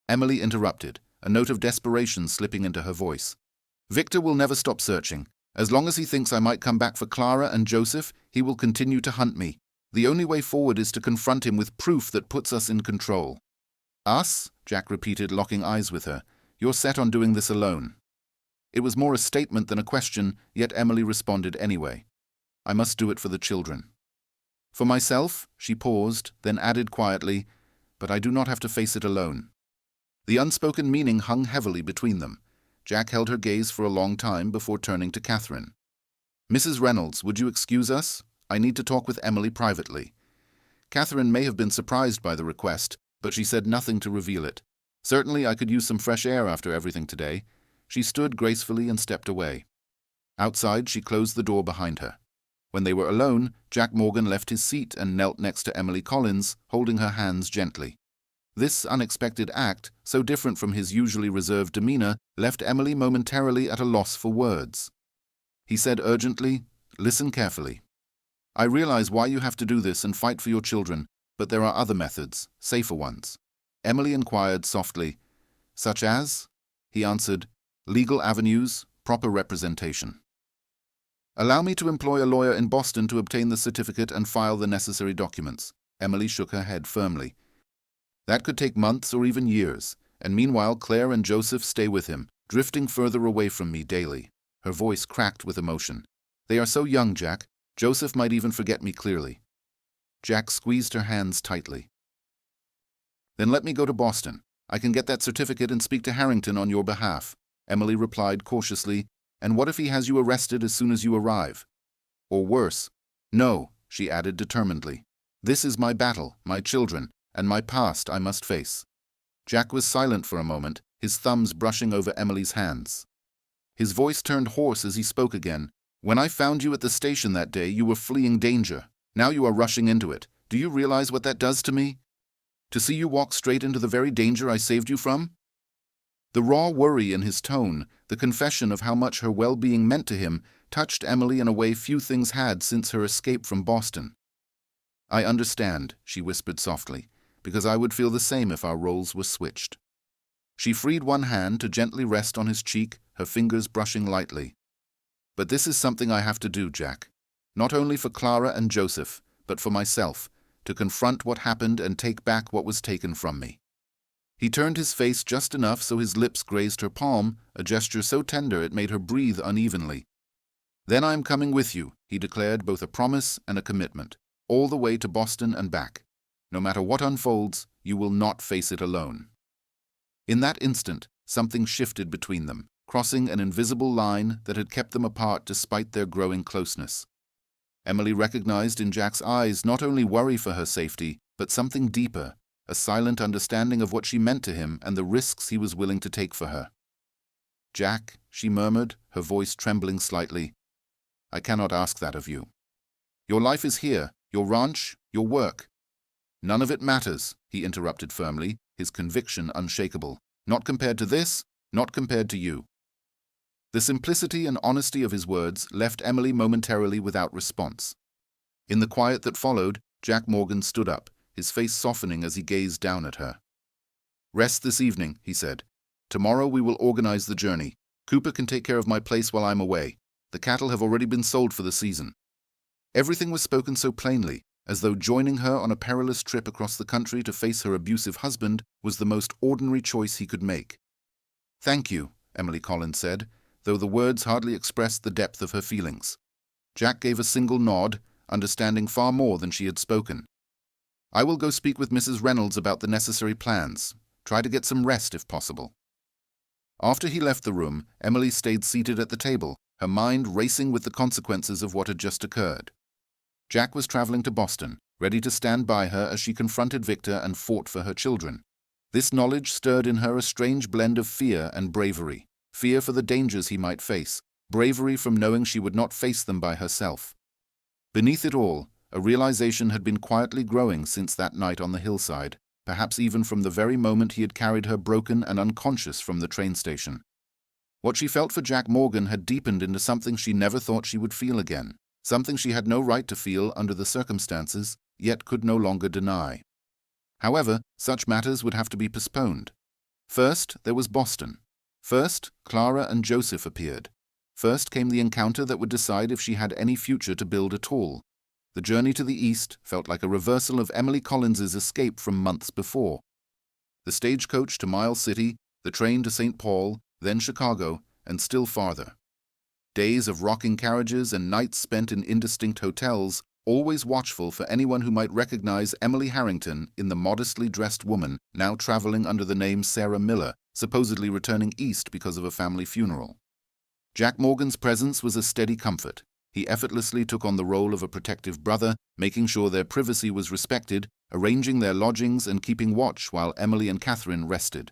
Emily interrupted, a note of desperation slipping into her voice. "Victor will never stop searching. As long as he thinks I might come back for Clara and Joseph, he will continue to hunt me. The only way forward is to confront him with proof that puts us in control." "Us?" Jack repeated, locking eyes with her. "You're set on doing this alone." It was more a statement than a question, yet Emily responded anyway. "I must do it for the children." "For myself?" She paused, then added quietly, "But I do not have to face it alone." The unspoken meaning hung heavily between them. Jack held her gaze for a long time before turning to Catherine. "Mrs. Reynolds, would you excuse us? I need to talk with Emily privately." Catherine may have been surprised by the request, but she said nothing to reveal it. "Certainly I could use some fresh air after everything today." She stood gracefully and stepped away. Outside, she closed the door behind her. When they were alone, Jack Morgan left his seat and knelt next to Emily Collins, holding her hands gently. This unexpected act, so different from his usually reserved demeanor, left Emily momentarily at a loss for words. He said urgently, "Listen carefully. I realize why you have to do this and fight for your children, but there are other methods, safer ones." Emily inquired softly. "Such as?" He answered, "Legal avenues, proper representation." "Allow me to employ a lawyer in Boston to obtain the certificate and file the necessary documents." Emily shook her head firmly. "That could take months or even years, and meanwhile Claire and Joseph stay with him, drifting further away from me daily." Her voice cracked with emotion. "They are so young, Jack. Joseph might even forget me clearly." Jack squeezed her hands tightly. "Then let me go to Boston. I can get that certificate and speak to Harrington on your behalf," Emily replied cautiously. "And what if he has you arrested as soon as you arrive? Or worse." "No," she added determinedly. "This is my battle, my children, and my past I must face." Jack was silent for a moment, his thumbs brushing over Emily's hands. His voice turned hoarse as he spoke again. "When I found you at the station that day, you were fleeing danger. Now you are rushing into it. Do you realize what that does to me? To see you walk straight into the very danger I saved you from?" The raw worry in his tone, the confession of how much her well-being meant to him, touched Emily in a way few things had since her escape from Boston. "I understand," she whispered softly, "because I would feel the same if our roles were switched." She freed one hand to gently rest on his cheek, her fingers brushing lightly. "But this is something I have to do, Jack. Not only for Clara and Joseph, but for myself, to confront what happened and take back what was taken from me." He turned his face just enough so his lips grazed her palm, a gesture so tender it made her breathe unevenly. "Then I am coming with you," he declared, both a promise and a commitment, "all the way to Boston and back. No matter what unfolds, you will not face it alone." In that instant, something shifted between them, crossing an invisible line that had kept them apart despite their growing closeness. Emily recognized in Jack's eyes not only worry for her safety, but something deeper, a silent understanding of what she meant to him and the risks he was willing to take for her. "Jack," she murmured, her voice trembling slightly, "I cannot ask that of you. Your life is here, your ranch, your work." "None of it matters," he interrupted firmly, his conviction unshakable. "Not compared to this, not compared to you." The simplicity and honesty of his words left Emily momentarily without response. In the quiet that followed, Jack Morgan stood up, his face softening as he gazed down at her. "Rest this evening," he said. "Tomorrow we will organize the journey. Cooper can take care of my place while I'm away. The cattle have already been sold for the season." Everything was spoken so plainly, as though joining her on a perilous trip across the country to face her abusive husband was the most ordinary choice he could make. "Thank you," Emily Collins said, though the words hardly expressed the depth of her feelings. Jack gave a single nod, understanding far more than she had spoken. "I will go speak with Mrs. Reynolds about the necessary plans. Try to get some rest if possible." After he left the room, Emily stayed seated at the table, her mind racing with the consequences of what had just occurred. Jack was traveling to Boston, ready to stand by her as she confronted Victor and fought for her children. This knowledge stirred in her a strange blend of fear and bravery. Fear for the dangers he might face, bravery from knowing she would not face them by herself. Beneath it all, a realization had been quietly growing since that night on the hillside, perhaps even from the very moment he had carried her broken and unconscious from the train station. What she felt for Jack Morgan had deepened into something she never thought she would feel again, something she had no right to feel under the circumstances, yet could no longer deny. However, such matters would have to be postponed. First, there was Boston. First, Clara and Joseph appeared. First came the encounter that would decide if she had any future to build at all. The journey to the east felt like a reversal of Emily Collins's escape from months before. The stagecoach to Miles City, the train to St. Paul, then Chicago, and still farther. Days of rocking carriages and nights spent in indistinct hotels, always watchful for anyone who might recognize Emily Harrington in the modestly dressed woman now traveling under the name Sarah Miller, supposedly returning east because of a family funeral. Jack Morgan's presence was a steady comfort. He effortlessly took on the role of a protective brother, making sure their privacy was respected, arranging their lodgings and keeping watch while Emily and Catherine rested.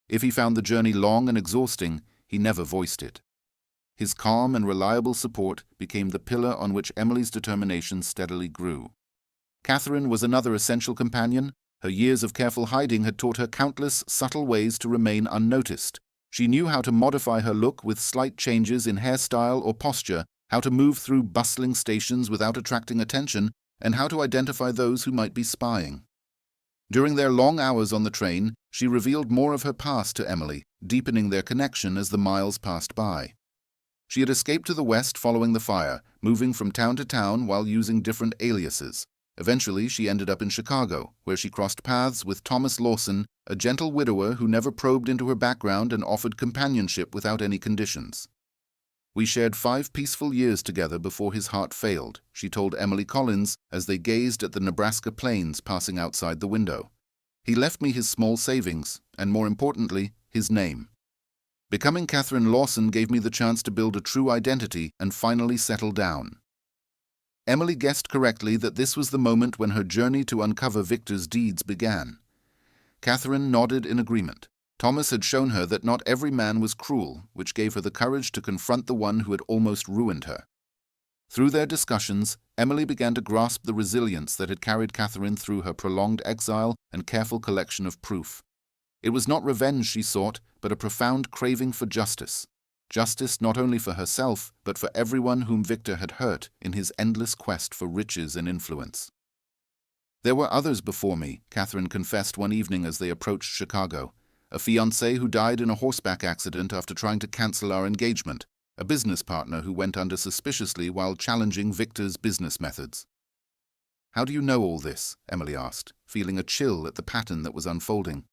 If he found the journey long and exhausting, he never voiced it. His calm and reliable support became the pillar on which Emily's determination steadily grew. Catherine was another essential companion. Her years of careful hiding had taught her countless subtle ways to remain unnoticed. She knew how to modify her look with slight changes in hairstyle or posture, how to move through bustling stations without attracting attention, and how to identify those who might be spying. During their long hours on the train, she revealed more of her past to Emily, deepening their connection as the miles passed by. She had escaped to the west following the fire, moving from town to town while using different aliases. Eventually, she ended up in Chicago, where she crossed paths with Thomas Lawson, a gentle widower who never probed into her background and offered companionship without any conditions. "We shared 5 peaceful years together before his heart failed," she told Emily Collins as they gazed at the Nebraska plains passing outside the window. "He left me his small savings, and more importantly, his name. Becoming Catherine Lawson gave me the chance to build a true identity and finally settle down." Emily guessed correctly that this was the moment when her journey to uncover Victor's deeds began. Catherine nodded in agreement. Thomas had shown her that not every man was cruel, which gave her the courage to confront the one who had almost ruined her. Through their discussions, Emily began to grasp the resilience that had carried Catherine through her prolonged exile and careful collection of proof. It was not revenge she sought, but a profound craving for justice. Justice not only for herself, but for everyone whom Victor had hurt in his endless quest for riches and influence. "There were others before me," Catherine confessed one evening as they approached Chicago. "A fiancé who died in a horseback accident after trying to cancel our engagement. A business partner who went under suspiciously while challenging Victor's business methods." "How do you know all this?" Emily asked, feeling a chill at the pattern that was unfolding.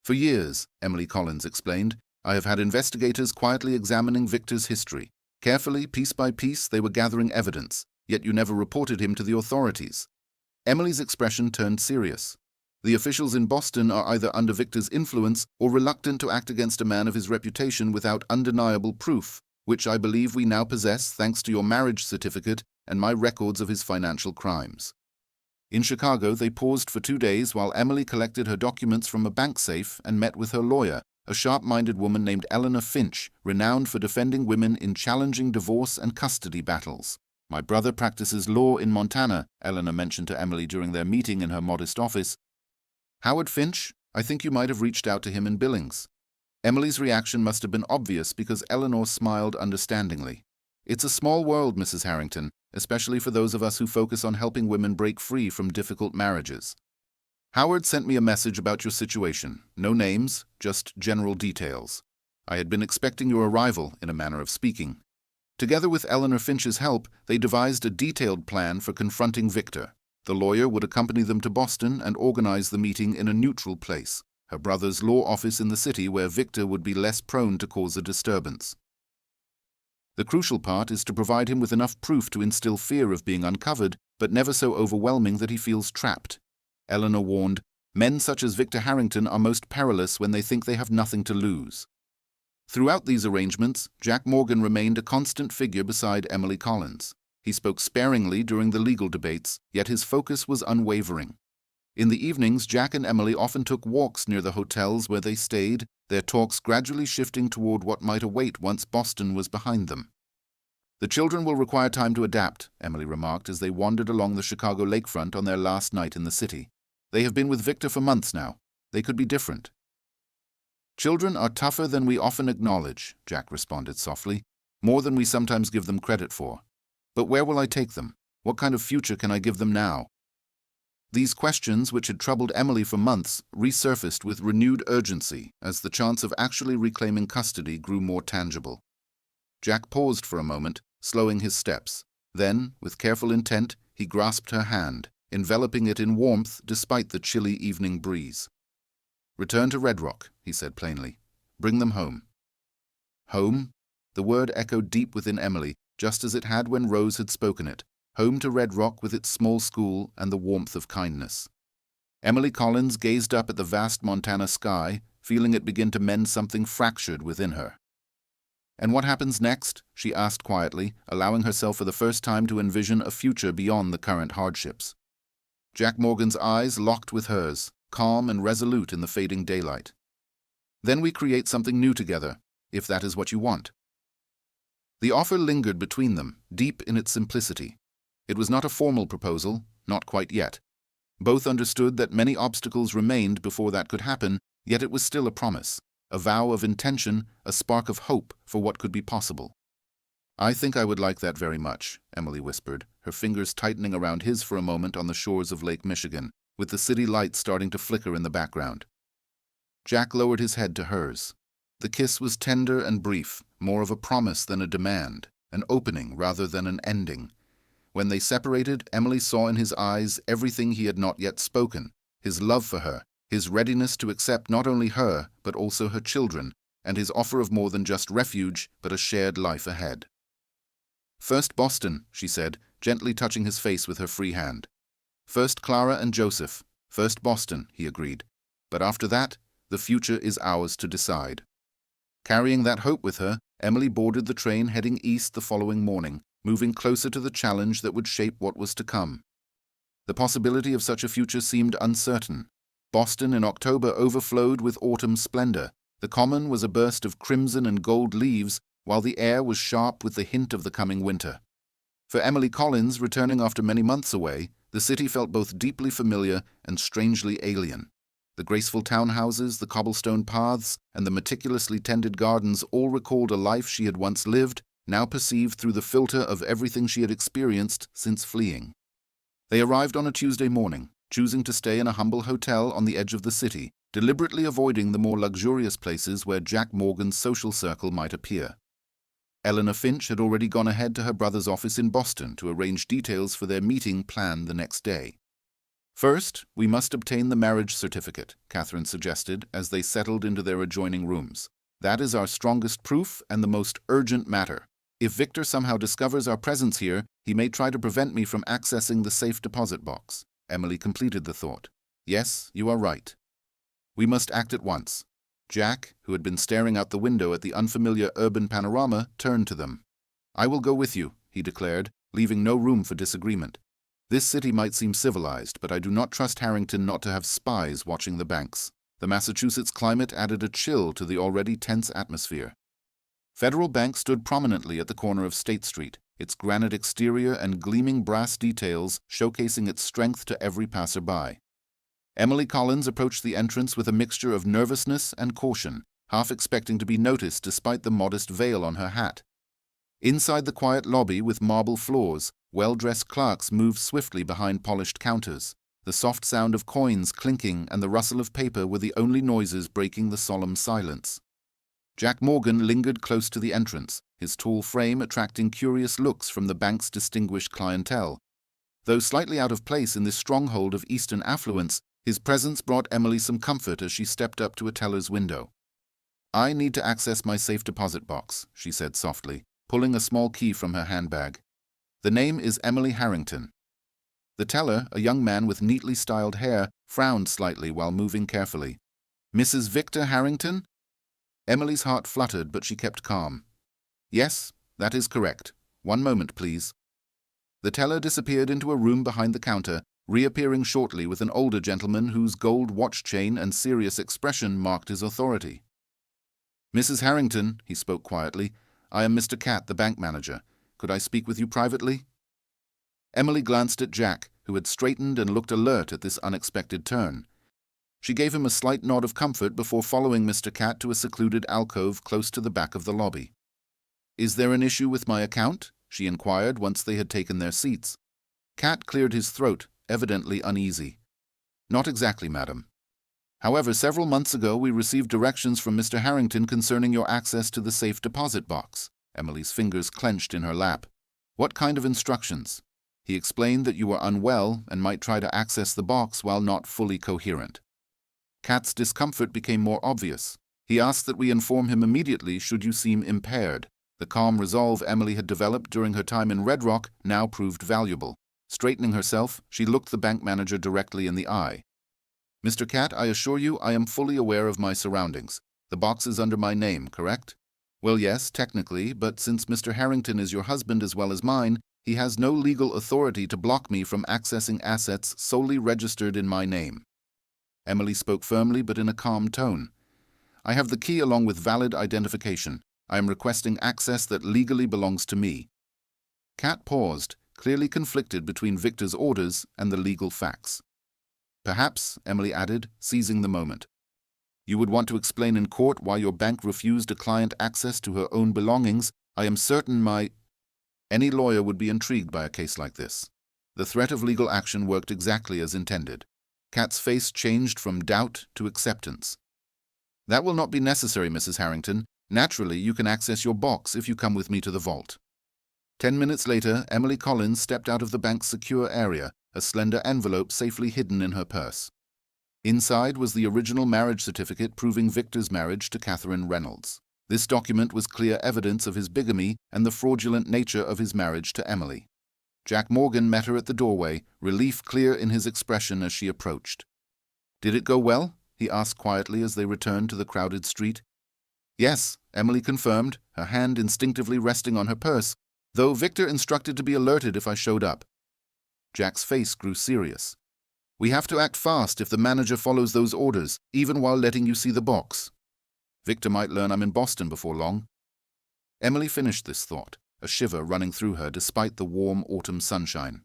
"For years," Emily Collins explained, "I have had investigators quietly examining Victor's history. Carefully, piece by piece, they were gathering evidence, yet you never reported him to the authorities." Emily's expression turned serious. "The officials in Boston are either under Victor's influence or reluctant to act against a man of his reputation without undeniable proof, which I believe we now possess thanks to your marriage certificate and my records of his financial crimes." In Chicago, they paused for 2 days while Emily collected her documents from a bank safe and met with her lawyer, a sharp-minded woman named Eleanor Finch, renowned for defending women in challenging divorce and custody battles. "My brother practices law in Montana," Eleanor mentioned to Emily during their meeting in her modest office. "Howard Finch? I think you might have reached out to him in Billings." Emily's reaction must have been obvious because Eleanor smiled understandingly. "It's a small world, Mrs. Harrington, especially for those of us who focus on helping women break free from difficult marriages. Howard sent me a message about your situation. No names, just general details. I had been expecting your arrival, in a manner of speaking." Together with Eleanor Finch's help, they devised a detailed plan for confronting Victor. The lawyer would accompany them to Boston and organize the meeting in a neutral place, her brother's law office in the city, where Victor would be less prone to cause a disturbance. The crucial part is to provide him with enough proof to instill fear of being uncovered, but never so overwhelming that he feels trapped. Eleanor warned, "Men such as Victor Harrington are most perilous when they think they have nothing to lose." Throughout these arrangements, Jack Morgan remained a constant figure beside Emily Collins. He spoke sparingly during the legal debates, yet his focus was unwavering. In the evenings, Jack and Emily often took walks near the hotels where they stayed, their talks gradually shifting toward what might await once Boston was behind them. "The children will require time to adapt," Emily remarked as they wandered along the Chicago lakefront on their last night in the city. "They have been with Victor for months now. They could be different." "Children are tougher than we often acknowledge," Jack responded softly, "more than we sometimes give them credit for. But where will I take them? What kind of future can I give them now?" These questions, which had troubled Emily for months, resurfaced with renewed urgency as the chance of actually reclaiming custody grew more tangible. Jack paused for a moment, slowing his steps. Then, with careful intent, he grasped her hand, enveloping it in warmth despite the chilly evening breeze. "Return to Red Rock," he said plainly. "Bring them home." Home? The word echoed deep within Emily, just as it had when Rose had spoken it. Home to Red Rock with its small school and the warmth of kindness. Emily Collins gazed up at the vast Montana sky, feeling it begin to mend something fractured within her. "And what happens next?" she asked quietly, allowing herself for the first time to envision a future beyond the current hardships. Jack Morgan's eyes locked with hers, calm and resolute in the fading daylight. "Then we create something new together, if that is what you want." The offer lingered between them, deep in its simplicity. It was not a formal proposal, not quite yet. Both understood that many obstacles remained before that could happen, yet it was still a promise, a vow of intention, a spark of hope for what could be possible. "I think I would like that very much," Emily whispered, her fingers tightening around his for a moment on the shores of Lake Michigan, with the city lights starting to flicker in the background. Jack lowered his head to hers. The kiss was tender and brief, more of a promise than a demand, an opening rather than an ending. When they separated, Emily saw in his eyes everything he had not yet spoken, his love for her, his readiness to accept not only her, but also her children, and his offer of more than just refuge, but a shared life ahead. "First Boston," she said, gently touching his face with her free hand. "First Clara and Joseph. First Boston," he agreed. "But after that, the future is ours to decide." Carrying that hope with her, Emily boarded the train heading east the following morning, moving closer to the challenge that would shape what was to come. The possibility of such a future seemed uncertain. Boston in October overflowed with autumn splendor. The common was a burst of crimson and gold leaves, while the air was sharp with the hint of the coming winter. For Emily Collins, returning after many months away, the city felt both deeply familiar and strangely alien. The graceful townhouses, the cobblestone paths, and the meticulously tended gardens all recalled a life she had once lived, now perceived through the filter of everything she had experienced since fleeing. They arrived on a Tuesday morning, choosing to stay in a humble hotel on the edge of the city, deliberately avoiding the more luxurious places where Jack Morgan's social circle might appear. Eleanor Finch had already gone ahead to her brother's office in Boston to arrange details for their meeting planned the next day. "First, we must obtain the marriage certificate," Catherine suggested as they settled into their adjoining rooms. "That is our strongest proof and the most urgent matter. If Victor somehow discovers our presence here, he may try to prevent me from accessing the safe deposit box." Emily completed the thought. "Yes, you are right. We must act at once." Jack, who had been staring out the window at the unfamiliar urban panorama, turned to them. "I will go with you," he declared, leaving no room for disagreement. "This city might seem civilized, but I do not trust Harrington not to have spies watching the banks." The Massachusetts climate added a chill to the already tense atmosphere. Federal Bank stood prominently at the corner of State Street, its granite exterior and gleaming brass details showcasing its strength to every passerby. Emily Collins approached the entrance with a mixture of nervousness and caution, half expecting to be noticed despite the modest veil on her hat. Inside the quiet lobby with marble floors, well-dressed clerks moved swiftly behind polished counters. The soft sound of coins clinking and the rustle of paper were the only noises breaking the solemn silence. Jack Morgan lingered close to the entrance, his tall frame attracting curious looks from the bank's distinguished clientele. Though slightly out of place in this stronghold of Eastern affluence, his presence brought Emily some comfort as she stepped up to a teller's window. "I need to access my safe deposit box," she said softly, pulling a small key from her handbag. "The name is Emily Harrington." The teller, a young man with neatly styled hair, frowned slightly while moving carefully. "Mrs. Victor Harrington?" Emily's heart fluttered, but she kept calm. "Yes, that is correct. One moment, please." The teller disappeared into a room behind the counter, reappearing shortly with an older gentleman whose gold watch chain and serious expression marked his authority. "Mrs. Harrington," he spoke quietly, "I am Mr. Catt, the bank manager. Could I speak with you privately?" Emily glanced at Jack, who had straightened and looked alert at this unexpected turn. She gave him a slight nod of comfort before following Mr. Catt to a secluded alcove close to the back of the lobby. "Is there an issue with my account?" she inquired once they had taken their seats. Catt cleared his throat, evidently uneasy. "Not exactly, madam. However, several months ago we received directions from Mr. Harrington concerning your access to the safe deposit box." Emily's fingers clenched in her lap. "What kind of instructions?" "He explained that you were unwell and might try to access the box while not fully coherent." Catt's discomfort became more obvious. He asked that we inform him immediately should you seem impaired. The calm resolve Emily had developed during her time in Red Rock now proved valuable. Straightening herself, she looked the bank manager directly in the eye. "Mr. Catt, I assure you I am fully aware of my surroundings. The box is under my name, correct?" "Well, yes, technically, but since Mr. Harrington is your husband as well as mine, he has no legal authority to block me from accessing assets solely registered in my name." Emily spoke firmly but in a calm tone. "I have the key along with valid identification. I am requesting access that legally belongs to me." Catt paused, clearly conflicted between Victor's orders and the legal facts. "Perhaps," Emily added, seizing the moment, "you would want to explain in court why your bank refused a client access to her own belongings. I am certain Any lawyer would be intrigued by a case like this." The threat of legal action worked exactly as intended. Catt's face changed from doubt to acceptance. "That will not be necessary, Mrs. Harrington. Naturally, you can access your box if you come with me to the vault." 10 minutes later, Emily Collins stepped out of the bank's secure area, a slender envelope safely hidden in her purse. Inside was the original marriage certificate proving Victor's marriage to Catherine Reynolds. This document was clear evidence of his bigamy and the fraudulent nature of his marriage to Emily. Jack Morgan met her at the doorway, relief clear in his expression as she approached. "Did it go well?" he asked quietly as they returned to the crowded street. "Yes," Emily confirmed, her hand instinctively resting on her purse, though Victor instructed to be alerted if I showed up. Jack's face grew serious. "We have to act fast if the manager follows those orders, even while letting you see the box. Victor might learn I'm in Boston before long." Emily finished this thought, a shiver running through her despite the warm autumn sunshine.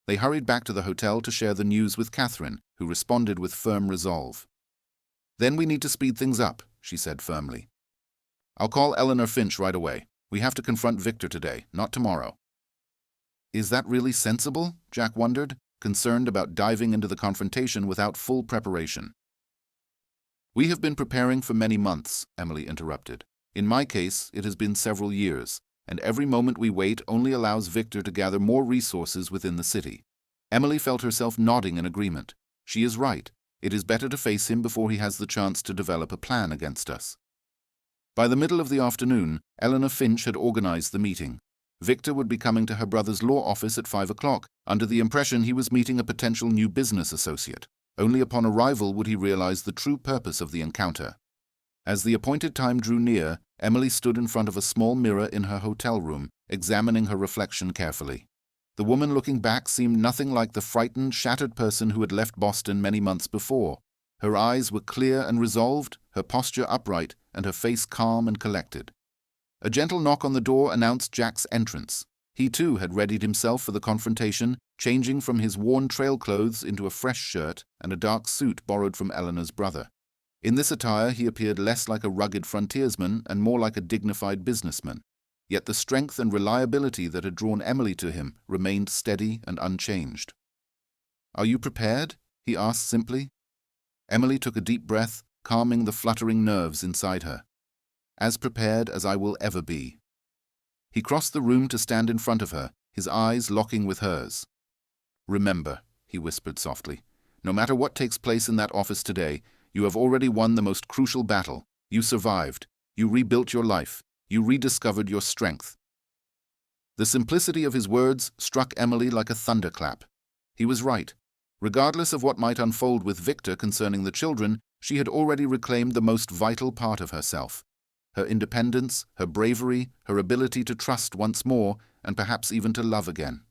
They hurried back to the hotel to share the news with Catherine, who responded with firm resolve. "Then we need to speed things up," she said firmly. "I'll call Eleanor Finch right away. We have to confront Victor today, not tomorrow." "Is that really sensible?" Jack wondered, concerned about diving into the confrontation without full preparation. "We have been preparing for many months," Emily interrupted. "In my case, it has been several years, and every moment we wait only allows Victor to gather more resources within the city." Emily felt herself nodding in agreement. She is right. It is better to face him before he has the chance to develop a plan against us. By the middle of the afternoon, Eleanor Finch had organized the meeting. Victor would be coming to her brother's law office at 5 o'clock, under the impression he was meeting a potential new business associate. Only upon arrival would he realize the true purpose of the encounter. As the appointed time drew near, Emily stood in front of a small mirror in her hotel room, examining her reflection carefully. The woman looking back seemed nothing like the frightened, shattered person who had left Boston many months before. Her eyes were clear and resolved, her posture upright, and her face calm and collected. A gentle knock on the door announced Jack's entrance. He too had readied himself for the confrontation, changing from his worn trail clothes into a fresh shirt and a dark suit borrowed from Eleanor's brother. In this attire he appeared less like a rugged frontiersman and more like a dignified businessman. Yet the strength and reliability that had drawn Emily to him remained steady and unchanged. "Are you prepared?" he asked simply. Emily took a deep breath, calming the fluttering nerves inside her. "As prepared as I will ever be." He crossed the room to stand in front of her, his eyes locking with hers. Remember, he whispered softly, no matter what takes place in that office today, you have already won the most crucial battle. You survived. You rebuilt your life. You rediscovered your strength. The simplicity of his words struck Emily like a thunderclap. He was right. Regardless of what might unfold with Victor concerning the children, she had already reclaimed the most vital part of herself. Her independence, her bravery, her ability to trust once more, and perhaps even to love again.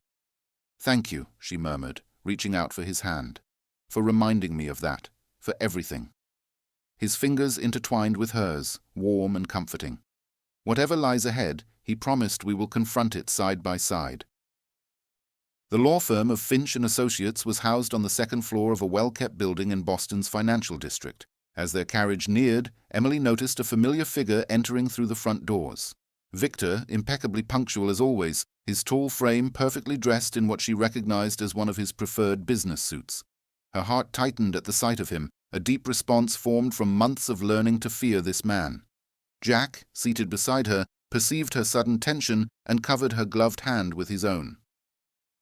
"Thank you," she murmured, reaching out for his hand. "For reminding me of that. For everything." His fingers intertwined with hers, warm and comforting. "Whatever lies ahead, he promised we will confront it side by side." The law firm of Finch & Associates was housed on the second floor of a well-kept building in Boston's financial district. As their carriage neared, Emily noticed a familiar figure entering through the front doors. Victor, impeccably punctual as always, his tall frame perfectly dressed in what she recognized as one of his preferred business suits. Her heart tightened at the sight of him, a deep response formed from months of learning to fear this man. Jack, seated beside her, perceived her sudden tension and covered her gloved hand with his own.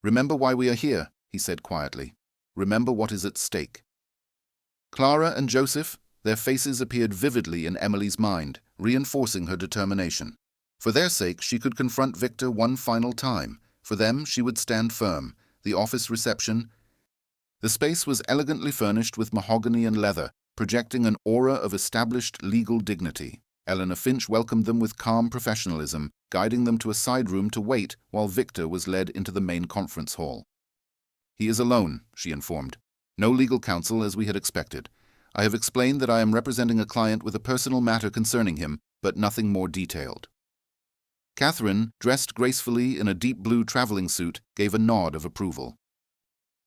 "Remember why we are here," he said quietly. "Remember what is at stake." Clara and Joseph, their faces appeared vividly in Emily's mind, reinforcing her determination. For their sake, she could confront Victor one final time. For them, she would stand firm. The office reception. The space was elegantly furnished with mahogany and leather, projecting an aura of established legal dignity. Eleanor Finch welcomed them with calm professionalism, guiding them to a side room to wait while Victor was led into the main conference hall. "He is alone," she informed. "No legal counsel, as we had expected. I have explained that I am representing a client with a personal matter concerning him, but nothing more detailed." Catherine, dressed gracefully in a deep blue traveling suit, gave a nod of approval.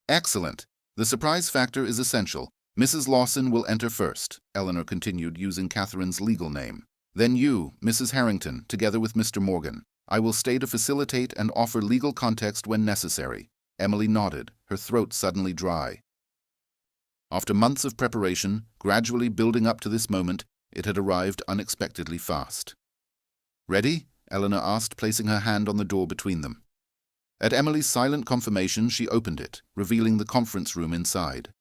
"Excellent. The surprise factor is essential. Mrs. Lawson will enter first," Eleanor continued, using Catherine's legal name. "Then you, Mrs. Harrington, together with Mr. Morgan. I will stay to facilitate and offer legal context when necessary." Emily nodded, her throat suddenly dry. After months of preparation, gradually building up to this moment, it had arrived unexpectedly fast. "Ready?" Eleanor asked, placing her hand on the door between them. At Emily's silent confirmation, she opened it, revealing the conference room inside.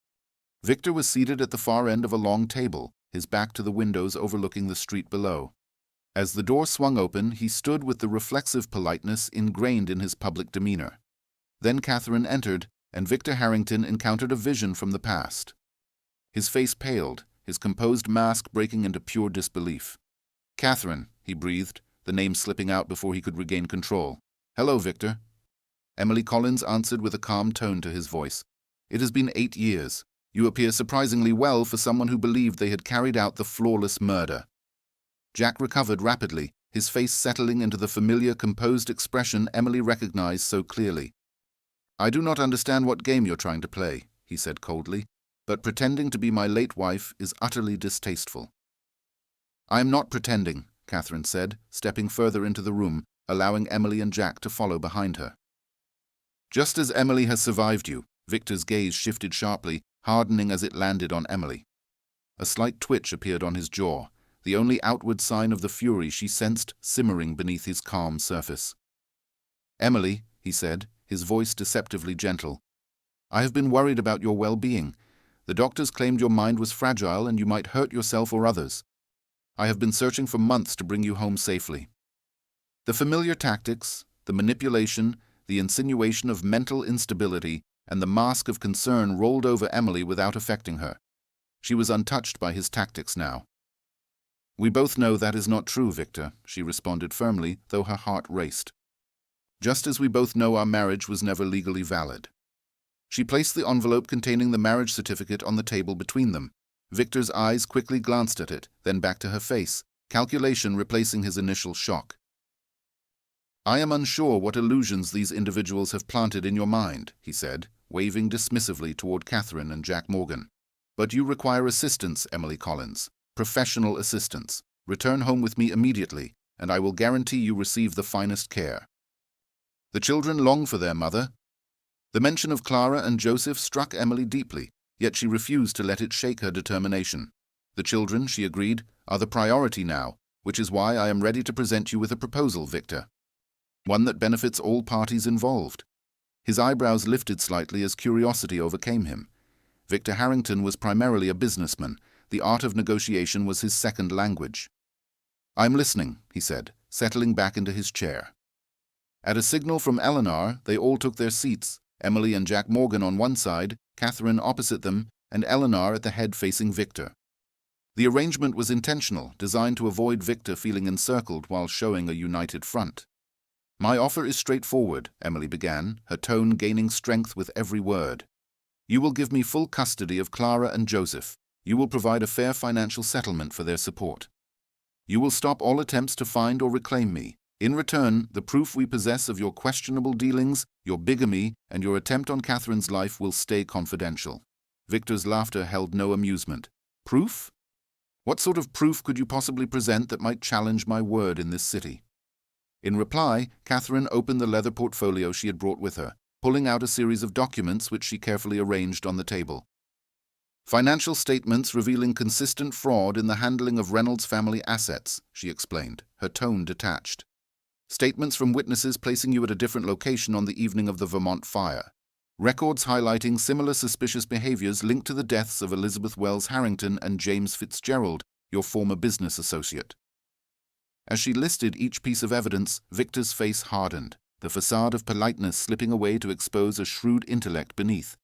Victor was seated at the far end of a long table, his back to the windows overlooking the street below. As the door swung open, he stood with the reflexive politeness ingrained in his public demeanor. Then Catherine entered, and Victor Harrington encountered a vision from the past. His face paled, his composed mask breaking into pure disbelief. "Catherine," he breathed, the name slipping out before he could regain control. "Hello, Victor." Emily Collins answered with a calm tone to his voice. "It has been 8 years. You appear surprisingly well for someone who believed they had carried out the flawless murder." Jack recovered rapidly, his face settling into the familiar, composed expression Emily recognized so clearly. "I do not understand what game you're trying to play," he said coldly, "but pretending to be my late wife is utterly distasteful." "I am not pretending," Catherine said, stepping further into the room, allowing Emily and Jack to follow behind her. "Just as Emily has survived you," Victor's gaze shifted sharply, hardening as it landed on Emily. A slight twitch appeared on his jaw, the only outward sign of the fury she sensed simmering beneath his calm surface. "Emily," he said, his voice deceptively gentle, "I have been worried about your well-being. The doctors claimed your mind was fragile and you might hurt yourself or others. I have been searching for months to bring you home safely." The familiar tactics, the manipulation, the insinuation of mental instability, and the mask of concern rolled over Emily without affecting her. She was untouched by his tactics now. "We both know that is not true, Victor," she responded firmly, though her heart raced. "Just as we both know our marriage was never legally valid." She placed the envelope containing the marriage certificate on the table between them. Victor's eyes quickly glanced at it, then back to her face, calculation replacing his initial shock. "I am unsure what illusions these individuals have planted in your mind," he said, waving dismissively toward Catherine and Jack Morgan. "But you require assistance, Emily Collins. Professional assistance. Return home with me immediately, and I will guarantee you receive the finest care." The children long for their mother. The mention of Clara and Joseph struck Emily deeply, yet she refused to let it shake her determination. "The children," she agreed, "are the priority now, which is why I am ready to present you with a proposal, Victor. One that benefits all parties involved." His eyebrows lifted slightly as curiosity overcame him. Victor Harrington was primarily a businessman. The art of negotiation was his second language. "I'm listening," he said, settling back into his chair. At a signal from Eleanor, they all took their seats, Emily and Jack Morgan on one side, Catherine opposite them, and Eleanor at the head facing Victor. The arrangement was intentional, designed to avoid Victor feeling encircled while showing a united front. "My offer is straightforward," Emily began, her tone gaining strength with every word. "You will give me full custody of Clara and Joseph. You will provide a fair financial settlement for their support. You will stop all attempts to find or reclaim me. In return, the proof we possess of your questionable dealings, your bigamy, and your attempt on Catherine's life will stay confidential." Victor's laughter held no amusement. "Proof? What sort of proof could you possibly present that might challenge my word in this city?" In reply, Catherine opened the leather portfolio she had brought with her, pulling out a series of documents which she carefully arranged on the table. "Financial statements revealing consistent fraud in the handling of Reynolds family assets," she explained, her tone detached. "Statements from witnesses placing you at a different location on the evening of the Vermont fire. Records highlighting similar suspicious behaviors linked to the deaths of Elizabeth Wells Harrington and James Fitzgerald, your former business associate." As she listed each piece of evidence, Victor's face hardened, the facade of politeness slipping away to expose a shrewd intellect beneath.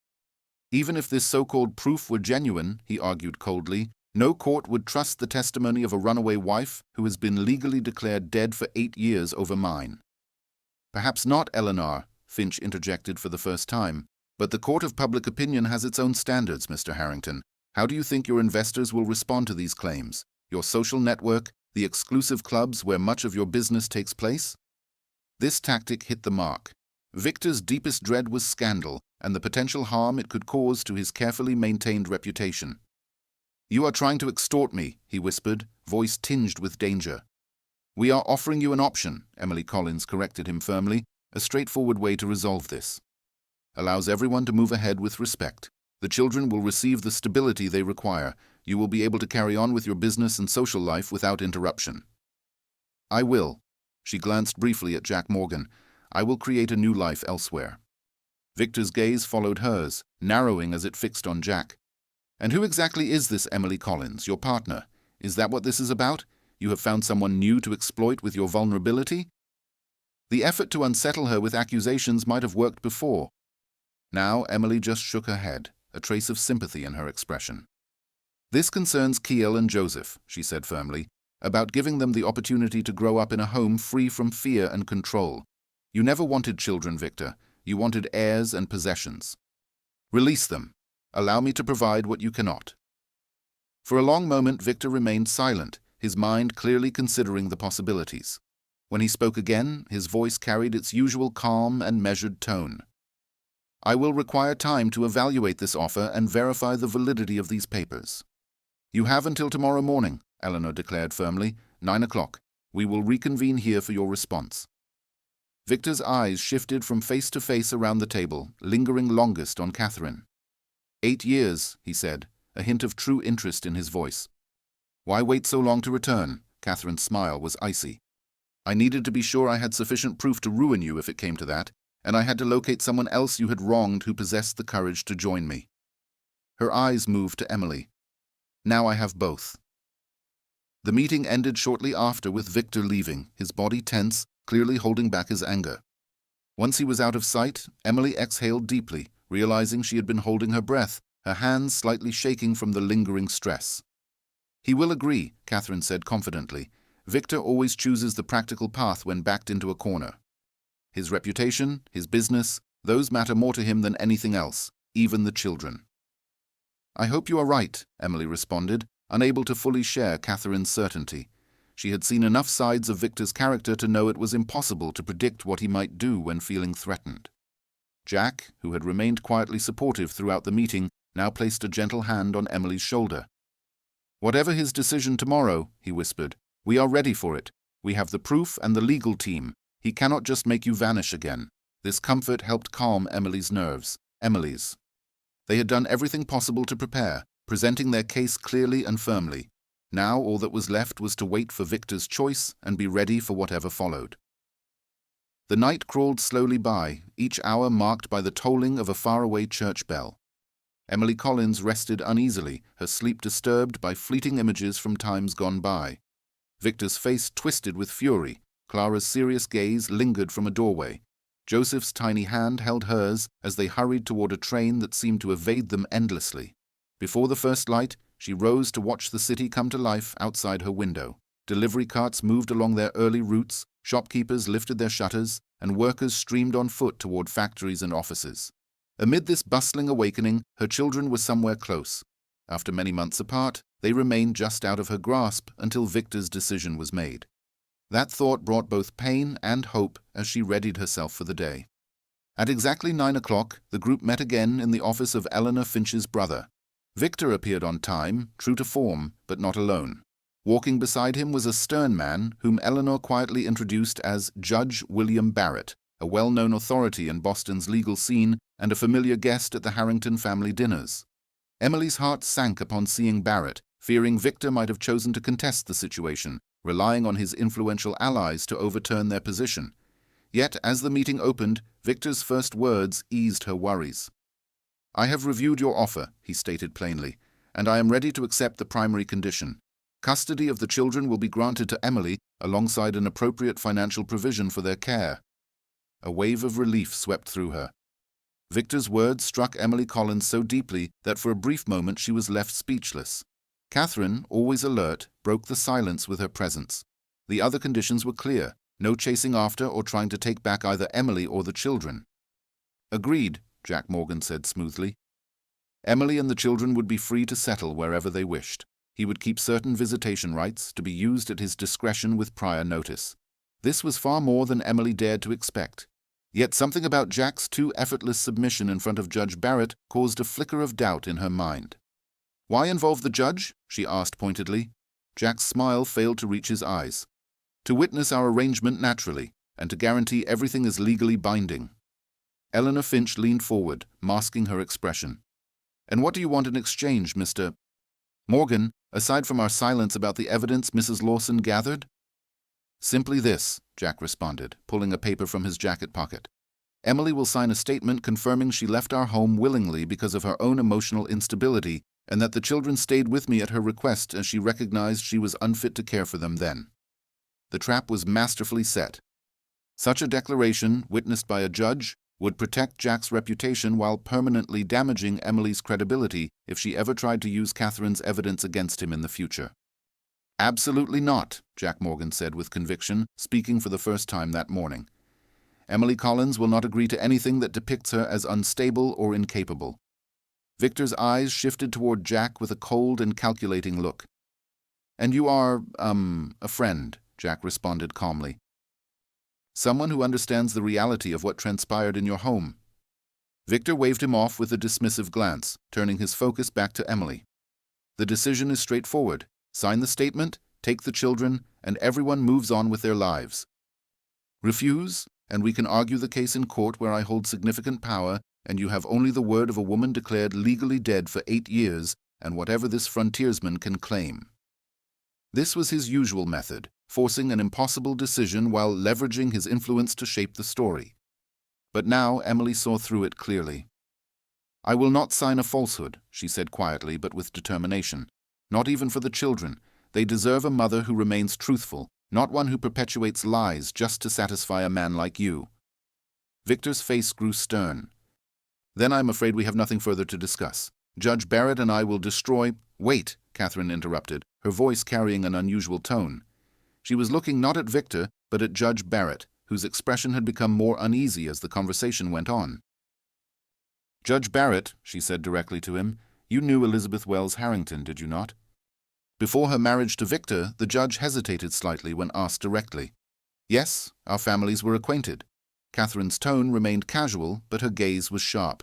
Even if this so-called proof were genuine, he argued coldly, no court would trust the testimony of a runaway wife who has been legally declared dead for 8 years over mine. "Perhaps not, Eleanor," Finch interjected for the first time, "but the court of public opinion has its own standards, Mr. Harrington. How do you think your investors will respond to these claims? Your social network, the exclusive clubs where much of your business takes place?" This tactic hit the mark. Victor's deepest dread was scandal and the potential harm it could cause to his carefully maintained reputation. "You are trying to extort me," he whispered, voice tinged with danger. "We are offering you an option," Emily Collins corrected him firmly, "a straightforward way to resolve this. Allows everyone to move ahead with respect. The children will receive the stability they require. You will be able to carry on with your business and social life without interruption." "I will." She glanced briefly at Jack Morgan. "I will create a new life elsewhere." Victor's gaze followed hers, narrowing as it fixed on Jack. "And who exactly is this Emily Collins, your partner? Is that what this is about? You have found someone new to exploit with your vulnerability?" The effort to unsettle her with accusations might have worked before. Now Emily just shook her head, a trace of sympathy in her expression. "This concerns Kiel and Joseph," she said firmly, "about giving them the opportunity to grow up in a home free from fear and control. You never wanted children, Victor. You wanted heirs and possessions. Release them. Allow me to provide what you cannot." For a long moment Victor remained silent, his mind clearly considering the possibilities. When he spoke again, his voice carried its usual calm and measured tone. "I will require time to evaluate this offer and verify the validity of these papers." "You have until tomorrow morning," Eleanor declared firmly. 9 o'clock. We will reconvene here for your response." Victor's eyes shifted from face to face around the table, lingering longest on Catherine. 8 years, he said, a hint of true interest in his voice. "Why wait so long to return?" Catherine's smile was icy. "I needed to be sure I had sufficient proof to ruin you if it came to that, and I had to locate someone else you had wronged who possessed the courage to join me." Her eyes moved to Emily. "Now I have both." The meeting ended shortly after with Victor leaving, his body tense, clearly holding back his anger. Once he was out of sight, Emily exhaled deeply, realizing she had been holding her breath, her hands slightly shaking from the lingering stress. "He will agree," Catherine said confidently. "Victor always chooses the practical path when backed into a corner. His reputation, his business, those matter more to him than anything else, even the children." "I hope you are right," Emily responded, unable to fully share Catherine's certainty. She had seen enough sides of Victor's character to know it was impossible to predict what he might do when feeling threatened. Jack, who had remained quietly supportive throughout the meeting, now placed a gentle hand on Emily's shoulder. "Whatever his decision tomorrow," he whispered, "we are ready for it. We have the proof and the legal team. He cannot just make you vanish again." This comfort helped calm Emily's nerves. Emily's. They had done everything possible to prepare, presenting their case clearly and firmly. Now all that was left was to wait for Victor's choice and be ready for whatever followed. The night crawled slowly by, each hour marked by the tolling of a faraway church bell. Emily Collins rested uneasily, her sleep disturbed by fleeting images from times gone by. Victor's face twisted with fury. Clara's serious gaze lingered from a doorway. Joseph's tiny hand held hers as they hurried toward a train that seemed to evade them endlessly. Before the first light, she rose to watch the city come to life outside her window. Delivery carts moved along their early routes, shopkeepers lifted their shutters, and workers streamed on foot toward factories and offices. Amid this bustling awakening, her children were somewhere close. After many months apart, they remained just out of her grasp until Victor's decision was made. That thought brought both pain and hope as she readied herself for the day. At exactly 9 o'clock, the group met again in the office of Eleanor Finch's brother. Victor appeared on time, true to form, but not alone. Walking beside him was a stern man whom Eleanor quietly introduced as Judge William Barrett, a well-known authority in Boston's legal scene and a familiar guest at the Harrington family dinners. Emily's heart sank upon seeing Barrett, fearing Victor might have chosen to contest the situation, relying on his influential allies to overturn their position. Yet, as the meeting opened, Victor's first words eased her worries. "I have reviewed your offer," he stated plainly, "and I am ready to accept the primary condition. Custody of the children will be granted to Emily alongside an appropriate financial provision for their care." A wave of relief swept through her. Victor's words struck Emily Collins so deeply that for a brief moment she was left speechless. Catherine, always alert, broke the silence with her presence. The other conditions were clear: no chasing after or trying to take back either Emily or the children. "Agreed," Jack Morgan said smoothly. Emily and the children would be free to settle wherever they wished. He would keep certain visitation rights, to be used at his discretion with prior notice. This was far more than Emily dared to expect. Yet something about Jack's too effortless submission in front of Judge Barrett caused a flicker of doubt in her mind. "Why involve the judge?" she asked pointedly. Jack's smile failed to reach his eyes. "To witness our arrangement naturally, and to guarantee everything is legally binding." Eleanor Finch leaned forward, masking her expression. "And what do you want in exchange, Mr. Morgan, aside from our silence about the evidence Mrs. Lawson gathered?" "Simply this," Jack responded, pulling a paper from his jacket pocket. "Emily will sign a statement confirming she left our home willingly because of her own emotional instability, and that the children stayed with me at her request as she recognized she was unfit to care for them then." The trap was masterfully set. Such a declaration, witnessed by a judge, would protect Jack's reputation while permanently damaging Emily's credibility if she ever tried to use Catherine's evidence against him in the future. "Absolutely not," Jack Morgan said with conviction, speaking for the first time that morning. "Emily Collins will not agree to anything that depicts her as unstable or incapable." Victor's eyes shifted toward Jack with a cold and calculating look. "And you are, a friend," Jack responded calmly. "Someone who understands the reality of what transpired in your home." Victor waved him off with a dismissive glance, turning his focus back to Emily. "The decision is straightforward. Sign the statement, take the children, and everyone moves on with their lives. Refuse, and we can argue the case in court where I hold significant power, and you have only the word of a woman declared legally dead for 8 years, and whatever this frontiersman can claim." This was his usual method, forcing an impossible decision while leveraging his influence to shape the story. But now Emily saw through it clearly. "I will not sign a falsehood," she said quietly but with determination. "Not even for the children. They deserve a mother who remains truthful, not one who perpetuates lies just to satisfy a man like you." Victor's face grew stern. "Then I'm afraid we have nothing further to discuss. Judge Barrett and I will destroy—" "Wait," Catherine interrupted, her voice carrying an unusual tone. She was looking not at Victor, but at Judge Barrett, whose expression had become more uneasy as the conversation went on. "Judge Barrett," she said directly to him, "you knew Elizabeth Wells Harrington, did you not?" Before her marriage to Victor, the judge hesitated slightly when asked directly. "Yes, our families were acquainted." Catherine's tone remained casual, but her gaze was sharp.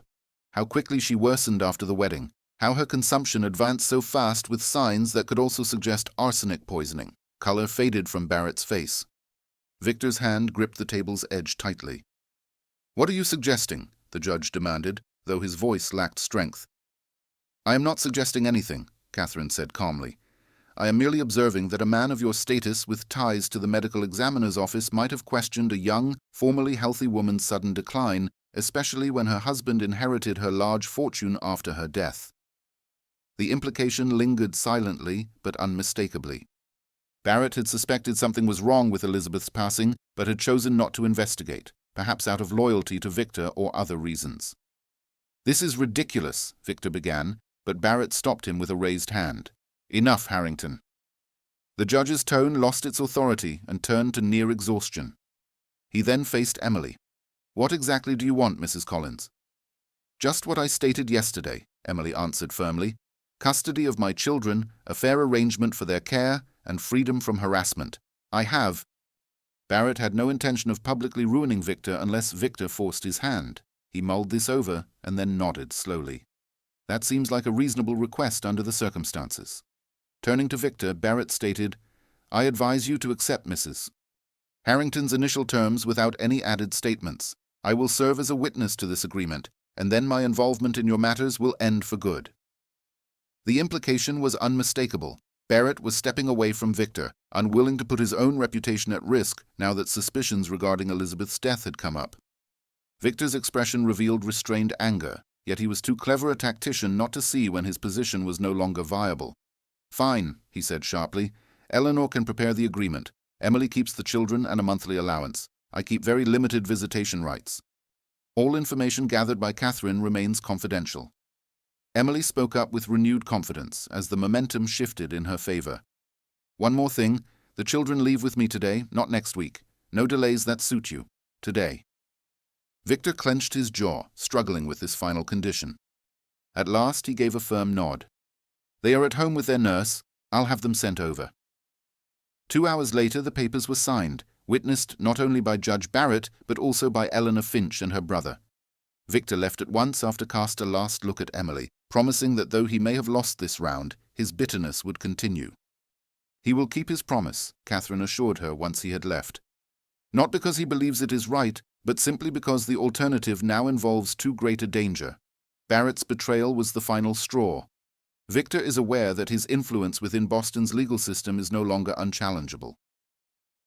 How quickly she worsened after the wedding. How her consumption advanced so fast with signs that could also suggest arsenic poisoning. Color faded from Barrett's face. Victor's hand gripped the table's edge tightly. "What are you suggesting?" the judge demanded, though his voice lacked strength. "I am not suggesting anything," Catherine said calmly. I am merely observing that a man of your status with ties to the medical examiner's office might have questioned a young, formerly healthy woman's sudden decline, especially when her husband inherited her large fortune after her death. The implication lingered silently but unmistakably. Barrett had suspected something was wrong with Elizabeth's passing, but had chosen not to investigate, perhaps out of loyalty to Victor or other reasons. "This is ridiculous," Victor began, but Barrett stopped him with a raised hand. "Enough, Harrington." The judge's tone lost its authority and turned to near exhaustion. He then faced Emily. "What exactly do you want, Mrs. Collins?" "Just what I stated yesterday," Emily answered firmly. "Custody of my children, a fair arrangement for their care, and freedom from harassment. I have—" Barrett had no intention of publicly ruining Victor unless Victor forced his hand. He mulled this over and then nodded slowly. "That seems like a reasonable request under the circumstances." Turning to Victor, Barrett stated, "I advise you to accept Mrs. Harrington's initial terms without any added statements. I will serve as a witness to this agreement, and then my involvement in your matters will end for good." The implication was unmistakable. Barrett was stepping away from Victor, unwilling to put his own reputation at risk now that suspicions regarding Elizabeth's death had come up. Victor's expression revealed restrained anger, yet he was too clever a tactician not to see when his position was no longer viable. "Fine," he said sharply. "Eleanor can prepare the agreement. Emily keeps the children and a monthly allowance. I keep very limited visitation rights. All information gathered by Catherine remains confidential." Emily spoke up with renewed confidence as the momentum shifted in her favor. "One more thing. The children leave with me today, not next week. No delays that suit you. Today." Victor clenched his jaw, struggling with this final condition. At last he gave a firm nod. "They are at home with their nurse. I'll have them sent over." 2 hours later the papers were signed, witnessed not only by Judge Barrett but also by Eleanor Finch and her brother. Victor left at once after cast a last look at Emily, promising that though he may have lost this round, his bitterness would continue. "He will keep his promise," Catherine assured her once he had left. "Not because he believes it is right, but simply because the alternative now involves too great a danger. Barrett's betrayal was the final straw. Victor is aware that his influence within Boston's legal system is no longer unchallengeable."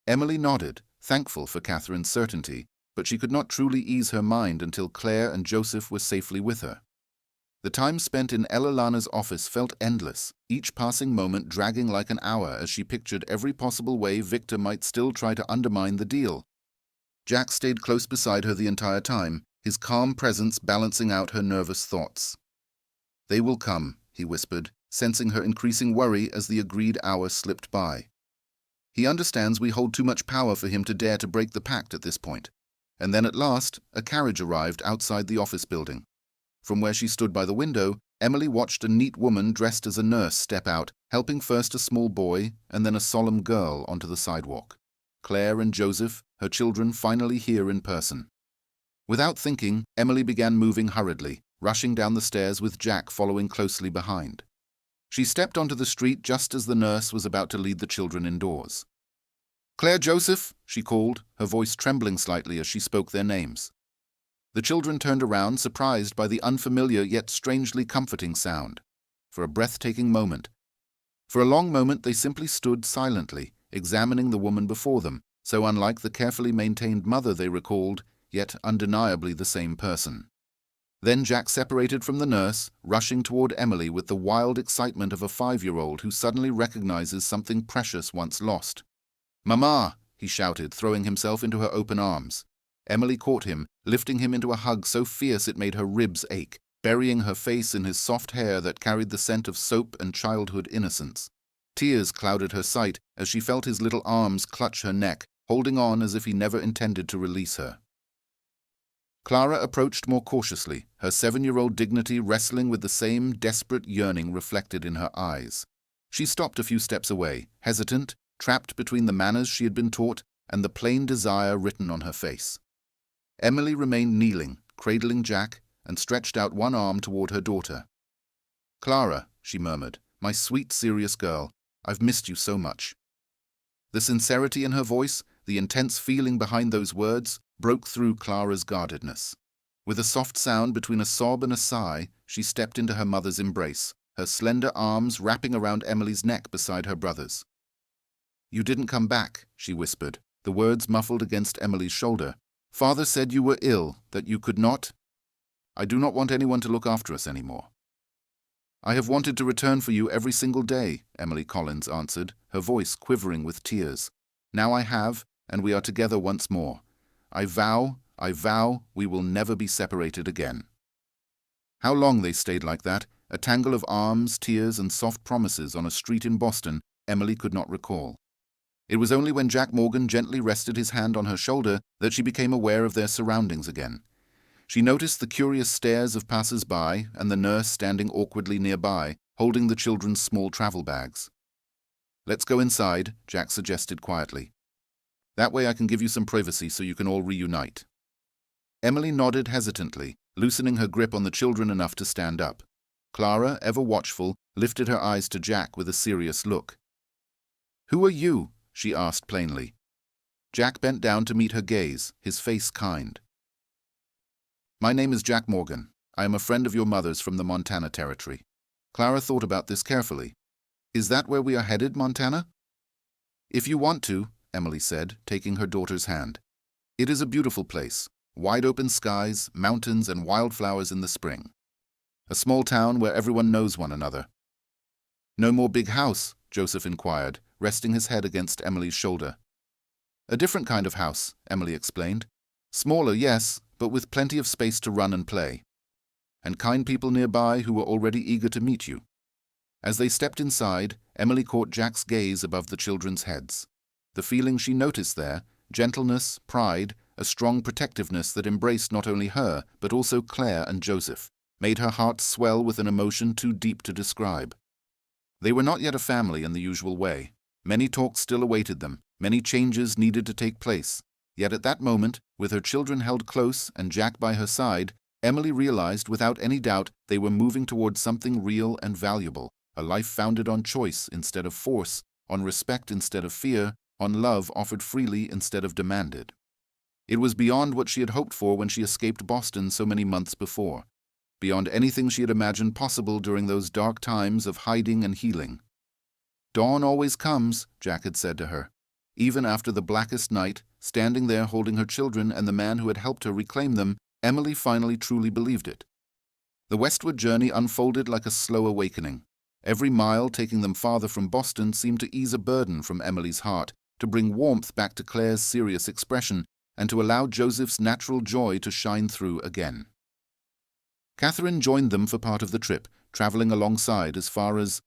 Emily nodded, thankful for Catherine's certainty, but she could not truly ease her mind until Claire and Joseph were safely with her. The time spent in Elalana's office felt endless, each passing moment dragging like an hour as she pictured every possible way Victor might still try to undermine the deal. Jack stayed close beside her the entire time, his calm presence balancing out her nervous thoughts. "They will come," he whispered, sensing her increasing worry as the agreed hour slipped by. "He understands we hold too much power for him to dare to break the pact at this point." And then at last, a carriage arrived outside the office building. From where she stood by the window, Emily watched a neat woman dressed as a nurse step out, helping first a small boy and then a solemn girl onto the sidewalk. Claire and Joseph, her children, finally here in person. Without thinking, Emily began moving hurriedly, rushing down the stairs with Jack following closely behind. She stepped onto the street just as the nurse was about to lead the children indoors. "Claire, Joseph," she called, her voice trembling slightly as she spoke their names. The children turned around, surprised by the unfamiliar yet strangely comforting sound. For a breathtaking moment. For a long moment they simply stood silently, examining the woman before them, so unlike the carefully maintained mother they recalled, yet undeniably the same person. Then Jack separated from the nurse, rushing toward Emily with the wild excitement of a 5-year-old who suddenly recognizes something precious once lost. "Mama!" he shouted, throwing himself into her open arms. Emily caught him, lifting him into a hug so fierce it made her ribs ache, burying her face in his soft hair that carried the scent of soap and childhood innocence. Tears clouded her sight as she felt his little arms clutch her neck, holding on as if he never intended to release her. Clara approached more cautiously, her 7-year-old dignity wrestling with the same desperate yearning reflected in her eyes. She stopped a few steps away, hesitant, trapped between the manners she had been taught and the plain desire written on her face. Emily remained kneeling, cradling Jack, and stretched out one arm toward her daughter. "Clara," she murmured, "my sweet, serious girl, I've missed you so much." The sincerity in her voice, the intense feeling behind those words, broke through Clara's guardedness. With a soft sound between a sob and a sigh, she stepped into her mother's embrace, her slender arms wrapping around Emily's neck beside her brother's. "You didn't come back," she whispered, the words muffled against Emily's shoulder. "Father said you were ill, that you could not. I do not want anyone to look after us anymore." "I have wanted to return for you every single day," Emily Collins answered, her voice quivering with tears. "Now I have, and we are together once more. I vow, we will never be separated again." How long they stayed like that, a tangle of arms, tears, and soft promises on a street in Boston, Emily could not recall. It was only when Jack Morgan gently rested his hand on her shoulder that she became aware of their surroundings again. She noticed the curious stares of passers-by and the nurse standing awkwardly nearby, holding the children's small travel bags. "Let's go inside," Jack suggested quietly. "That way I can give you some privacy so you can all reunite." Emily nodded hesitantly, loosening her grip on the children enough to stand up. Clara, ever watchful, lifted her eyes to Jack with a serious look. "Who are you?" she asked plainly. Jack bent down to meet her gaze, his face kind. "My name is Jack Morgan. I am a friend of your mother's from the Montana Territory." Clara thought about this carefully. "Is that where we are headed, Montana?" "If you want to," Emily said, taking her daughter's hand. "It is a beautiful place. Wide open skies, mountains, and wildflowers in the spring. A small town where everyone knows one another." "No more big house?" Joseph inquired, resting his head against Emily's shoulder. "A different kind of house," Emily explained. "Smaller, yes, but with plenty of space to run and play. And kind people nearby who were already eager to meet you." As they stepped inside, Emily caught Jack's gaze above the children's heads. The feeling she noticed there, gentleness, pride, a strong protectiveness that embraced not only her, but also Claire and Joseph, made her heart swell with an emotion too deep to describe. They were not yet a family in the usual way. Many talks still awaited them, many changes needed to take place. Yet at that moment, with her children held close and Jack by her side, Emily realized without any doubt they were moving towards something real and valuable, a life founded on choice instead of force, on respect instead of fear, on love offered freely instead of demanded. It was beyond what she had hoped for when she escaped Boston so many months before, beyond anything she had imagined possible during those dark times of hiding and healing. "Dawn always comes," Jack had said to her. Even after the blackest night, standing there holding her children and the man who had helped her reclaim them, Emily finally truly believed it. The westward journey unfolded like a slow awakening. Every mile taking them farther from Boston seemed to ease a burden from Emily's heart, to bring warmth back to Claire's serious expression, and to allow Joseph's natural joy to shine through again. Catherine joined them for part of the trip, traveling alongside as far as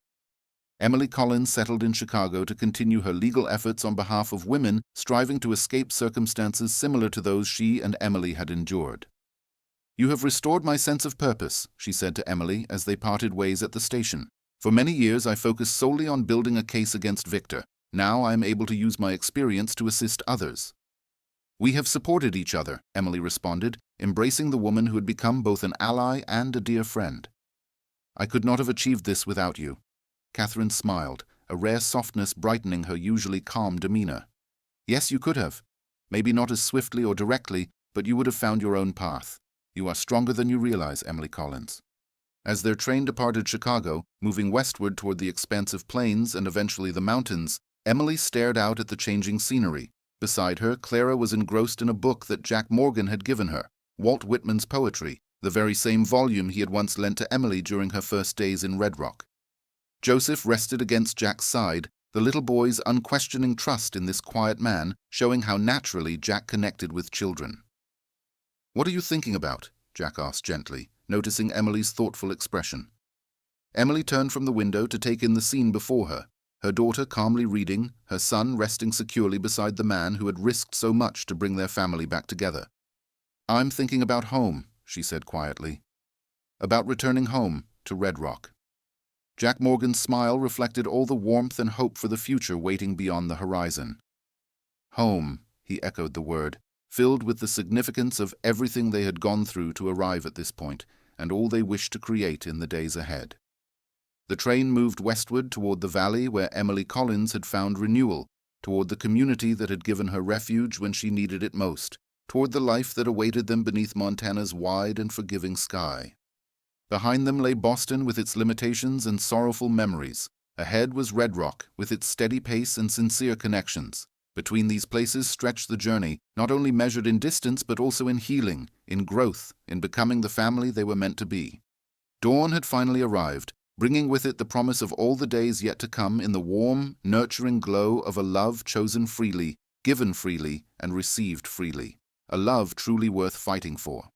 Emily Collins settled in Chicago to continue her legal efforts on behalf of women striving to escape circumstances similar to those she and Emily had endured. "You have restored my sense of purpose," she said to Emily as they parted ways at the station. "For many years I focused solely on building a case against Victor. Now I am able to use my experience to assist others." "We have supported each other," Emily responded, embracing the woman who had become both an ally and a dear friend. "I could not have achieved this without you." Catherine smiled, a rare softness brightening her usually calm demeanor. "Yes, you could have. Maybe not as swiftly or directly, but you would have found your own path. You are stronger than you realize, Emily Collins." As their train departed Chicago, moving westward toward the expansive plains and eventually the mountains, Emily stared out at the changing scenery. Beside her, Clara was engrossed in a book that Jack Morgan had given her, Walt Whitman's poetry, the very same volume he had once lent to Emily during her first days in Red Rock. Joseph rested against Jack's side, the little boy's unquestioning trust in this quiet man, showing how naturally Jack connected with children. "What are you thinking about?" Jack asked gently, noticing Emily's thoughtful expression. Emily turned from the window to take in the scene before her daughter calmly reading, her son resting securely beside the man who had risked so much to bring their family back together. "I'm thinking about home," she said quietly. "About returning home, to Red Rock." Jack Morgan's smile reflected all the warmth and hope for the future waiting beyond the horizon. "Home," he echoed the word, filled with the significance of everything they had gone through to arrive at this point, and all they wished to create in the days ahead. The train moved westward toward the valley where Emily Collins had found renewal, toward the community that had given her refuge when she needed it most, toward the life that awaited them beneath Montana's wide and forgiving sky. Behind them lay Boston with its limitations and sorrowful memories. Ahead was Red Rock with its steady pace and sincere connections. Between these places stretched the journey, not only measured in distance but also in healing, in growth, in becoming the family they were meant to be. Dawn had finally arrived, bringing with it the promise of all the days yet to come in the warm, nurturing glow of a love chosen freely, given freely, and received freely. A love truly worth fighting for.